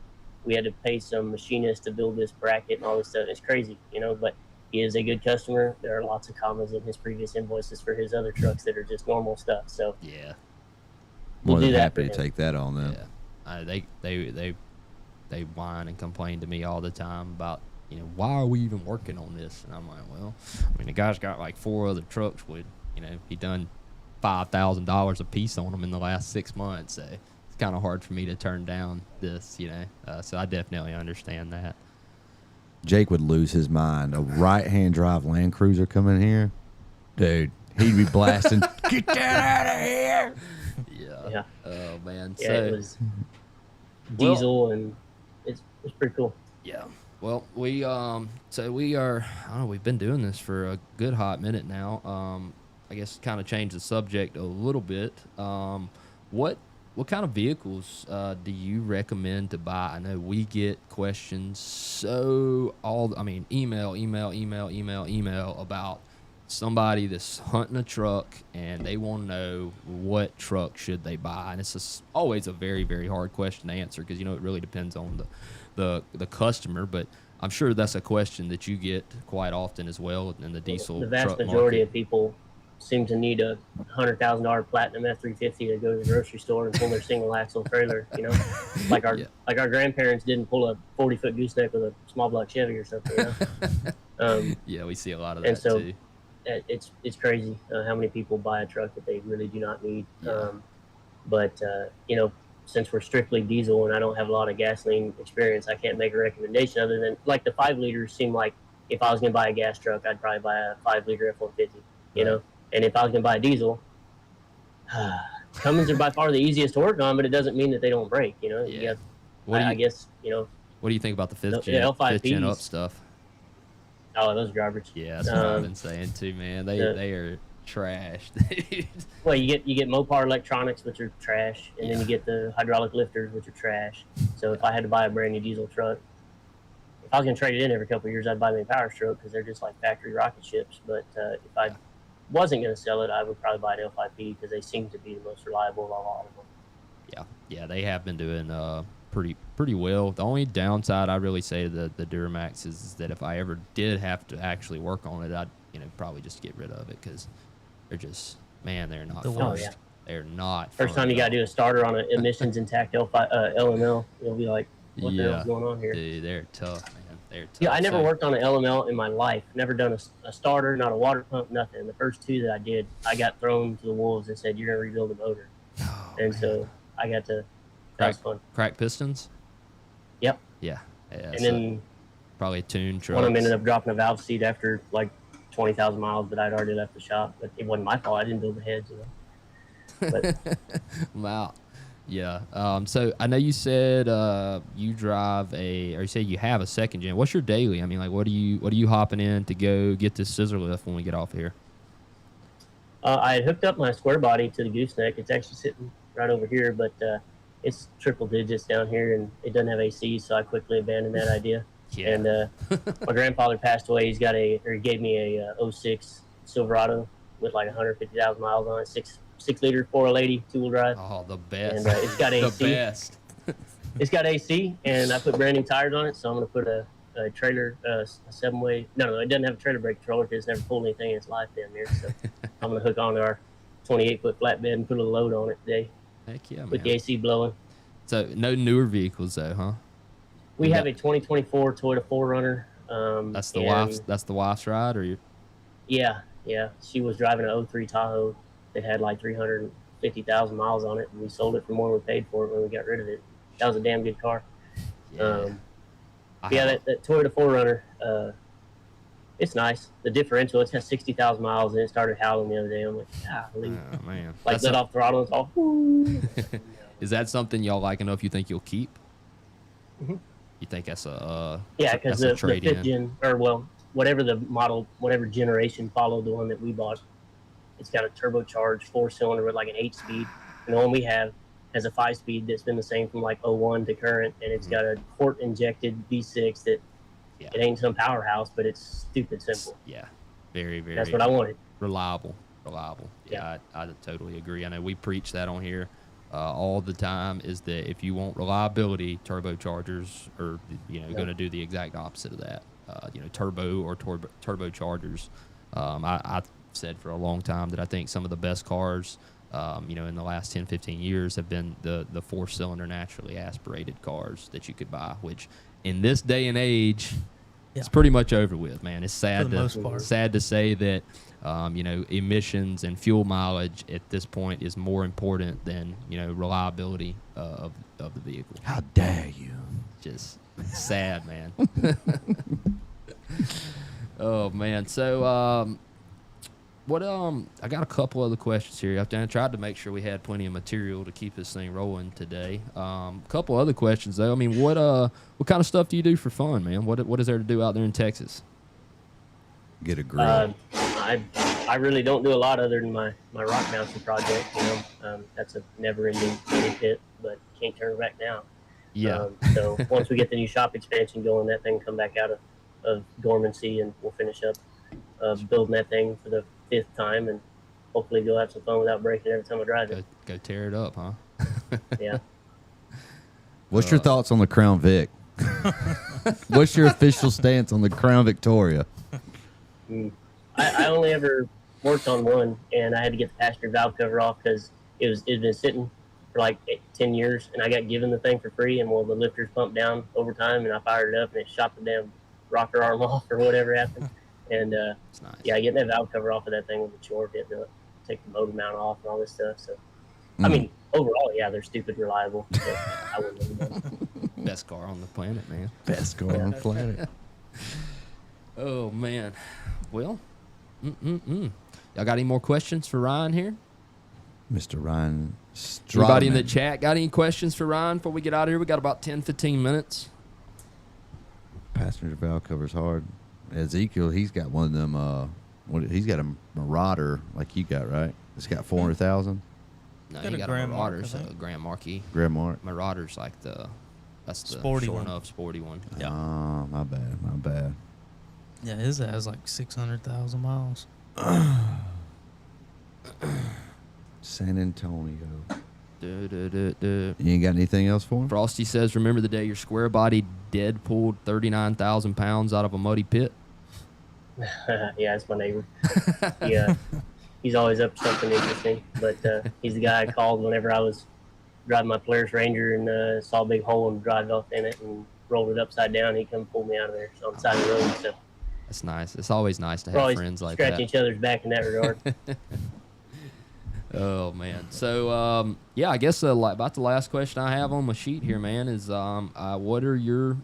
We had to pay some machinist to build this bracket and all this stuff. It's crazy, but he is a good customer. There are lots of commas in his previous invoices for his other trucks that are just normal stuff. So yeah, more than happy to take that on them. Yeah, they whine and complain to me all the time about why are we even working on this? And I'm like, well, I mean, the guy's got like 4 other trucks with, he done $5,000 a piece on them in the last 6 months. So it's kind of hard for me to turn down this, so I definitely understand that. Jake would lose his mind. A right-hand drive Land Cruiser coming here, dude. He'd be blasting. Get that out of here! Yeah. Oh man. Yeah, So it was diesel, and it's pretty cool. yeah. Well, we've been doing this for a good hot minute now. I guess kind of change the subject a little bit. What kind of vehicles do you recommend to buy? I know we get questions email about somebody that's hunting a truck and they want to know what truck should they buy, and it's always a very, very hard question to answer because it really depends on the customer. But I'm sure that's a question that you get quite often as well in the diesel. The vast truck majority market. of people seem to need a $100,000 Platinum F350 to go to the grocery store and pull their single axle trailer. Like our grandparents didn't pull a 40-foot gooseneck with a small block Chevy or something. Yeah, we see a lot of and that so too. it's crazy how many people buy a truck that they really do not need. Yeah. But since we're strictly diesel and I don't have a lot of gasoline experience, I can't make a recommendation other than like the 5 liters seem like if I was going to buy a gas truck, I'd probably buy a 5-liter F-150, Right. And if I was going to buy a diesel, Cummins are by far the easiest to work on, but it doesn't mean that they don't break. Yeah. I guess, What do you think about the fifth the gen L5Ps. up stuff? oh, those are garbage. Yeah, that's what I've been saying too, man. They are trash. Well, you get Mopar electronics, which are trash, and then you get the hydraulic lifters, which are trash. So if I had to buy a brand new diesel truck, if I was going to trade it in every couple of years, I'd buy me a PowerStroke because they're just like factory rocket ships. But if I wasn't going to sell it, I would probably buy an L5P because they seem to be the most reliable of all of them. Yeah, they have been doing pretty well. The only downside I really say to the Duramax is that if I ever did have to actually work on it, I'd probably just get rid of it because they're just, man, they're not fun. Oh, yeah. They're not First fun time you at got to all. do a starter on an emissions intact LML, you'll be like, what the Yeah. hell's going on here? Dude, they're tough, man. They're tough. Yeah, I never So- worked on an LML in my life. Never done a starter, not a water pump, nothing. The first 2 that I did, I got thrown to the wolves and said, you're going to rebuild the motor. Oh, And man. so I got to, that was fun. Crack pistons? Yep. Yeah. And then probably a tune truck. one of them ended up dropping a valve seat after like 20,000 miles, but I'd already left the shop. But it wasn't my fault. I didn't build the heads. But Wow. Yeah. So I know you said you drive or you say you have a second gen. What's your daily? I mean, like, what are you hopping in to go get this scissor lift when we get off here? I had hooked up my square body to the gooseneck. It's actually sitting right over here, but it's triple digits down here, and it doesn't have AC, so I quickly abandoned that idea. Yeah. And my grandfather passed away. He gave me a 06 Silverado with like 150,000 miles on it, 6-liter 480 two-wheel drive. Oh, the best. And it's got the AC. best. It's got AC, and I put brand new tires on it, so I'm going to put a trailer, a 7-way. No, it doesn't have a trailer brake controller because it's never pulled anything in its life down there. So I'm going to hook on our 28-foot flatbed and put a little load on it today Heck yeah, with the man. AC blowing. So no newer vehicles though, huh? We have a 2024 Toyota 4Runner. That's the and wife's. That's the wife's ride, or you? Yeah. She was driving an 03 Tahoe that had like 350,000 miles on it, and we sold it for more than we paid for it when we got rid of it. That was a damn good car. That Toyota 4Runner, it's nice. The differential, it has 60,000 miles, and it started howling the other day. I'm like, golly. Oh man. Like, That's let off throttle, and it's all, whoo. Is that something y'all like enough you think you'll keep? Mhm. You think that's a Yeah, because that's a the 5th trade-in? gen, or well, whatever the model, whatever generation followed the one that we bought, it's got a turbocharged 4-cylinder with like an 8-speed. And the one we have has a 5-speed that's been the same from like 01 to current, and it's got a port-injected V6 that Yeah. it ain't some powerhouse, but it's stupid simple. Yeah, very, very. That's what I wanted. Reliable. Yeah, I totally agree. I know we preach that on here all the time. Is that if you want reliability, turbochargers are going to do the exact opposite of that. Turbo or turbochargers. I've said for a long time that I think some of the best cars, in the last 10, 15 years have been the 4-cylinder naturally aspirated cars that you could buy, which in this day and age, It's pretty much over with, man. It's sad For the most part. sad to say that emissions and fuel mileage at this point is more important than reliability of the vehicle. How dare you? Just sad, man. Oh man. So what I got a couple other questions here. I tried to make sure we had plenty of material to keep this thing rolling today. A couple other questions though. I mean, what kind of stuff do you do for fun, man? What is there to do out there in Texas? Get a grill. I really don't do a lot other than my rock mountain project. That's a never-ending pit, but can't turn it back now. Yeah. So once we get the new shop expansion going, that thing come back out of dormancy, and we'll finish up building that thing for the 5th time, and hopefully go have some fun without breaking every time I drive it. Go tear it up, huh? Yeah. What's your thoughts on the Crown Vic? What's your official stance on the Crown Victoria? I only ever worked on one, and I had to get the passenger valve cover off because it'd been sitting for like 10 years, and I got given the thing for free, and the lifters pumped down over time, and I fired it up, and it shot the damn rocker arm off or whatever happened. And It's nice. yeah, getting that valve cover off of that thing was a chore. Had to take the motor mount off and all this stuff. So, I mean, overall, yeah, they're stupid reliable. But I wouldn't have done. Best car on the planet, man. Best car on the planet. Oh man. Well, y'all got any more questions for Ryan here? Mr. Ryan Strateman. Anybody in the chat got any questions for Ryan before we get out of here? We got about 10-15 minutes. Passenger valve cover's hard. Ezekiel, he's got one of them. He's got a Marauder like you got, right? It's got 400,000. No, Got you a got a Grand Marauder, Mark, I so think. Grand Marquis. Grand Mark. Marauder's like that's the Sporty short one. enough sporty one. Yeah. Oh, my bad. Yeah, his has like 600,000 miles. San Antonio. Du-du-du-du. You ain't got anything else for him? Frosty says, remember the day your square body dead pulled 39,000 pounds out of a muddy pit? Yeah, it's my neighbor. Yeah, he's always up to something interesting. But he's the guy I called whenever I was driving my Polaris Ranger and saw a big hole and drive off in it and rolled it upside down. He come pull me out of there on the side of the road. So That's nice. It's always nice to we're have always friends like scratching that. each other's back in that regard. Oh man. So yeah, I guess about the last question I have on my sheet here, man, is what are your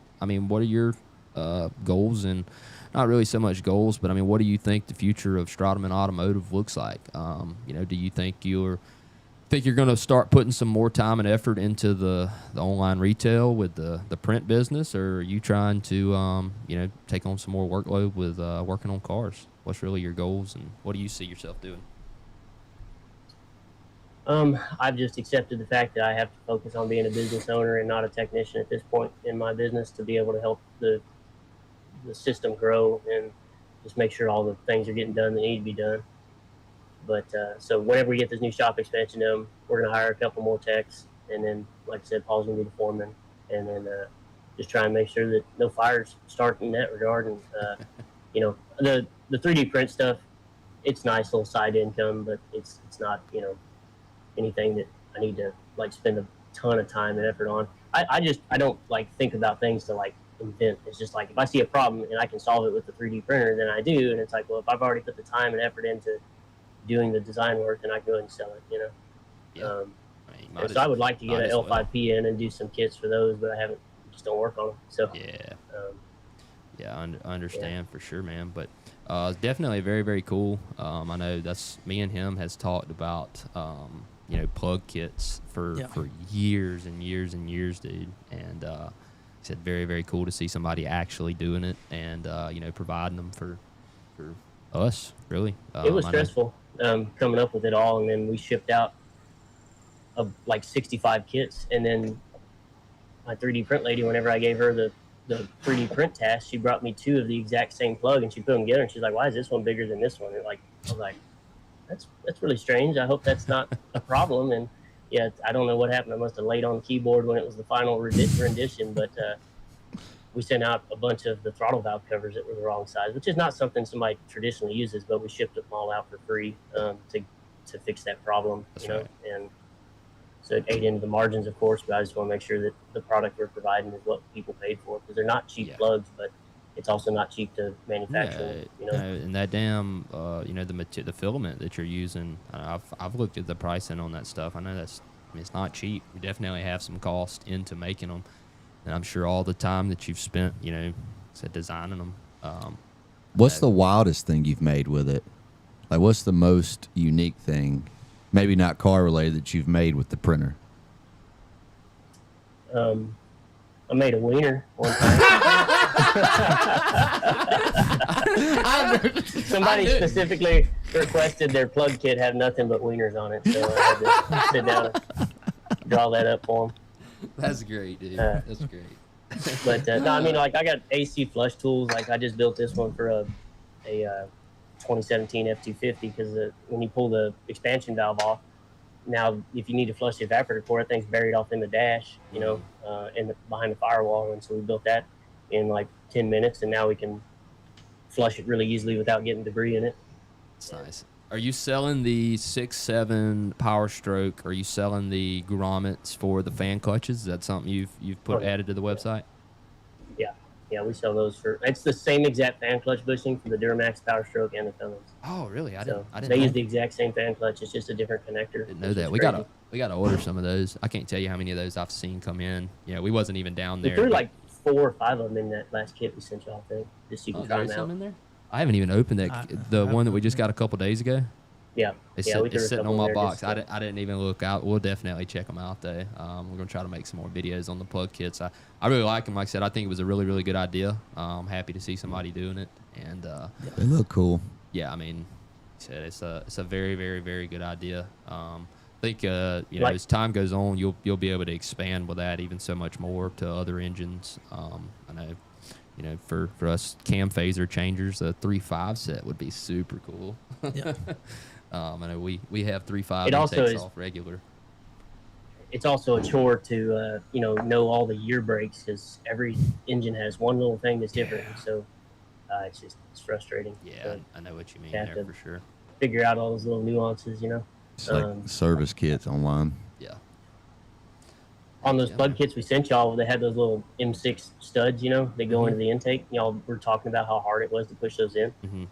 goals, and not really so much goals, but I mean, what do you think the future of Strateman Automotive looks like? Do you think you're going to start putting some more time and effort into the online retail with the print business, or are you trying to take on some more workload with working on cars? What's really your goals, and what do you see yourself doing? I've just accepted the fact that I have to focus on being a business owner and not a technician at this point in my business to be able to help the system grow and just make sure all the things are getting done that need to be done. But so whenever we get this new shop expansion done, we're going to hire a couple more techs, and then, like I said, Paul's going to be the foreman, and then just try and make sure that no fires start in that regard. And the 3D print stuff, it's nice little side income, but it's not anything that I need to spend a ton of time and effort on. I don't think about things to invent. It's just if I see a problem and I can solve it with the 3D printer, then I do. And it's well, if I've already put the time and effort into doing the design work, then I go ahead and sell it. Yeah. And so I would like to get an L5P in and do some kits for those, but I haven't. Just don't work on them. So yeah, I understand for sure, man. But definitely very, very cool. I know that's me and him has talked about plug kits for years and years and years, dude. And he said very, very cool to see somebody actually doing it and providing them for us. Really, it was stressful coming up with it all, and then we shipped out 65 kits, and then my 3D print lady, whenever I gave her the 3D print task, she brought me 2 of the exact same plug, and she put them together, and she's like, "Why is this one bigger than this one?" And I was like, "That's really strange. I hope that's not a problem." And yeah, I don't know what happened. I must have laid on the keyboard when it was the final rendition, but we sent out a bunch of the throttle valve covers that were the wrong size, which is not something somebody traditionally uses, but we shipped them all out for free to fix that problem. Right. And so it ate into the margins, of course, but I just want to make sure that the product we're providing is what people paid for, because they're not cheap plugs, but it's also not cheap to manufacture. And that damn, the filament that you're using. I've looked at the pricing on that stuff. I know it's not cheap. You definitely have some cost into making them, and I'm sure all the time that you've spent, designing them. What's the wildest thing you've made with it? Like, what's the most unique thing, maybe not car related, that you've made with the printer? I made a wiener one time. Somebody specifically requested their plug kit have nothing but wieners on it, so I had to sit down and draw that up for them. That's great, dude. That's great. But no, I mean, like, I got AC flush tools. Like, I just built this one for a 2017 F250 because when you pull the expansion valve off, now if you need to flush the evaporator core, that thing's buried off in the dash, behind the firewall. And so we built that in like 10 minutes, and now we can flush it really easily without getting debris in it. That's nice. Are you selling the 6.7 PowerStroke? Are you selling the grommets for the fan clutches? Is that something you've added to the website? Yeah, we sell those it's the same exact fan clutch bushing for the Duramax, PowerStroke, and the Cummins. Oh, really? I didn't They know. use the exact same fan clutch. It's just a different connector. Didn't know that. We gotta order some of those. I can't tell you how many of those I've seen come in. We wasn't even down there. We threw like 4 or 5 of them in that last kit we sent y'all, I think, just so you can try them out. In there? I haven't even opened that. The one that we just got a couple days ago. Yeah. It's sitting on my box. I didn't even look out. We'll definitely check them out, though. We're going to try to make some more videos on the plug kits. I really like them. Like I said, I think it was a really, really good idea. I'm happy to see somebody doing it. And they look cool. Yeah, I mean, it's a very, very, very good idea. I think as time goes on, you'll be able to expand with that even so much more to other engines. I know, for us cam phaser changers, a 3.5 set would be super cool. Yeah. I know we have 3.5 It also takes is off regular. It's also a chore to know all the year breaks because every engine has one little thing that's different. Yeah. So it's frustrating. Yeah, I know what you mean there for sure. Figure out all those little nuances, It's like service kits online. Yeah. On those plug kits we sent y'all, they had those little M6 studs, they go into the intake. Y'all were talking about how hard it was to push those in. Mm-hmm.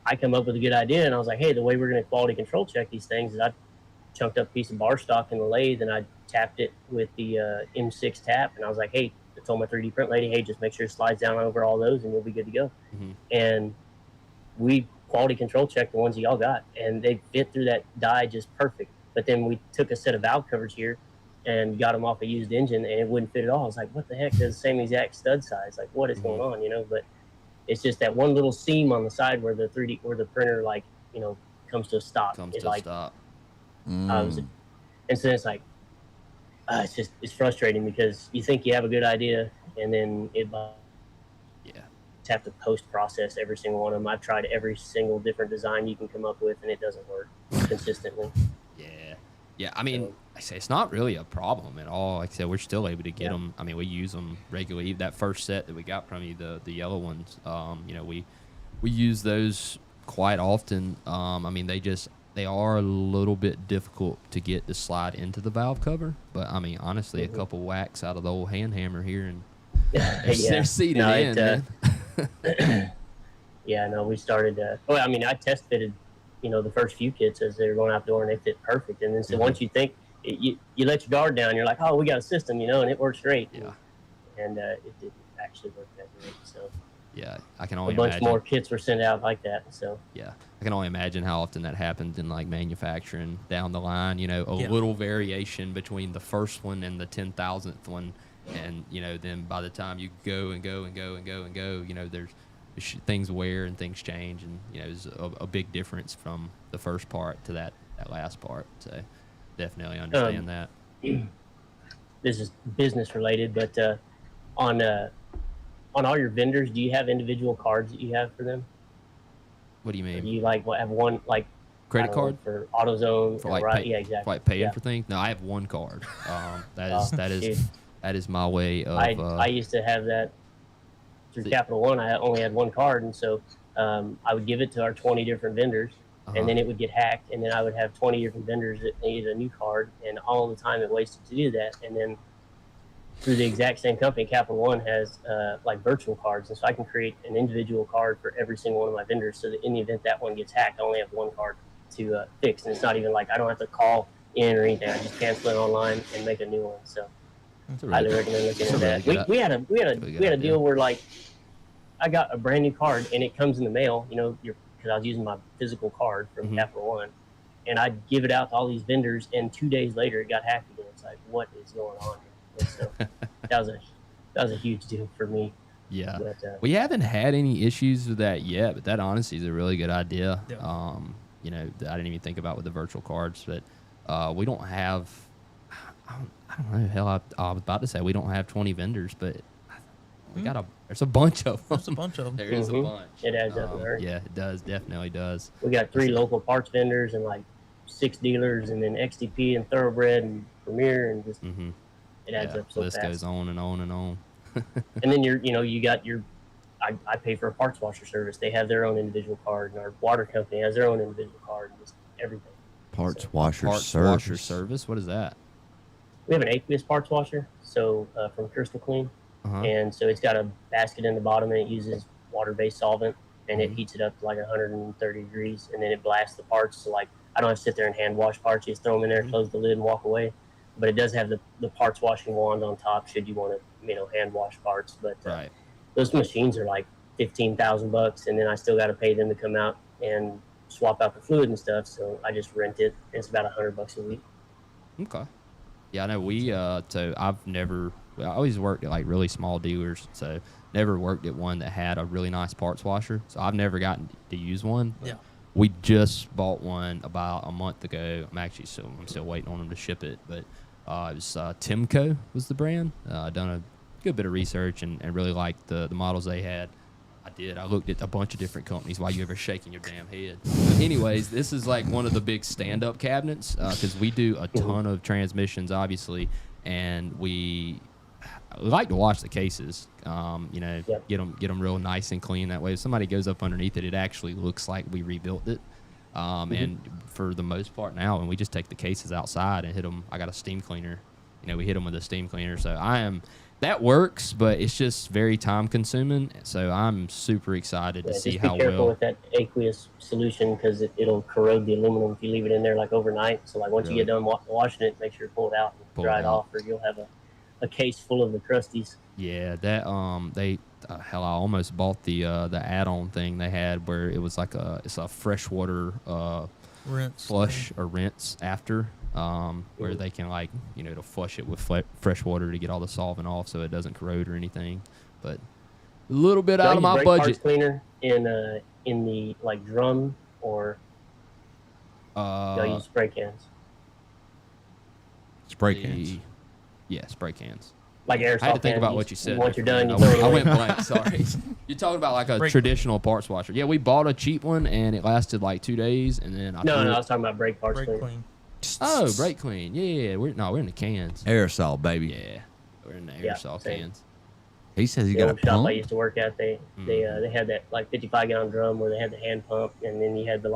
I come up with a good idea, and I was like, hey, the way we're going to quality control check these things is I chunked up a piece of bar stock in the lathe, and I tapped it with the M6 tap, and I was like, hey, I told my 3D print lady, hey, just make sure it slides down over all those, and you'll be good to go. Mm-hmm. And we quality control checked the ones that y'all got, and they fit through that die just perfect. But then we took a set of valve covers here and got them off a used engine, and it wouldn't fit at all. I was like, what the heck? They're the same exact stud size. Like, what is going on, But it's just that one little seam on the side where the printer, comes to a stop. And so it's like, it's frustrating because you think you have a good idea, and then have to post-process every single one of them. I've tried every single different design you can come up with, and it doesn't work consistently. Yeah. I mean, I say it's not really a problem at all. Like I said, we're still able to get them. I mean, we use them regularly. That first set that we got from you, the yellow ones, we use those quite often. I mean, they are a little bit difficult to get to slide into the valve cover. But, I mean, honestly, a couple whacks out of the old hand hammer here, and they're seated in, man. Yeah, no, we started. I test fitted, the first few kits as they were going out the door, and they fit perfect. And then so once you think you let your guard down, you're like, oh, we got a system, and it works great. Yeah. And it didn't actually work that great. So yeah, I can only a bunch imagine. more kits were sent out like that. So yeah, I can only imagine how often that happens in like manufacturing down the line. Little variation between the first one and the 10,000th one. And, then by the time you go, there's things wear and things change. And, there's a big difference from the first part to that last part. So definitely understand that. This is business related, but on all your vendors, do you have individual cards that you have for them? What do you mean? Or do you have one credit card for AutoZone? For yeah, exactly. Like paying for things? No, I have one card. That is my way of. I used to have that through Capital One. I only had one card, and so I would give it to our 20 different vendors, and then it would get hacked, and then I would have 20 different vendors that needed a new card, and all the time it wasted to do that. And then through the exact same company, Capital One has like virtual cards, and so I can create an individual card for every single one of my vendors. So that in the event that one gets hacked, I only have one card to fix, and it's not even like I don't have to call in or anything. I just cancel it online and make a new one. So highly recommend looking at that. We had a deal where like I got a brand new card and it comes in the mail. You know, because I was using my physical card from Capital One, and I'd give it out to all these vendors, and 2 days later it got hacked again. It's like, what is going on here? And so that was a huge deal for me. Yeah, but, we haven't had any issues with that yet, but that honestly is a really good idea. Yeah. You know, that I didn't even think about with the virtual cards, but we don't have. I don't know. Hell, I was about to say we don't have 20 vendors, but we got there's a bunch of them. There's a bunch of them. There is a bunch. It adds up there. Yeah, it does. Definitely does. We got 3 local parts vendors and like 6 dealers, and then XDP and Thoroughbred and Premier, and just it adds up so list fast. goes on and on and on. And then you got your. I pay for a parts washer service. They have their own individual card, and our water company has their own individual card, and just everything. Parts So, washer Parts service. washer service. What is that? we have an aqueous parts washer, so from Crystal Clean, Uh-huh. and so it's got a basket in the bottom, and it uses water-based solvent, and it heats it up to like 130 degrees, and then it blasts the parts. So like I don't have to sit there and hand wash parts. You just throw them in there, close the lid, and walk away. But it does have the parts washing wand on top, should you want to hand wash parts. But Right. those machines are like $15,000, and then I still got to pay them to come out and swap out the fluid and stuff. So I just rent it. It's about $100 a week. Okay. Yeah, I know so I've never, I always worked at like really small dealers, so never worked at one that had a really nice parts washer. So I've never gotten to use one. Yeah. We just bought one about a month ago. I'm still waiting on them to ship it, but it was Timco was the brand. Done a good bit of research and really liked the models they had. I looked at a bunch of different companies while you ever shaking your damn head. But anyways, this is like one of the big stand-up cabinets because we do a ton of transmissions, obviously, and we like to wash the cases. Yep. Get them real nice and clean. That way, if somebody goes up underneath it, it actually looks like we rebuilt it. And for the most part now, and we just take the cases outside and hit them. I got a steam cleaner. We hit them with a steam cleaner. So that works, but it's just very time consuming. So I'm super excited to see how Just be careful well. with that aqueous solution because it'll corrode the aluminum if you leave it in there like overnight. So like once you get done washing it, make sure you pull it out and dry it off, or you'll have a case full of the crusties. Yeah, that I almost bought the add-on thing they had where it was like it's a freshwater Rinse. flush or rinse after. Where they can it'll flush it with fresh water to get all the solvent off so it doesn't corrode or anything. But a little bit out of my Parts budget. cleaner in the like drum, or y'all use spray cans, Spray cans. Yeah, spray cans. like aerosol. I had to think cans. about what you said. Once you're done, you I throw went, it I away. went blank. Sorry. You're talking about like a Brake- traditional parts washer. Yeah, we bought a cheap one and it lasted like 2 days, and then I No, threw I it. was talking about brake parts Brake cleaner. clean. Oh, brake clean. Yeah. We're in the cans. Aerosol, baby. Yeah, we're in the Yeah, aerosol same. cans. He says he The got a old shop I pump. used to work at, they had that like 55-gallon drum where they had the hand pump, and then you had the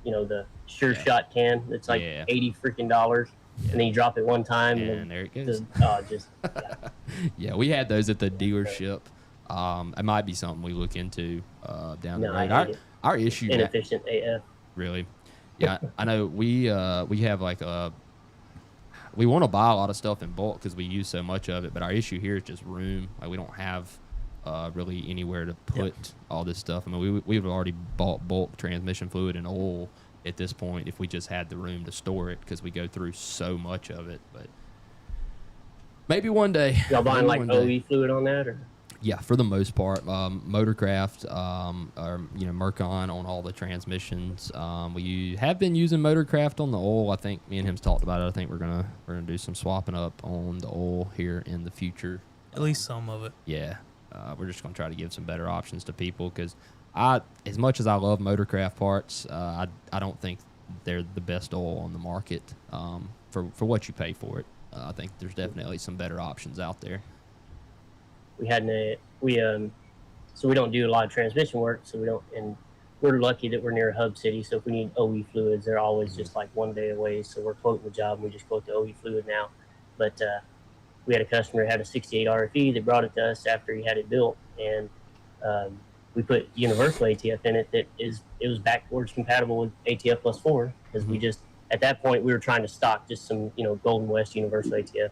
the Sure Shot can that's like Yeah. $80 freaking dollars, and then you drop it one time, And there it goes. just Yeah, we had those at the dealership. It might be something we look into down the No, I road. hate it. Our issue inefficient AF. really. Yeah, I know we have we want to buy a lot of stuff in bulk because we use so much of it, but our issue here is just room. Like we don't have really anywhere to put all this stuff. I mean, we've already bought bulk transmission fluid and oil at this point if we just had the room to store it because we go through so much of it. But maybe one day. Y'all buying Maybe like one day. OE fluid on that, or? Yeah, for the most part, Motorcraft, or Mercon on all the transmissions. We have been using Motorcraft on the oil. I think me and him's talked about it. I think we're gonna do some swapping up on the oil here in the future. At least some of it. Yeah, we're just gonna try to give some better options to people because as much as I love Motorcraft parts, I don't think they're the best oil on the market for what you pay for it. I think there's definitely some better options out there. So we don't do a lot of transmission work, so we don't, and we're lucky that we're near a hub city, so if we need OE fluids, they're always just like one day away, so we're quoting the job and we just quote the OE fluid now. But we had a customer who had a 68 RFE that brought it to us after he had it built, and we put universal ATF in it it was backwards compatible with ATF plus 4, because we just, at that point, we were trying to stock just some, Golden West universal ATF,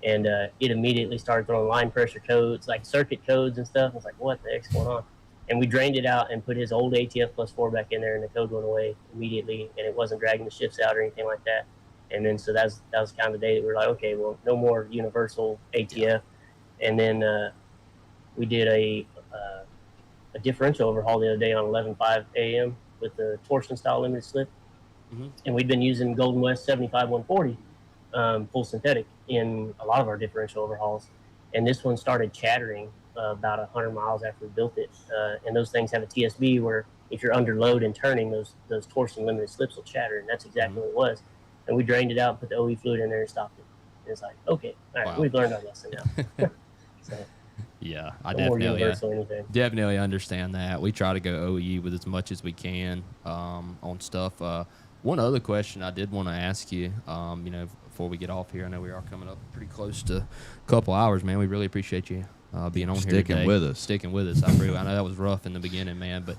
and it immediately started throwing line pressure codes, like circuit codes and stuff. I was like, what the heck's going on? And we drained it out and put his old ATF plus 4 back in there, and the code went away immediately, and it wasn't dragging the shifts out or anything like that. And then so that was kind of the day that we were like, okay, well, no more universal ATF. And then we did a differential overhaul the other day on 11.5 a.m. with the torsion style limited slip, and we'd been using Golden West 75 140 full synthetic in a lot of our differential overhauls, and this one started chattering about 100 miles after we built it, and those things have a TSB where if you're under load and turning, those torsion limited slips will chatter, and that's exactly what it was. And we drained it out, put the OE fluid in there, and stopped it. And it's like, okay, all right, we've learned our lesson now. So, yeah, I no more universal anything. definitely understand that. We try to go OE with as much as we can on stuff. One other question I did want to ask you, before we get off here, I know we are coming up pretty close to a couple hours, man. We really appreciate you being on here today. Sticking with us. I know that was rough in the beginning, man. But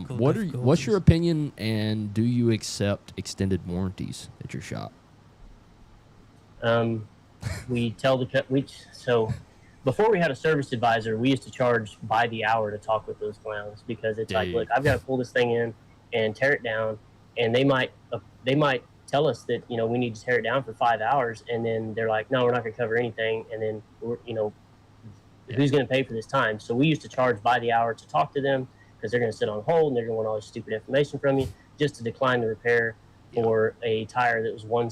what's your opinion, and do you accept extended warranties at your shop? We tell so before we had a service advisor, we used to charge by the hour to talk with those clowns, because it's like, look, I've got to pull this thing in and tear it down, and they might tell us that we need to tear it down for 5 hours, and then they're like, no, we're not going to cover anything, and then who's going to pay for this time? So we used to charge by the hour to talk to them, because they're going to sit on hold and they're going to want all this stupid information from you just to decline the repair for a tire that was 1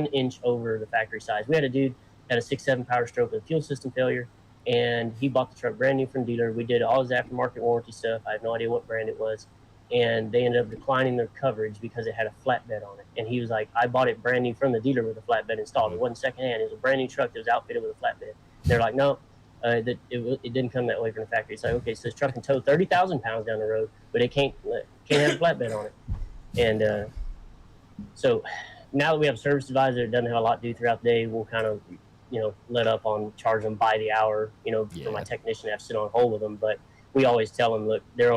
inch over the factory size. We had a dude had a 6.7 PowerStroke with a fuel system failure, and he bought the truck brand new from dealer. We did all his aftermarket warranty stuff. I have no idea what brand it was, and they ended up declining their coverage because it had a flatbed on it. And he was like, I bought it brand new from the dealer with a flatbed installed. It wasn't secondhand. It was a brand new truck that was outfitted with a flatbed. And they're like, no, it didn't come that way from the factory. It's like, okay, so this truck can tow 30,000 pounds down the road, but it can't have a flatbed on it. And so now that we have a service advisor that doesn't have a lot to do throughout the day, we'll kind of let up on charge them by the hour, for my technician to have to sit on hold with them. But we always tell them, look, there's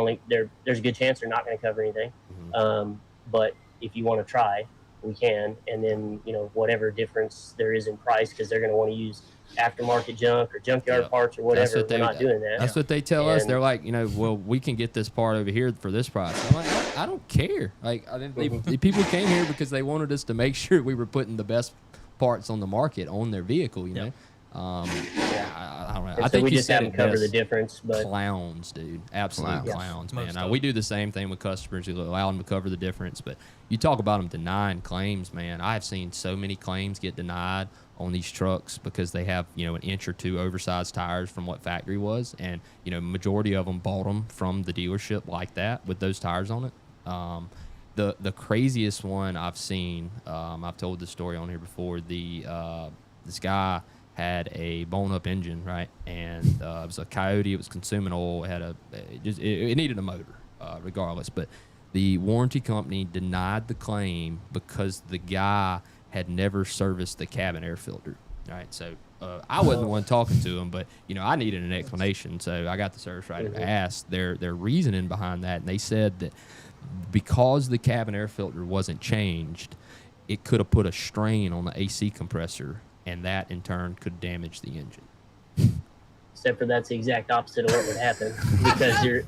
a good chance they're not going to cover anything. But if you want to try, we can. And then, whatever difference there is in price, because they're going to want to use aftermarket junk or junkyard parts or whatever, we're not doing that. That's what they tell us. They're like, well, we can get this part over here for this price. I'm like, I don't care. Like, the people came here because they wanted us to make sure we were putting the best parts on the market on their vehicle, I don't know. I think we just haven't covered the difference. But clowns, dude, absolute clowns, man. We do the same thing with customers. We allow them to cover the difference, but you talk about them denying claims, man. I've seen so many claims get denied on these trucks because they have an inch or two oversized tires from what factory was, and majority of them bought them from the dealership like that with those tires on it. The craziest one I've seen, I've told this story on here before. This guy had a blown-up engine, right? And it was a Coyote. It was consuming oil. It needed a motor, regardless. But the warranty company denied the claim because the guy had never serviced the cabin air filter, right? So I wasn't the one talking to him, but I needed an explanation. So I got the service writer to ask their reasoning behind that, and they said that because the cabin air filter wasn't changed, it could have put a strain on the AC compressor, and that in turn could damage the engine. Except for that's the exact opposite of what would happen, because your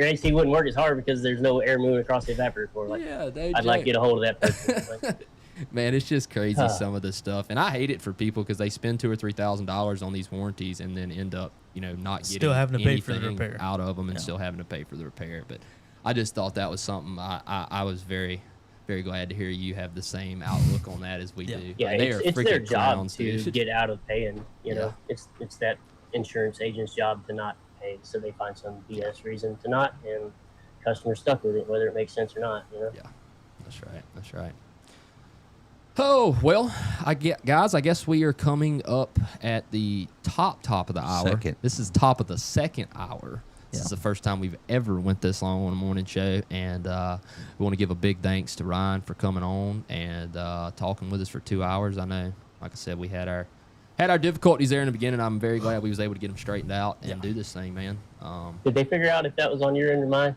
AC wouldn't work as hard because there's no air moving across the evaporator core. I'd like to get a hold of that person. Man, it's just crazy, some of this stuff, and I hate it for people because they spend $2,000 or $3,000 on these warranties and then end up, not getting still having to pay for the repair out of them, and still having to pay for the repair. But I just thought that was something I was very, very glad to hear you have the same outlook on that as we do. Yeah, it's their job to get out of paying. It's that insurance agent's job to not pay, so they find some BS reason to not, and customers stuck with it, whether it makes sense or not. Yeah, that's right. Oh, well, I guess we are coming up at the top of the hour. This is top of the second hour. This is the first time we've ever went this long on a morning show, and we want to give a big thanks to Ryan for coming on and talking with us for 2 hours. I know, like I said, we had our Had our difficulties there in the beginning. I'm very glad we was able to get them straightened out and do this thing, man. Did they figure out if that was on your end or mine?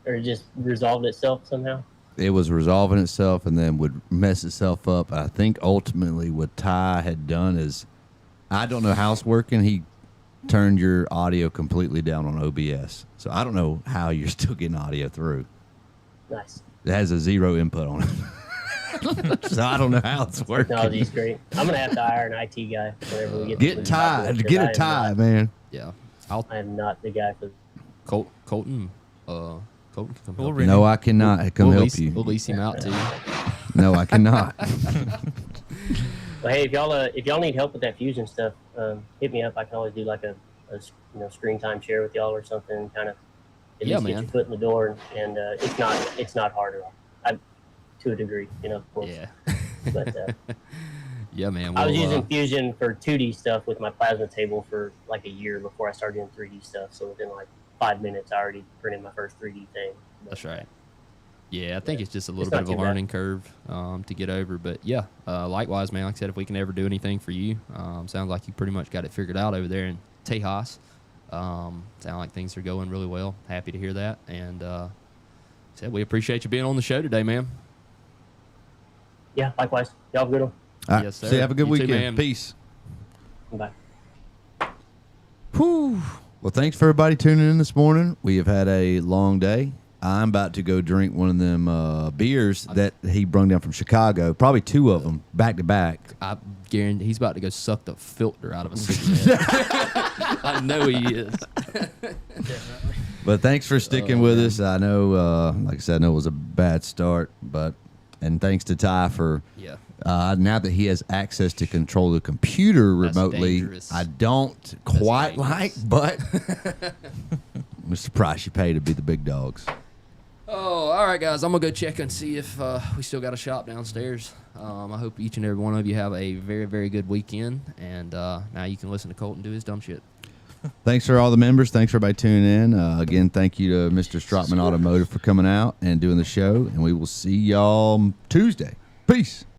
Or it just resolved itself somehow? It was resolving itself and then would mess itself up. I think ultimately what Ty had done is, I don't know how it's working. He turned your audio completely down on OBS. So I don't know how you're still getting audio through. Nice. It has a 0 input on it. So I don't know how it's working. Technology's great. I'm going to have to hire an IT guy whenever we Get Ty. Get a Ty, man. Yeah. I am not the guy for Colton can come We'll help. ring No, I cannot come help you. We'll lease him out to you. No, I cannot. Well, hey, if y'all need help with that fusion stuff, hit me up. I can always do like a screen time share with y'all or something. Kind of at least get your foot in the door, and it's not hard at all. To a degree, of course. Yeah. But yeah, man. I was using Fusion for 2D stuff with my plasma table for like a year before I started doing 3D stuff. So within like 5 minutes, I already printed my first 3D thing. That's right. Yeah, I think it's just a little bit of a learning curve to get over. But yeah, likewise, man. Like I said, if we can ever do anything for you, sounds like you pretty much got it figured out over there in Tejas. Sound like things are going really well. Happy to hear that. And said we appreciate you being on the show today, man. Yeah, likewise. Y'all have a good one. All right. Yes, sir. See you. Have a good You too, weekend. man. Peace. Bye. Whew. Well, thanks for everybody tuning in this morning. We have had a long day. I'm about to go drink one of them beers that he brung down from Chicago. Probably 2 of them back to back. I guarantee he's about to go suck the filter out of a cigarette. I know he is. But thanks for sticking with us. I know, like I said, I know it was a bad start, and thanks to Ty for now that he has access to control the computer remotely. Dangerous. I don't quite like, but I'm surprised you paid to be the big dogs. Oh, all right, guys. I'm going to go check and see if we still got a shop downstairs. I hope each and every one of you have a very, very good weekend. And now you can listen to Colton do his dumb shit. Thanks for all the members. Thanks for everybody tuning in. Again, thank you to Mr. Strateman Automotive for coming out and doing the show. And we will see y'all Tuesday. Peace.